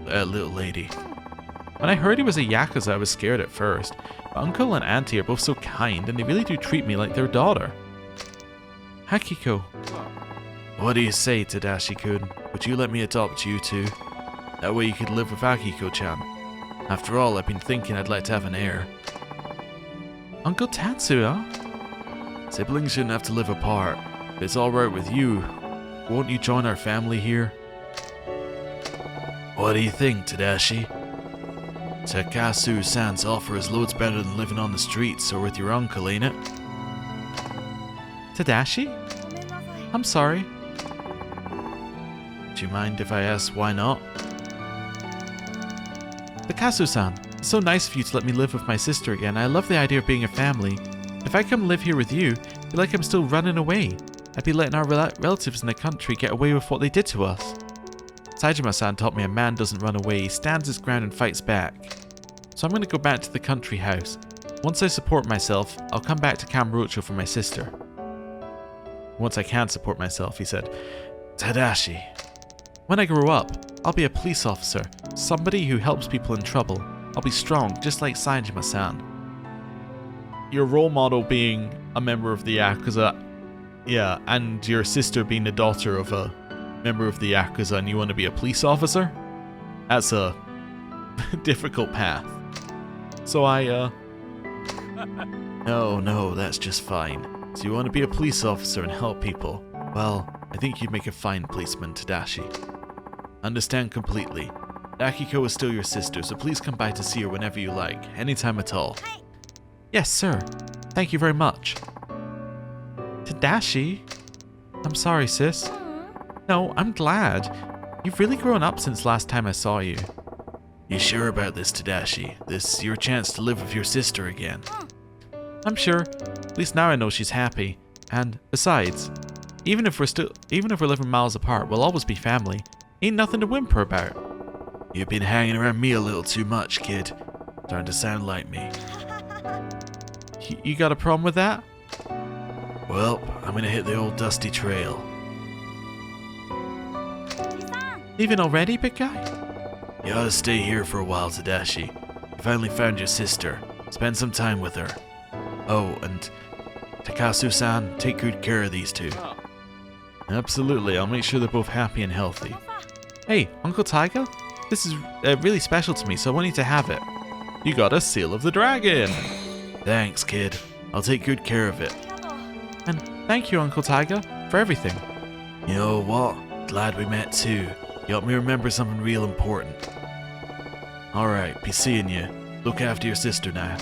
little lady? When I heard he was a Yakuza, I was scared at first. But Uncle and Auntie are both so kind, and they really do treat me like their daughter. Akiko. What do you say, Tadashi-kun? Would you let me adopt you too? That way you could live with Akiko-chan. After all, I've been thinking I'd like to have an heir. Uncle Tatsuya? Siblings shouldn't have to live apart. If it's alright with you, won't you join our family here? What do you think, Tadashi? Takasu-san's offer is loads better than living on the streets or with your uncle, ain't it? Tadashi? I'm sorry. Do you mind if I ask why not? Takasu-san, it's so nice of you to let me live with my sister again. I love the idea of being a family. If I come live here with you, I feel like I'm still running away. I'd be letting our relatives in the country get away with what they did to us. Saejima-san taught me a man doesn't run away, he stands his ground and fights back. So I'm going to go back to the country house. Once I support myself, I'll come back to Kamurocho for my sister. Once I can support myself, he said. Tadashi. When I grow up, I'll be a police officer, somebody who helps people in trouble. I'll be strong, just like Saejima-san. Your role model being a member of the Yakuza, yeah, and your sister being the daughter of a member of the Yakuza and you want to be a police officer? That's a difficult path. So No, that's just fine. So you want to be a police officer and help people? Well, I think you'd make a fine policeman, Tadashi. Understand completely. Akiko is still your sister, so please come by to see her whenever you like, anytime at all. Yes, sir. Thank you very much. Tadashi? I'm sorry, sis. No, I'm glad. You've really grown up since last time I saw you. You sure about this, Tadashi? This is your chance to live with your sister again. I'm sure. At least now I know she's happy. And besides, even if we're living miles apart, we'll always be family. Ain't nothing to whimper about. You've been hanging around me a little too much, kid. Starting to sound like me. You got a problem with that? Well, I'm gonna hit the old dusty trail. Leaving already, big guy? You ought to stay here for a while, Tadashi. You finally found your sister. Spend some time with her. Oh, and Takasu-san, take good care of these two. Absolutely, I'll make sure they're both happy and healthy. Hey, Uncle Taiga? This is really special to me, so I want you to have it. You got a Seal of the Dragon! Thanks, kid. I'll take good care of it. And thank you, Uncle Taiga, for everything. You know what? Glad we met too. You helped me remember something real important. Alright, be seeing you. Look after your sister now.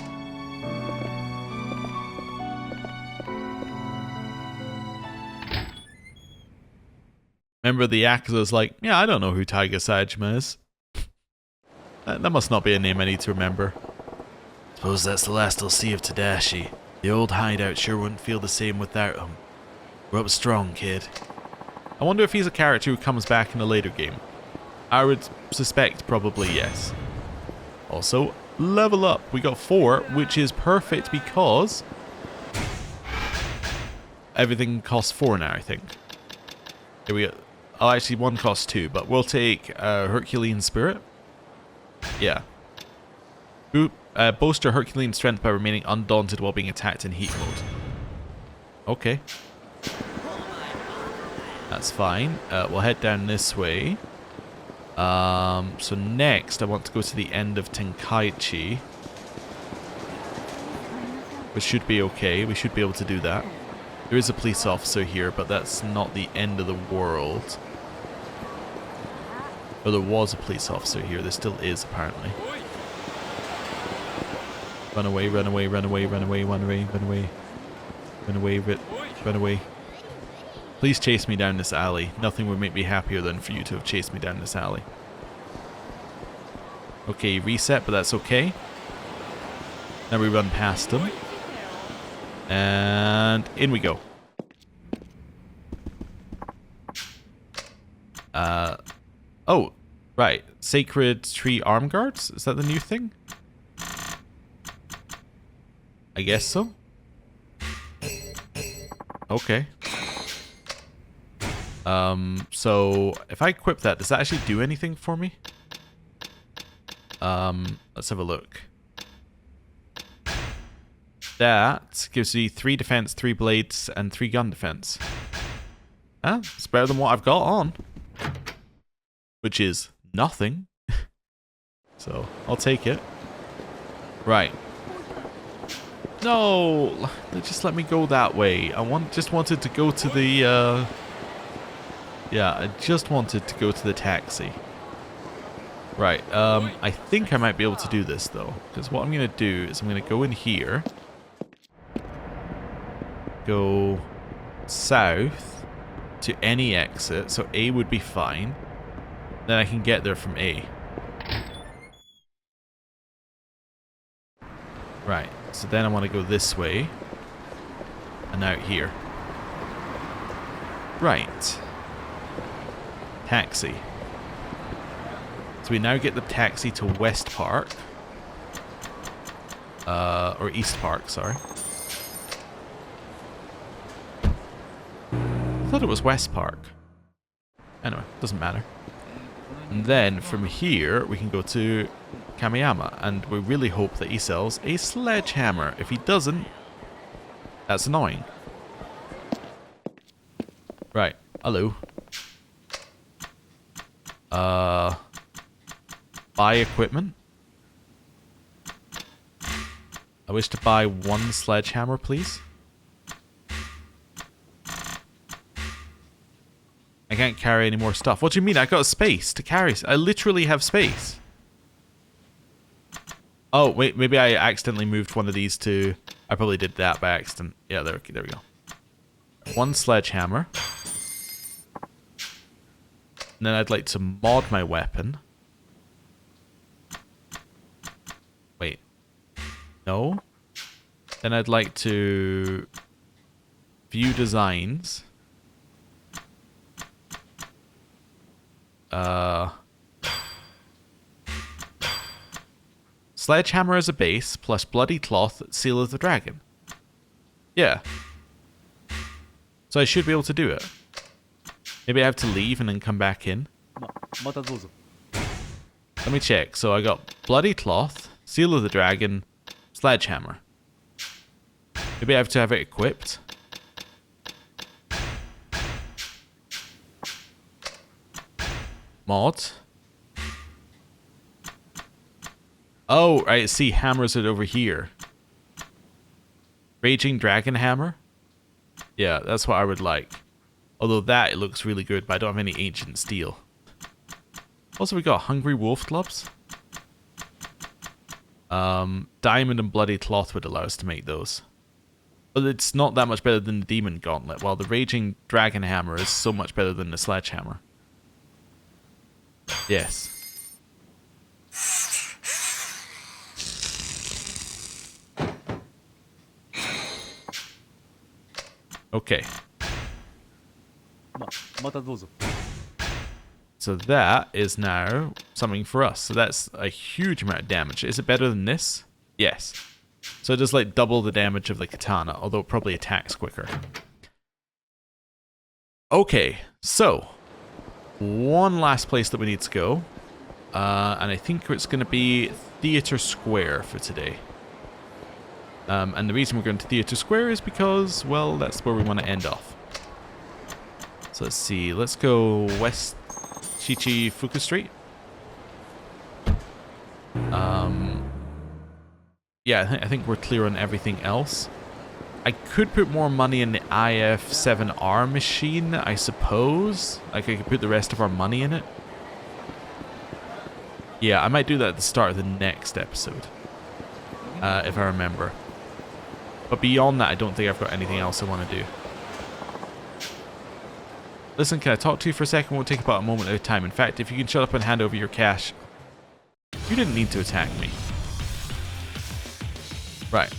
Remember the Yakuza's like, yeah, I don't know who Taiga Saejima is. That must not be a name I need to remember. Suppose that's the last I'll see of Tadashi. The old hideout sure wouldn't feel the same without him. We're up strong, kid. I wonder if he's a character who comes back in a later game. I would suspect probably yes. Also, level up. We got 4, which is perfect because everything costs 4 now, I think. Here we go. Oh, actually, one costs 2, but we'll take Herculean Spirit. Yeah. Boast your Herculean strength by remaining undaunted while being attacked in heat mode. Okay. That's fine. We'll head down this way. So next, I want to go to the end of Tenkaichi. Which should be okay. We should be able to do that. There is a police officer here, but that's not the end of the world. Oh, there was a police officer here. There still is, apparently. Run away, run away, run away, run away, run away, run away. Run away, run away. Please chase me down this alley. Nothing would make me happier than for you to have chased me down this alley. Okay, reset, but that's okay. Now we run past them. And in we go. Oh, right. Sacred Tree Arm Guards? Is that the new thing? I guess so. Okay. So if I equip that, does that actually do anything for me? Let's have a look. That gives me 3 defense, 3 blades, and 3 gun defense. Ah, it's better than what I've got on. Which is nothing. So, I'll take it. Right. No! Just let me go that way. Just wanted to go to the, yeah, I just wanted to go to the taxi. Right, I think I might be able to do this, though. Because what I'm going to do is I'm going to go in here. Go south to any exit. So A would be fine. Then I can get there from A. Right, so then I want to go this way. And out here. Right. Taxi. So we now get the taxi to West Park. Or East Park, sorry. I thought it was West Park. Anyway, doesn't matter. And then from here, we can go to Kamiyama. And we really hope that he sells a sledgehammer. If he doesn't, that's annoying. Right, hello. Buy equipment. I wish to buy 1 sledgehammer, please. I can't carry any more stuff. What do you mean? I got space to carry. I literally have space. Oh, wait. Maybe I accidentally moved one of these to... I probably did that by accident. Yeah, there we go. One sledgehammer. And then I'd like to mod my weapon. Wait. No. Then I'd like to view designs. Sledgehammer as a base, plus bloody cloth, seal of the dragon. Yeah. So I should be able to do it. Maybe I have to leave and then come back in. Let me check. So I got bloody cloth, seal of the dragon, sledgehammer. Maybe I have to have it equipped. Mod. Oh, I see. Hammers it over here. Raging Dragon Hammer? Yeah, that's what I would like. Although that, it looks really good, but I don't have any ancient steel. Also, we got Hungry Wolf Gloves. Diamond and Bloody Cloth would allow us to make those. But it's not that much better than the Demon Gauntlet, while the Raging Dragon Hammer is so much better than the Sledgehammer. Yes. Okay. So that is now something for us. So that's a huge amount of damage. Is it better than this? Yes. So it does like double the damage of the katana, although it probably attacks quicker. Okay, so one last place that we need to go. And I think it's going to be Theatre Square for today. And the reason we're going to Theatre Square is because, well, that's where we want to end off. So let's see. Let's go West Chichifuku Street. Yeah, I think we're clear on everything else. I could put more money in the IF7R machine, I suppose. Like, I could put the rest of our money in it. Yeah, I might do that at the start of the next episode. If I remember. But beyond that, I don't think I've got anything else I want to do. Listen, can I talk to you for a second? It won't take about a moment at a time. In fact, if you can shut up and hand over your cash. You didn't need to attack me. Right.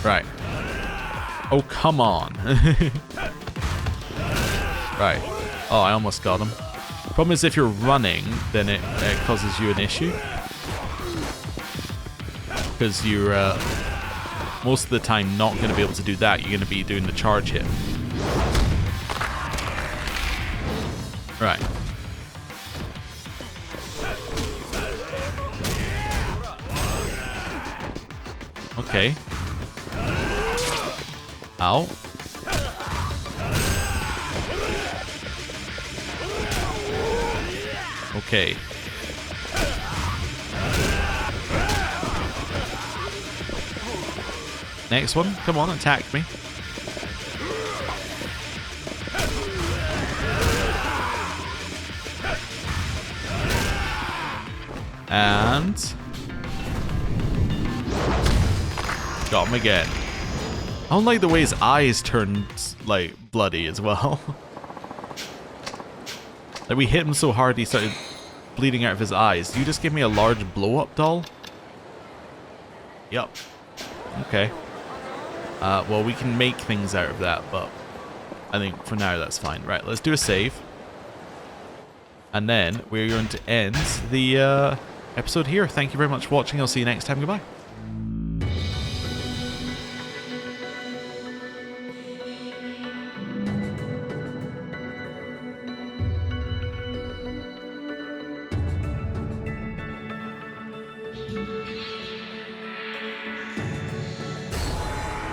Right. Oh, come on. Right. Oh, I almost got him. Problem is, if you're running, then it causes you an issue. Because you're most of the time not going to be able to do that. You're going to be doing the charge hit. Right. Okay. Ow. Okay. Next one. Come on, attack me. And got him again. I don't like the way his eyes turned like bloody as well. Like, we hit him so hard he started bleeding out of his eyes. Do you just give me a large blow-up doll? Yup. Okay. Well, we can make things out of that, but I think for now that's fine. Right, let's do a save. And then we're going to end the episode here. Thank you very much for watching. I'll see you next time. Goodbye.